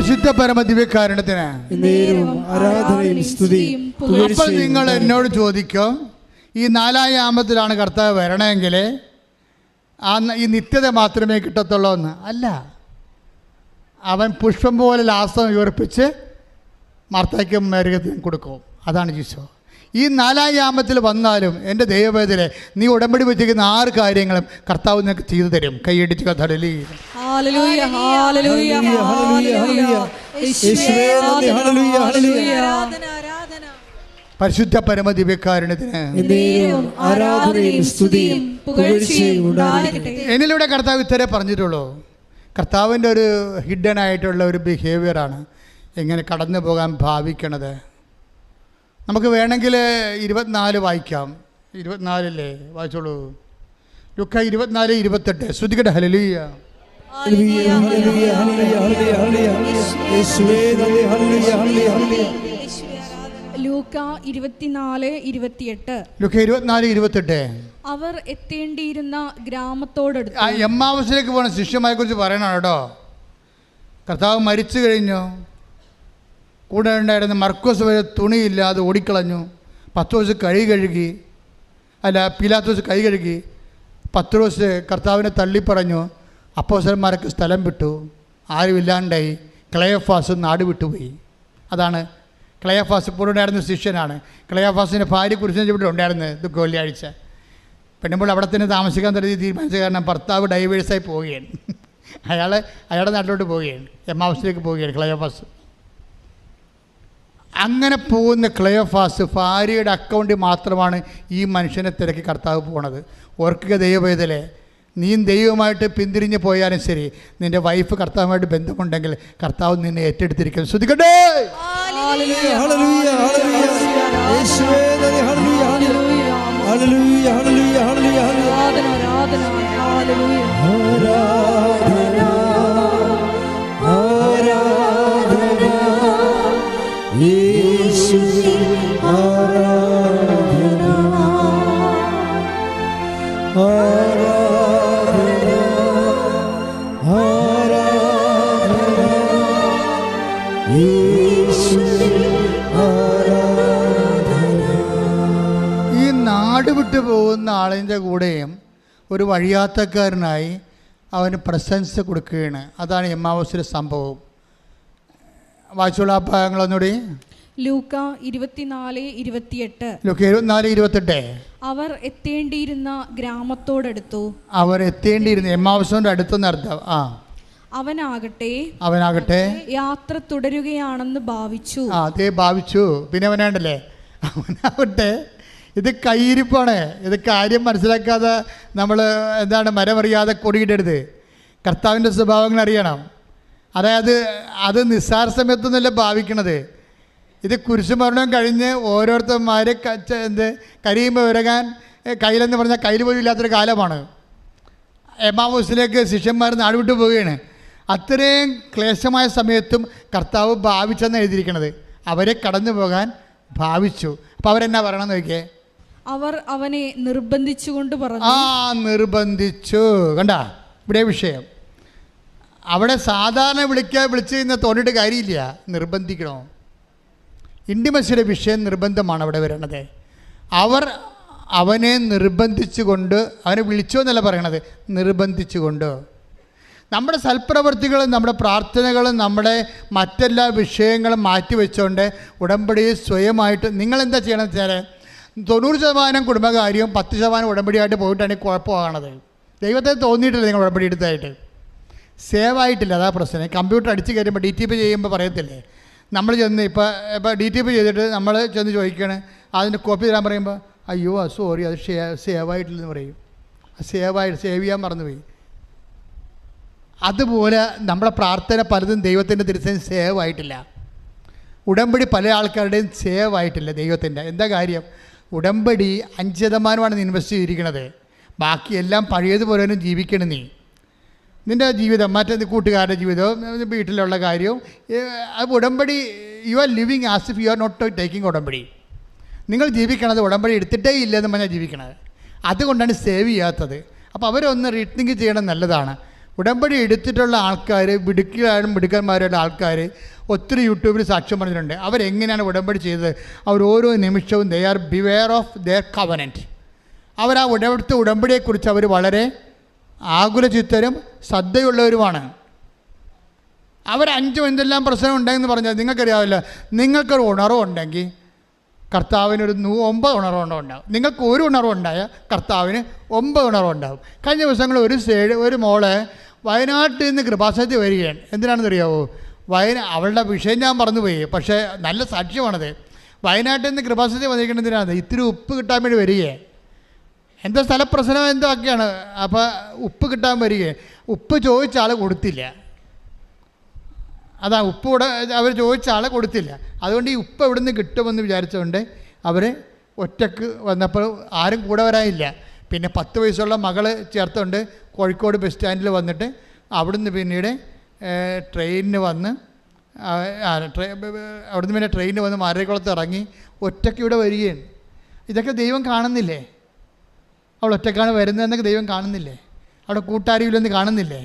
പരിശുദ്ധ പരമ ദിവ്യകാരുണ്യത്തിന് നേരവും ആരാധനയും സ്തുതിയും അപ്പോൾ പുകഴ്ചയും നിങ്ങൾ എന്നോട് ചോദിക്കും, ഈ 4-ാം യാമത്തിലാണ് കർത്താവ് വരണമെങ്കിൽ ഈ നിത്യത മാത്രമേ കിട്ടത്തുള്ളൂ എന്ന്. അല്ല, അവൻ പുഷ്പം പോലെ ലാസം ഉയർപ്പിച്ച് മാർത്തായ്ക്കും മേരകത്തിനും കൊടുക്കും. അതാണ് ജീസോ. ഈ 4-ാം യാമത്തിൽ വന്നാലും എൻ്റെ ദൈവവേദനെ നീ ഉടമ്പടി വെച്ചിരിക്കുന്ന 6 കാര്യങ്ങളും കർത്താവ് നിനക്ക് ചെയ്തു തരും. കൈയടിച്ച് കഥടലി. ഹല്ലേലൂയ ഹല്ലേലൂയ ഹല്ലേലൂയ യേശുവേ നന്ദി ഹല്ലേലൂയ ഹല്ലേലൂയ ആരാധന ആരാധന പരിശുദ്ധ പരമ ദിവ്യകാരുണ്യത്തിന് നേരവും ആരാധനയും സ്തുതിയും പുകഴ്ചയും ഉണ്ടാകട്ടെ. എന്നിലൂടെ കർത്താവ് ഇത്രേ പറഞ്ഞിട്ടുള്ളൂ. കർത്താവിൻ്റെ ഒരു ഹിഡൻ ആയിട്ടുള്ള ഒരു ബിഹേവിയറാണ് എങ്ങനെ കടന്നു പോകാൻ ഭാവിക്കണത്. നമുക്ക് വേണമെങ്കിൽ 24 വായിക്കാം. 24 വായിച്ചോളൂ. ലുക്ക 24:28. ശ്രുതികട്ടെ. ഹല്ലേലൂയ ഹല്ലേലൂയ ഹല്ലേലൂയ ഹല്ലേലൂയ ഹല്ലേലൂയ യേശുവേ നന്ദി ഹല്ലേലൂയ ഹല്ലേലൂയ. ലൂക്ക 24:28. ലുക്ക 24:28. അവർ എത്തേണ്ടിയിരുന്ന ഗ്രാമത്തോടടുത്ത് എമ്മാവസിലേക്ക് പോകണ ശിഷ്യന്മാരെ കുറിച്ച് പറയണം കേട്ടോ. കർത്താവ് മരിച്ചു കഴിഞ്ഞു. കൂടെ ഉണ്ടായിരുന്ന മർക്കോസ് വരെ തുണിയില്ലാതെ ഓടിക്കളഞ്ഞു. പത്രോസ് കഴുകി പീലാത്തോസ് കൈ കഴുകി. പത്രോസ് കർത്താവിനെ തള്ളിപ്പറഞ്ഞു. അപ്പോസ്തലന്മാരൊക്കെ സ്ഥലം വിട്ടു. ആരുമില്ലാണ്ടായി. ക്ലയോഫാസ് നാട് വിട്ടുപോയി. അതാണ് ക്ലയോഫാസ്. ഇപ്പോൾ ഉണ്ടായിരുന്ന ശിഷ്യനാണ്. ക്ലയോഫാസിൻ്റെ ഭാര്യ കുരിശിനെ ഇവിടെ ഉണ്ടായിരുന്നത്. ഇത് വെള്ളിയാഴ്ച പെണ്ണുമ്പോൾ അവിടെ തന്നെ താമസിക്കാൻ തുടങ്ങി തീരുമാനിച്ച കാരണം ഭർത്താവ് ഡൈവേഴ്സായി പോവുകയാണ്. അയാളുടെ നാട്ടിലോട്ട് പോവുകയാണ്. എമ്മാവസിലേക്ക് പോവുകയാണ് ക്ലയോഫാസ്. അങ്ങനെ പോകുന്ന ക്ലയോഫാസ് ഭാര്യയുടെ അക്കൗണ്ടിൽ മാത്രമാണ് ഈ മനുഷ്യനെ തിരക്കി കർത്താവ് പോണത്. ഓർക്കുക ദൈവവേദലെ, നീ ദൈവമായിട്ട് പിന്തിരിഞ്ഞ് പോയാലും ശരി, നിൻ്റെ വൈഫ് കർത്താവുമായിട്ട് ബന്ധമുണ്ടെങ്കിൽ കർത്താവ് നിന്നെ ഏറ്റെടുത്തിരിക്കും. ശ്രുതിക്കട്ടെ. ഹല്ലേലൂയ ഹല്ലേലൂയ യേശുവേ നന്ദി ഹല്ലേലൂയ ഹല്ലേലൂയ ഹല്ലേലൂയ ഹല്ലേലൂയ ഹല്ലേലൂയ ആരാധന ആരാധന ഹല്ലേലൂയ ആരാധന ആരാധന യേശുവേ ആരാധന ആരാധന ആരാധന യേശുവേ ആരാധന. ഈ നാട് വിട്ടു പോകുന്ന ആളിൻ്റെ കൂടെയും ഒരു വഴിയാത്രക്കാരനായി അവന് പ്രശംസ കൊടുക്കുകയാണ്. അതാണ് എമ്മാവസിലെ സംഭവം. വായിച്ചോളൂ ആ ഭാഗങ്ങളൊന്നുകൂടി. ലൂക്ക 24:28. ലുക്ക 24:28. അവർ എത്തേണ്ടിയിരുന്ന ഗ്രാമത്തോടടുത്തു. അവർ എത്തേണ്ടിയിരുന്ന എമ്മാവസിൻ്റെ അടുത്തെന്ന് അർത്ഥം. അവനാകട്ടെ യാത്ര തുടരുകയാണെന്ന് ഭാവിച്ചു. അതേ ഭാവിച്ചു. പിന്നെ അവനാണ്ടല്ലേ അവനാവട്ടെ. ഇത് കയ്യിരിപ്പാണ്. ഇത് കാര്യം മനസ്സിലാക്കാതെ നമ്മൾ മരമറിയാതെ കൊടിയിടരുത്. കർത്താവിൻ്റെ സ്വഭാവങ്ങൾ അറിയണം. അതായത് അത് നിസ്സാര സമയത്തൊന്നുമല്ല ഭാവിക്കണത്. ഇത് കുരിശുമരണം കഴിഞ്ഞ് ഓരോരുത്തന്മാർ കരിയുമ്പോൾ വിരകാൻ കയ്യിലെന്ന് പറഞ്ഞാൽ കയ്യിൽ പോലും ഇല്ലാത്തൊരു കാലമാണ്. എമ്മാവൂസിലേക്ക് ശിഷ്യന്മാർ നാടുവിട്ടു പോവുകയാണ്. അത്രയും ക്ലേശമായ സമയത്തും കർത്താവ് ഭാവിച്ചെന്ന് എഴുതിയിരിക്കണത്. അവരെ കടന്നു പോകാൻ ഭാവിച്ചു. അപ്പോൾ അവരെന്നാ പറയണമെന്ന് നോക്കിയേ. അവർ അവനെ നിർബന്ധിച്ചുകൊണ്ട് പറഞ്ഞു. നിർബന്ധിച്ചു. കണ്ട ഇവിടെ വിഷയം. അവിടെ സാധാരണ വിളിച്ച് കഴിഞ്ഞാൽ തോന്നിയിട്ട് കാര്യമില്ല. നിർബന്ധിക്കണോ? ഇൻറ്റിമസിയുടെ വിഷയം നിർബന്ധമാണ് അവിടെ വരുന്നത്. അവർ അവനെ നിർബന്ധിച്ചുകൊണ്ട്, അവനെ വിളിച്ചോ എന്നല്ല പറയണത്, നിർബന്ധിച്ചുകൊണ്ട്. നമ്മുടെ സൽപ്രവൃത്തികളും നമ്മുടെ പ്രാർത്ഥനകളും നമ്മുടെ മറ്റെല്ലാ വിഷയങ്ങളും മാറ്റിവെച്ചുകൊണ്ട് ഉടമ്പടി സ്വയമായിട്ട് നിങ്ങളെന്താ ചെയ്യണമെന്ന് വെച്ചാൽ 90% കുടുംബകാര്യവും 10% ഉടമ്പടിയായിട്ട് പോയിട്ടാണ് കുഴപ്പമാകണത്. ദൈവത്തെ തോന്നിയിട്ടില്ല നിങ്ങൾ ഉടമ്പടി എടുത്തായിട്ട്. സേവ് ആയിട്ടില്ല. അതാ പ്രശ്നം. കമ്പ്യൂട്ടർ അടിച്ച് കയറുമ്പോൾ DTP ചെയ്യുമ്പോൾ പറയത്തില്ലേ, നമ്മൾ ചെന്ന് ഇപ്പോൾ DTP ചെയ്തിട്ട് നമ്മൾ ചെന്ന് ചോദിക്കുകയാണ്, അതിൻ്റെ കോപ്പി തരാൻ പറയുമ്പോൾ അയ്യോ സോറി അത് സേവ് ആയിട്ടില്ലെന്ന് പറയും. സേവ് ചെയ്യാൻ മറന്നുപോയി. അതുപോലെ നമ്മളെ പ്രാർത്ഥന പലതും ദൈവത്തിൻ്റെ തിരുസേന സേവ് ആയിട്ടില്ല. ഉടമ്പടി പല ആൾക്കാരുടെയും സേവ് ആയിട്ടില്ല ദൈവത്തിൻ്റെ. എന്താ കാര്യം? ഉടമ്പടി 5% ഇൻവെസ്റ്റ് ചെയ്തിരിക്കുന്നത്. ബാക്കി എല്ലാം പഴയതുപോലെ ജീവിക്കണം. നിൻ്റെ ജീവിതം, മറ്റേ കൂട്ടുകാരുടെ ജീവിതവും വീട്ടിലുള്ള കാര്യവും ഉടമ്പടി you are living as if you are not taking ഉടമ്പടി. നിങ്ങൾ ജീവിക്കണത് ഉടമ്പടി എടുത്തിട്ടേ ഇല്ലെന്ന് പറഞ്ഞാൽ ജീവിക്കണത്. അതുകൊണ്ടാണ് സേവ് ചെയ്യാത്തത്. അപ്പോൾ അവരൊന്ന് റീതിങ്ക് ചെയ്യണം. നല്ലതാണ്. ഉടമ്പടി എടുത്തിട്ടുള്ള ആൾക്കാർ, മിടുക്കന്മാരുടെ ആൾക്കാർ ഒത്തിരി യൂട്യൂബിൽ സാക്ഷ്യം പറഞ്ഞിട്ടുണ്ട്. അവരെങ്ങനെയാണ് ഉടമ്പടി ചെയ്തത്? അവർ ഓരോ നിമിഷവും they are beware of their covenant. അവർ ആ ഉടമ്പടിയെക്കുറിച്ച് അവർ വളരെ ആകുലചിത്തരും ശ്രദ്ധയുള്ളവരുമാണ്. അവർ 5 എന്തെല്ലാം പ്രശ്നം ഉണ്ടെന്ന് പറഞ്ഞാൽ നിങ്ങൾക്കറിയാവില്ല. നിങ്ങൾക്കൊരു ഉണർവുണ്ടെങ്കിൽ കർത്താവിനൊരു 9 ഉണർവുണ്ടാവും. നിങ്ങൾക്ക് ഒരു ഉണർവുണ്ടായ കർത്താവിന് 9 ഉണർവുണ്ടാവും. കഴിഞ്ഞ ദിവസങ്ങൾ ഒരു മോളെ വയനാട്ടിൽ നിന്ന് കൃപാസനത്തിൽ വരികയാണ്. എന്തിനാണെന്നറിയാവോ? അവളുടെ വിഷയം ഞാൻ മറന്നുപോയി, പക്ഷേ നല്ല സാക്ഷ്യമാണത്. വയനാട്ടിൽ നിന്ന് കൃപാസനത്തിൽ വന്നിരിക്കുന്നതിനാണ് ഇത്തിരി ഉപ്പ് കിട്ടാൻ വേണ്ടി വരികയാണ്. എന്തോ സ്ഥലപ്രശ്നം എന്തോ ഒക്കെയാണ്. അപ്പോൾ ഉപ്പ് കിട്ടാൻ വരികയാണ്. ഉപ്പ് ചോദിച്ച ആൾ കൊടുത്തില്ല. അതാ ഉപ്പ് കൂടെ അവർ ചോദിച്ച ആളെ കൊടുത്തില്ല. അതുകൊണ്ട് ഈ ഉപ്പ് എവിടെ നിന്ന് കിട്ടുമെന്ന് വിചാരിച്ചുകൊണ്ട് അവർ ഒറ്റക്ക് വന്നപ്പോൾ ആരും കൂടെ വരാനില്ല. പിന്നെ 10 വയസ്സുള്ള മകൾ ചേർത്തുകൊണ്ട് കോഴിക്കോട് ബസ് സ്റ്റാൻഡിൽ വന്നിട്ട് അവിടുന്ന് പിന്നീട് ട്രെയിനിന് വന്ന് അവിടുന്ന് പിന്നെ ട്രെയിനിന് വന്ന് മാരേക്കുളത്ത് ഇറങ്ങി ഒറ്റയ്ക്ക് ഇവിടെ വരികയാണ്. ഇതൊക്കെ ദൈവം കാണുന്നില്ലേ? അവൾ ഒറ്റക്കാണ് വരുന്നതെന്നൊക്കെ ദൈവം കാണുന്നില്ലേ? അവിടെ കൂട്ടാരിയില്ലെന്ന് കാണുന്നില്ലേ?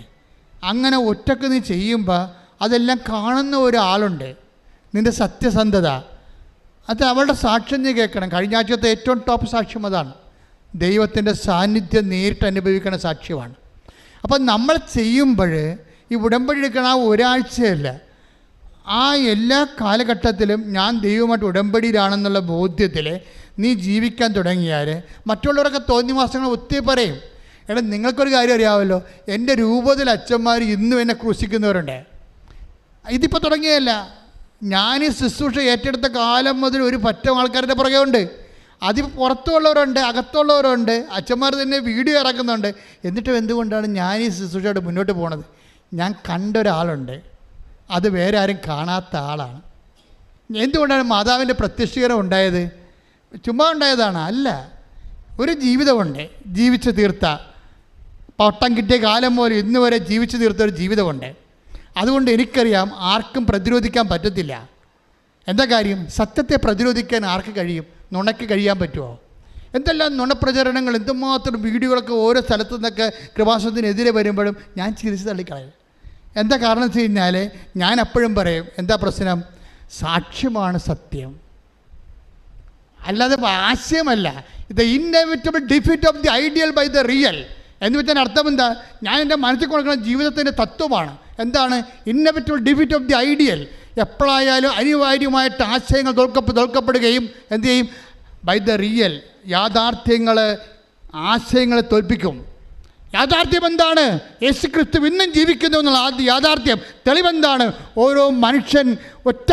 അങ്ങനെ ഒറ്റക്ക് നീ ചെയ്യുമ്പോൾ അതെല്ലാം കാണുന്ന ഒരാളുണ്ട്. നിൻ്റെ സത്യസന്ധത, അത് അവളുടെ സാക്ഷ്യം നീ കേൾക്കണം. കഴിഞ്ഞ ആഴ്ചത്തെ ഏറ്റവും ടോപ്പ് സാക്ഷ്യം അതാണ്. ദൈവത്തിൻ്റെ സാന്നിധ്യം നേരിട്ട് അനുഭവിക്കുന്ന സാക്ഷ്യമാണ്. അപ്പം നമ്മൾ ചെയ്യുമ്പോൾ ഈ ഉടമ്പടി എടുക്കണ ആ ഒരാഴ്ചയല്ല, ആ എല്ലാ കാലഘട്ടത്തിലും ഞാൻ ദൈവമായിട്ട് ഉടമ്പടിയിലാണെന്നുള്ള ബോധ്യത്തിൽ നീ ജീവിക്കാൻ തുടങ്ങിയാൽ മറ്റുള്ളവരൊക്കെ തോന്നിവാസങ്ങൾ ഒത്തിരി പറയും. എടാ, നിങ്ങൾക്കൊരു കാര്യം അറിയാമല്ലോ, എൻ്റെ രൂപത്തിൽ അച്ഛന്മാർ ഇന്നും എന്നെ ക്രൂശിക്കുന്നവരുണ്ട്. ഇതിപ്പോൾ തുടങ്ങിയതല്ല. ഞാൻ ഈ ശുശ്രൂഷ ഏറ്റെടുത്ത കാലം മുതൽ ഒരു പറ്റം ആൾക്കാരുടെ പുറകെ ഉണ്ട്. അതിപ്പോൾ പുറത്തുള്ളവരുണ്ട്, അകത്തുള്ളവരുണ്ട്. അച്ഛന്മാർ തന്നെ വീഡിയോ ഇറക്കുന്നുണ്ട്. എന്നിട്ടും എന്തുകൊണ്ടാണ് ഞാൻ ഈ ശുശ്രൂഷയോട് മുന്നോട്ട് പോണത്? ഞാൻ കണ്ടൊരാളുണ്ട്, അത് വേറെ ആരും കാണാത്ത ആളാണ്. എന്തുകൊണ്ടാണ് മാതാവിൻ്റെ പ്രത്യക്ഷീകരണം ഉണ്ടായത്? ചുമ്മാ ഉണ്ടായതാണ്? അല്ല, ഒരു ജീവിതമുണ്ട്, ജീവിച്ച് തീർത്ത, പട്ടം കിട്ടിയ കാലം മുതൽ ഇന്ന് വരെ ജീവിച്ച് തീർത്ത ഒരു ജീവിതമുണ്ട്. അതുകൊണ്ട് എനിക്കറിയാം ആർക്കും പ്രതിരോധിക്കാൻ പറ്റത്തില്ല. എന്താ കാര്യം? സത്യത്തെ പ്രതിരോധിക്കാൻ ആർക്ക് കഴിയും? നുണയ്ക്ക് കഴിയാൻ പറ്റുമോ? എന്തെല്ലാം നുണപ്രചരണങ്ങൾ, എന്തുമാത്രം വീഡിയോകളൊക്കെ ഓരോ സ്ഥലത്തു നിന്നൊക്കെ കൃപാസനത്തിനെതിരെ വരുമ്പോഴും ഞാൻ ചിരിച്ച് തള്ളിക്കളയും. എന്താ കാരണം വെച്ച് കഴിഞ്ഞാൽ ഞാൻ എപ്പോഴും പറയും, എന്താ പ്രശ്നം? സാക്ഷ്യമാണ് സത്യം, അല്ലാതെ ആശയമല്ല. ഇത് inevitable defeat of the ideal by the real എന്ന് വെച്ചാൽ അർത്ഥം എന്താ? ഞാൻ എൻ്റെ മനസ്സിൽ കൊടുക്കുന്ന ജീവിതത്തിൻ്റെ തത്വമാണ്. എന്താണ്? Inevitable defeat of the ideal. എപ്പോഴായാലും അനിവാര്യമായിട്ട് ആശയങ്ങൾ തോൽക്കപ്പെടുകയും എന്തു ചെയ്യും? By the real. യാഥാർത്ഥ്യങ്ങൾ ആശയങ്ങളെ തോൽപ്പിക്കും. യാഥാർത്ഥ്യം എന്താണ്? യേശുക്രിസ്തു ഇന്നും ജീവിക്കുന്നു എന്നുള്ള ആദ്യ യാഥാർത്ഥ്യം. തെളിവെന്താണ്? ഓരോ മനുഷ്യൻ ഒറ്റ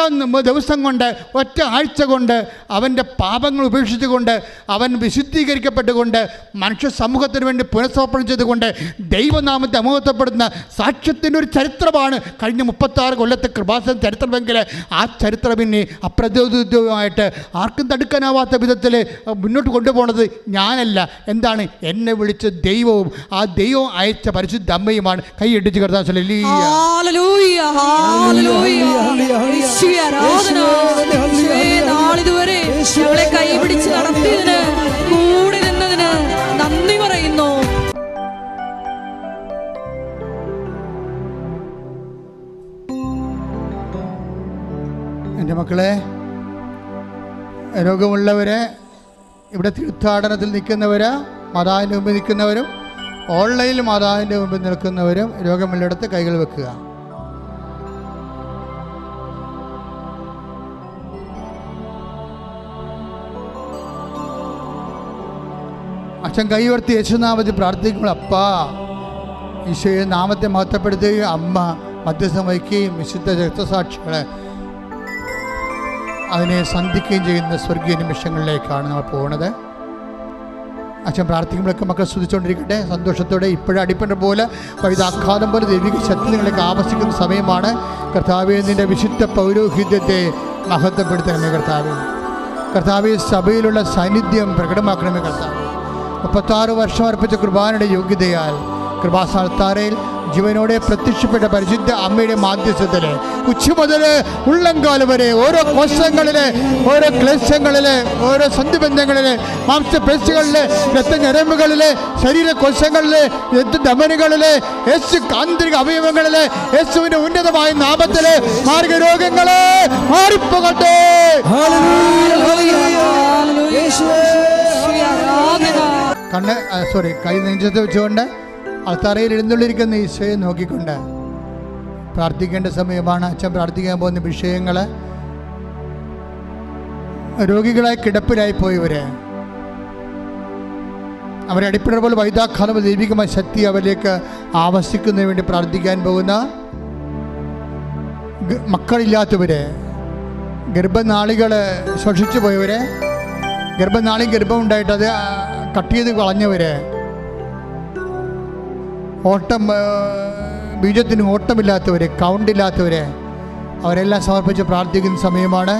ദിവസം കൊണ്ട്, ഒറ്റ ആഴ്ച കൊണ്ട് അവൻ്റെ പാപങ്ങൾ ഉപേക്ഷിച്ചുകൊണ്ട്, അവൻ വിശുദ്ധീകരിക്കപ്പെട്ടുകൊണ്ട്, മനുഷ്യ സമൂഹത്തിന് വേണ്ടി പുനഃസമർപ്പണം ചെയ്തുകൊണ്ട് ദൈവനാമത്തെ അമഹത്വപ്പെടുന്ന സാക്ഷ്യത്തിൻ്റെ ഒരു ചരിത്രമാണ് കഴിഞ്ഞ 36 കൊല്ലത്തെ കൃപാസന ചരിത്രമെങ്കിൽ ആ ചരിത്രം ഇനി അപ്രതിരോധിതമായിട്ട് ആർക്കും തടുക്കാനാവാത്ത വിധത്തിൽ മുന്നോട്ട് കൊണ്ടുപോകുന്നത് ഞാനല്ല. എന്താണ്? എന്നെ വിളിച്ച ദൈവവും ആ ദൈവം അയച്ച പരിശുദ്ധ അമ്മയുമാണ്. കൈയടിച്ച് കർത്താവ് നാളിതുവരെ ഞങ്ങളെ കൈപിടിച്ച് നടത്തിയതിന്, കൂടെ നിന്നതിന് നന്ദി പറയുന്നു. എൻ്റെ മക്കളെ, രോഗമുള്ളവരെ, ഇവിടെ തീർത്ഥാടനത്തിൽ നിൽക്കുന്നവര്, മാതാവിൻ്റെ മുമ്പിൽ നിൽക്കുന്നവരും ഓൺലൈനിൽ മാതാവിൻ്റെ മുമ്പിൽ നിൽക്കുന്നവരും രോഗമുള്ളിടത്ത് കൈകൾ വെക്കുക. അച്ഛൻ കൈവർത്തി യേശുനാമത്തിൽ പ്രാർത്ഥിക്കുമ്പോൾ, അപ്പാ ഈശോയെ നാമത്തെ മഹത്വപ്പെടുത്തുകയും അമ്മ മധ്യസ്ഥം വഹിക്കുകയും വിശുദ്ധ രക്തസാക്ഷികളെ അതിനെ സന്ധിക്കുകയും ചെയ്യുന്ന സ്വർഗീയ നിമിഷങ്ങളിലേക്കാണ് നമ്മൾ പോകുന്നത്. അച്ഛൻ പ്രാർത്ഥിക്കുമ്പോഴൊക്കെ മക്കൾ സ്തുതിച്ചുകൊണ്ടിരിക്കട്ടെ സന്തോഷത്തോടെ. ഇപ്പോഴും അടിപ്പണ്ട പോലെ വൈദാഘാതം പോലെ ദൈവിക ശക്തി നിങ്ങളിലേക്ക് ആവശ്യിക്കുന്ന സമയമാണ്. കർത്താവേ, നിൻ്റെ വിശുദ്ധ പൗരോഹിത്യത്തെ മഹത്വപ്പെടുത്തണമേ കർത്താവേ. കർത്താവേ, സഭയിലുള്ള സാന്നിധ്യം പ്രകടമാക്കണമേ കർത്താവേ. 36 വർഷം അർപ്പിച്ച കുർബാനയുടെ യോഗ്യതയാൽ കൃപാസ്ഥാനത്താരയിൽ ജീവനോടെ പ്രത്യക്ഷപ്പെട്ട പരിശുദ്ധ അമ്മയുടെ മാധ്യസ്ഥത്തിൽ ഉച്ച മുതൽ ഉള്ളംകാലം വരെ ഓരോ കോശങ്ങളിലെ ഓരോ ക്ലേശങ്ങളിലെ ഓരോ സന്ധിബന്ധങ്ങളിലെ മാംസപേശികളിലെ രക്തഞരമ്പുകളിലെ ശരീരകോശങ്ങളിലെ രക്തധമനികളിലെ യേശു ആന്തരിക അവയവങ്ങളിലെ യേശുവിന്റെ ഉന്നതമായ നാമത്തിലെ മാർഗരോഗങ്ങളെ മാറിപ്പോകട്ടെ. കൈ നെഞ്ചത്ത് വെച്ചുകൊണ്ട് അൾത്താരയിൽ എഴുന്നള്ളിരിക്കുന്ന ഈശോയെ നോക്കിക്കൊണ്ട് പ്രാർത്ഥിക്കേണ്ട സമയമാണ്. അച്ഛൻ പ്രാർത്ഥിക്കാൻ പോകുന്ന വിഷയങ്ങൾ രോഗികളായി കിടപ്പിലായി പോയവര്, അവരെ അടിപ്പിടർ പോലെ വൈതാഖാലം ദൈവികമായ ശക്തി അവരിലേക്ക് ആവസിക്കുന്നതിന് വേണ്ടി പ്രാർത്ഥിക്കാൻ പോകുന്ന മക്കളില്ലാത്തവര്, ഗർഭനാളികൾ ശോഷിച്ചു പോയവര്, ഗർഭം ഉണ്ടായിട്ട് അത് കട്ട് ചെയ്ത് കളഞ്ഞവര്, ബീജത്തിന് ഓട്ടമില്ലാത്തവര്, കൗണ്ടില്ലാത്തവര്, അവരെല്ലാം സമർപ്പിച്ച് പ്രാർത്ഥിക്കുന്ന സമയമാണ്.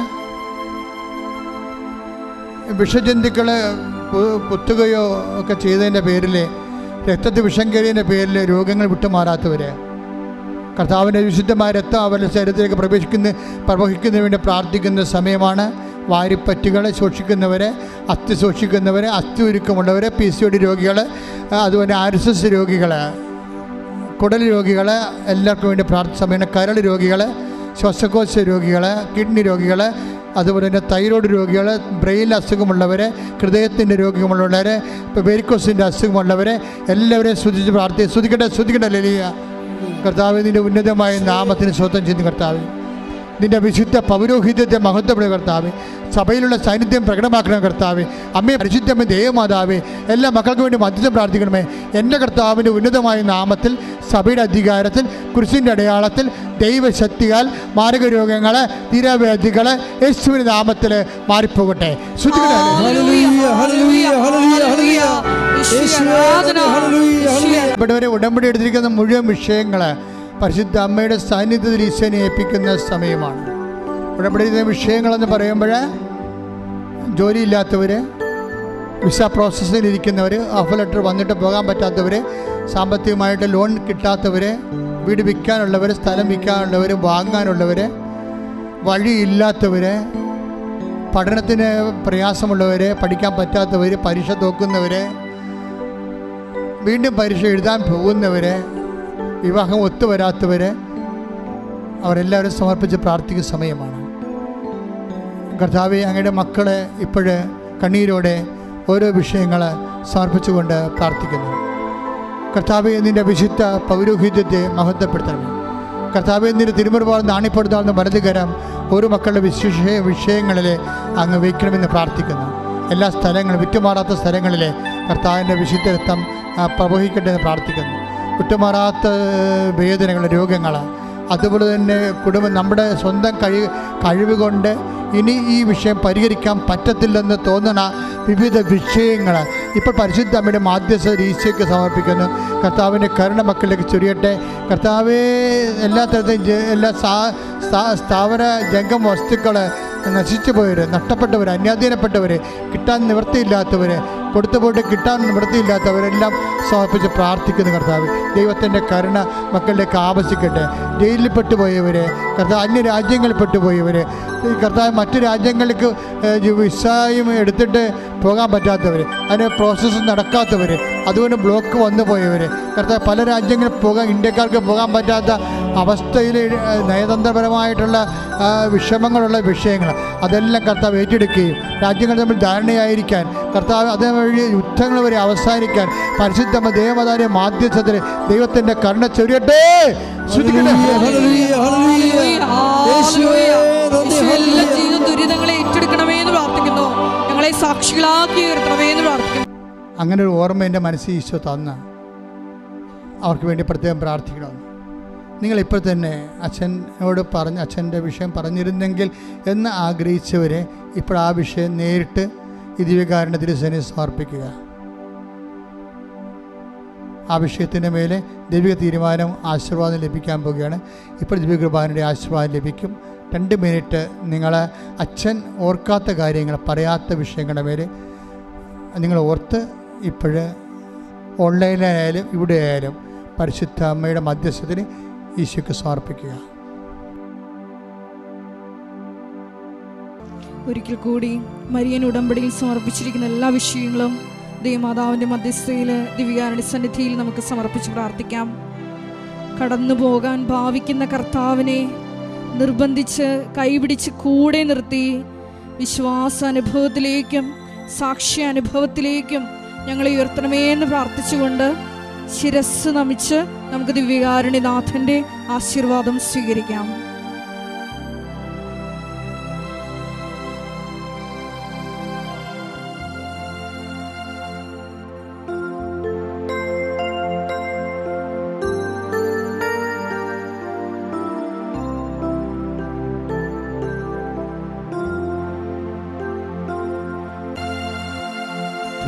വിഷജന്തുക്കൾ കുത്തുകയോ ഒക്കെ ചെയ്തതിൻ്റെ പേരിൽ, രക്തത്തിൽ വിഷം കയറിയതിൻ്റെ പേരിൽ രോഗങ്ങൾ വിട്ടുമാറാത്തവര്, കർത്താവിൻ്റെ വിശുദ്ധമായ രക്തം അവരുടെ ശരീരത്തിലേക്ക് പ്രവഹിക്കുന്നതിന് വേണ്ടി പ്രാർത്ഥിക്കുന്ന സമയമാണ്. വാരിപ്പറ്റുകൾ സൂക്ഷിക്കുന്നവരെ, അസ്ഥി സൂക്ഷിക്കുന്നവർ, അസ്ഥി ഉരുക്കമുള്ളവർ, PCOD രോഗികൾ, അതുപോലെ RSS രോഗികൾ, കുടൽ രോഗികൾ, എല്ലാവർക്കും വേണ്ടി സമയമാണ്. കരൾ രോഗികൾ, ശ്വാസകോശ രോഗികൾ, കിഡ്നി രോഗികൾ, അതുപോലെ തന്നെ തൈറോയ്ഡ് രോഗികൾ, ബ്രെയിൻ അസുഖമുള്ളവർ, ഹൃദയത്തിൻ്റെ രോഗമുള്ളവർ, വെരിക്കോസിൻ്റെ അസുഖമുള്ളവർ, എല്ലാവരെയും സ്തുതിക്കട്ടെ. ലലിയ കർത്താവ്, നിൻ്റെ ഉന്നതമായ നാമത്തിന് സ്വന്തം ചെയ്യുന്ന കർത്താവ്, നിൻ്റെ വിശുദ്ധ പൗരോഹിത്യത്തെ മഹത്വപ്പെടുന്ന കർത്താവ്, സഭയിലുള്ള സാന്നിധ്യം പ്രകടമാക്കണം കർത്താവ്. അമ്മയെ പരിശുദ്ധമ്മ ദേവമാതാവേ, എല്ലാ മക്കൾക്ക് വേണ്ടി മധ്യസ്ഥം പ്രാർത്ഥിക്കണമേ. എൻ്റെ കർത്താവിൻ്റെ ഉന്നതമായ നാമത്തിൽ, സഭയുടെ അധികാരത്തിൽ, കുരിശിൻ്റെ അടയാളത്തിൽ, ദൈവശക്തിയാൽ മാരകരോഗങ്ങൾ, തീരാവ്യാധികൾ യേശുവിൻ്റെ നാമത്തിൽ മാറിപ്പോകട്ടെ. ഇവിടെ ഉടമ്പടി എടുത്തിരിക്കുന്ന മുഴുവൻ വിഷയങ്ങൾ പരിശുദ്ധ അമ്മയുടെ സാന്നിധ്യത്തിൽ ഈശോനെ ഏൽപ്പിക്കുന്ന സമയമാണ്. ഉടമ്പടി വിഷയങ്ങളെന്ന് പറയുമ്പോൾ ജോലിയില്ലാത്തവർ, വിസ പ്രോസസ്സിലിരിക്കുന്നവർ, ഓഫർ ലെറ്റർ വന്നിട്ട് പോകാൻ പറ്റാത്തവർ, സാമ്പത്തികമായിട്ട് ലോൺ കിട്ടാത്തവർ, വീട് വിൽക്കാനുള്ളവർ, സ്ഥലം വിൽക്കാനുള്ളവർ, വാങ്ങാനുള്ളവർ, വഴിയില്ലാത്തവർ, പഠനത്തിന് പ്രയാസമുള്ളവർ, പഠിക്കാൻ പറ്റാത്തവർ, പരീക്ഷ തോക്കുന്നവർ, വീണ്ടും പരീക്ഷ എഴുതാൻ പോകുന്നവർ, വിവാഹം ഒത്തുവരാത്തവർ, അവരെല്ലാവരും സമർപ്പിച്ച് പ്രാർത്ഥിക്കുന്ന സമയമാണ്. കർത്താവെ, അങ്ങയുടെ മക്കളെ ഇപ്പോഴ് കണ്ണീരോടെ ഓരോ വിഷയങ്ങൾ സമർപ്പിച്ചുകൊണ്ട് പ്രാർത്ഥിക്കുന്നു. കർത്താവെ, നിൻ്റെ വിശുദ്ധ പൗരോഹിത്യത്തെ മഹത്വപ്പെടുത്തണമേ. കർത്താവെ, നിൻ്റെ തിരുമുറുപാട് നാണിപ്പെടുത്താവുന്ന വലതുകരം ഓരോ മക്കളുടെ വിഷയങ്ങളിൽ അങ്ങ് വയ്ക്കണമെന്ന് പ്രാർത്ഥിക്കുന്നു. എല്ലാ സ്ഥലങ്ങളും, വിട്ടുമാറാത്ത സ്ഥലങ്ങളിൽ കർത്താവിൻ്റെ വിശുദ്ധ രക്തം പ്രവഹിക്കട്ടെ എന്ന് പ്രാർത്ഥിക്കുന്നു. വിട്ടുമാറാത്ത വേദനകൾ, രോഗങ്ങൾ, അതുപോലെ തന്നെ നമ്മുടെ സ്വന്തം കഴിവ് കൊണ്ട് ഇനി ഈ വിഷയം പരിഹരിക്കാൻ പറ്റത്തില്ലെന്ന് തോന്നുന്ന വിവിധ വിഷയങ്ങൾ ഇപ്പോൾ പരിശുദ്ധ അമ്മയുടെ മാധ്യസ്ഥ ഈശോയ്ക്ക് സമർപ്പിക്കുന്നു. കർത്താവിൻ്റെ കരുണ മക്കളിലേക്ക് ചൊരിയട്ടെ. കർത്താവേ, എല്ലാ തരത്തിലും എല്ലാ സ്ഥാവര ജംഗമ വസ്തുക്കൾ നശിച്ചു പോയവർ, നഷ്ടപ്പെട്ടവർ, അന്യാധീനപ്പെട്ടവർ, കിട്ടാൻ നിവൃത്തിയില്ലാത്തവർ, കൊടുത്തു പോയിട്ട് കിട്ടാൻ നിവൃത്തിയില്ലാത്തവരെല്ലാം സമർപ്പിച്ച് പ്രാർത്ഥിക്കുന്നു. കർത്താവ്, ദൈവത്തിൻ്റെ കരുണ മക്കളിലേക്ക് ആവശ്യിക്കട്ടെ. ജയിലിൽ പെട്ടുപോയവർ, കർത്താവ് അന്യരാജ്യങ്ങളിൽ പെട്ടുപോയവർ, കർത്താവ് മറ്റു രാജ്യങ്ങൾക്ക് വിസയും എടുത്തിട്ട് പോകാൻ പറ്റാത്തവർ, അതിന് പ്രോസസ്സ് നടക്കാത്തവർ, അതുകൊണ്ട് ബ്ലോക്ക് വന്നു പോയവർ, കർത്താവ് പല രാജ്യങ്ങളിൽ ഇന്ത്യക്കാർക്ക് പോകാൻ പറ്റാത്ത അവസ്ഥയിൽ നയതന്ത്രപരമായിട്ടുള്ള വിഷമങ്ങളുള്ള വിഷയങ്ങൾ അതെല്ലാം കർത്താവ് ഏറ്റെടുക്കുകയും രാജ്യങ്ങൾ തമ്മിൽ ധാരണയായിരിക്കാൻ, കർത്താവ് അതുവഴി യുദ്ധങ്ങൾ വരെ അവസാനിക്കാൻ പരിശുദ്ധ ദേവതാരെ മാധ്യസ്ഥത്തിൽ ദൈവത്തിൻ്റെ കരുണ ചൊരിയട്ടെ. ദുരിതങ്ങളെ ഏറ്റെടുക്കണമേ എന്ന് പ്രാർത്ഥിക്കുന്നു. ഞങ്ങളെ സാക്ഷികളാക്കി ഉയർത്തണമേ എന്ന് പ്രാർത്ഥിക്കുന്നു. അങ്ങനെ ഒരു ഓർമ്മ എൻ്റെ മനസ്സിൽ ഈശോ തന്ന അവർക്ക് വേണ്ടി പ്രത്യേകം പ്രാർത്ഥിക്കണമെന്ന് നിങ്ങളിപ്പോൾ തന്നെ അച്ഛനോട് പറഞ്ഞ് അച്ഛൻ്റെ വിഷയം പറഞ്ഞിരുന്നെങ്കിൽ എന്ന് ആഗ്രഹിച്ചവരെ ഇപ്പോൾ ആ വിഷയം നേരിട്ട് ഈ ദിവ്യകാരുണ്യ തിരുസേനയെ സമർപ്പിക്കുക. ആ വിഷയത്തിൻ്റെ മേലെ ദൈവിക തീരുമാനം, ആശീർവാദം ലഭിക്കാൻ പോവുകയാണ്. ഇപ്പോൾ ദിവ്യകൃപാനയുടെ ആശീർവാദം ലഭിക്കും. 2 മിനിറ്റ് നിങ്ങൾ അച്ഛൻ ഓർക്കാത്ത കാര്യങ്ങൾ, പറയാത്ത വിഷയങ്ങളുടെ മേലെ നിങ്ങൾ ഓർത്ത് ഇപ്പോഴ് ഓൺലൈനിലായാലും ഇവിടെ ആയാലും പരിശുദ്ധ അമ്മയുടെ മധ്യസ്ഥത്തിന് ഈശോയ്ക്ക് സമർപ്പിക്കുക. ഒരിക്കൽ കൂടി മരിയൻ ഉടമ്പടിയിൽ സമർപ്പിച്ചിരിക്കുന്ന എല്ലാ വിഷയങ്ങളും ദൈവമാതാവിൻ്റെ മധ്യസ്ഥയിൽ ദിവ്യകാരുണ്യ സന്നിധിയിൽ നമുക്ക് സമർപ്പിച്ച് പ്രാർത്ഥിക്കാം. കടന്നു പോകാൻ ഭാവിക്കുന്ന കർത്താവിനെ നിർബന്ധിച്ച് കൈപിടിച്ച് കൂടെ നിർത്തി വിശ്വാസാനുഭവത്തിലേക്കും സാക്ഷ്യാനുഭവത്തിലേക്കും ഞങ്ങളെ ഉയർത്തണമേ എന്ന് പ്രാർത്ഥിച്ചുകൊണ്ട് ശിരസ് നമിച്ച് നമുക്ക് ദിവ്യകാരുണ്യനാഥൻ്റെ ആശീർവാദം സ്വീകരിക്കാം.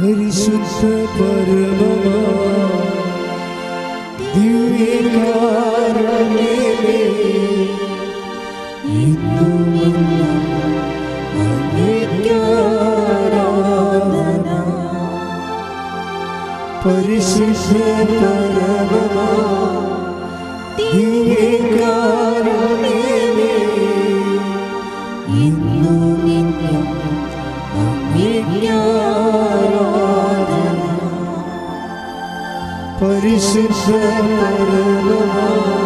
പരിശുദ്ധ പരമമാ ദിവ്യകാരുണ്യമേ, എന്നും അങ്ങേക്ക് ആരാധന. പരിശുദ്ധ പരമമാ ദിവ്യകാരുണ്യമേ, എന്നും അങ്ങേക്ക് പരിശുദ്ധ പരമമാ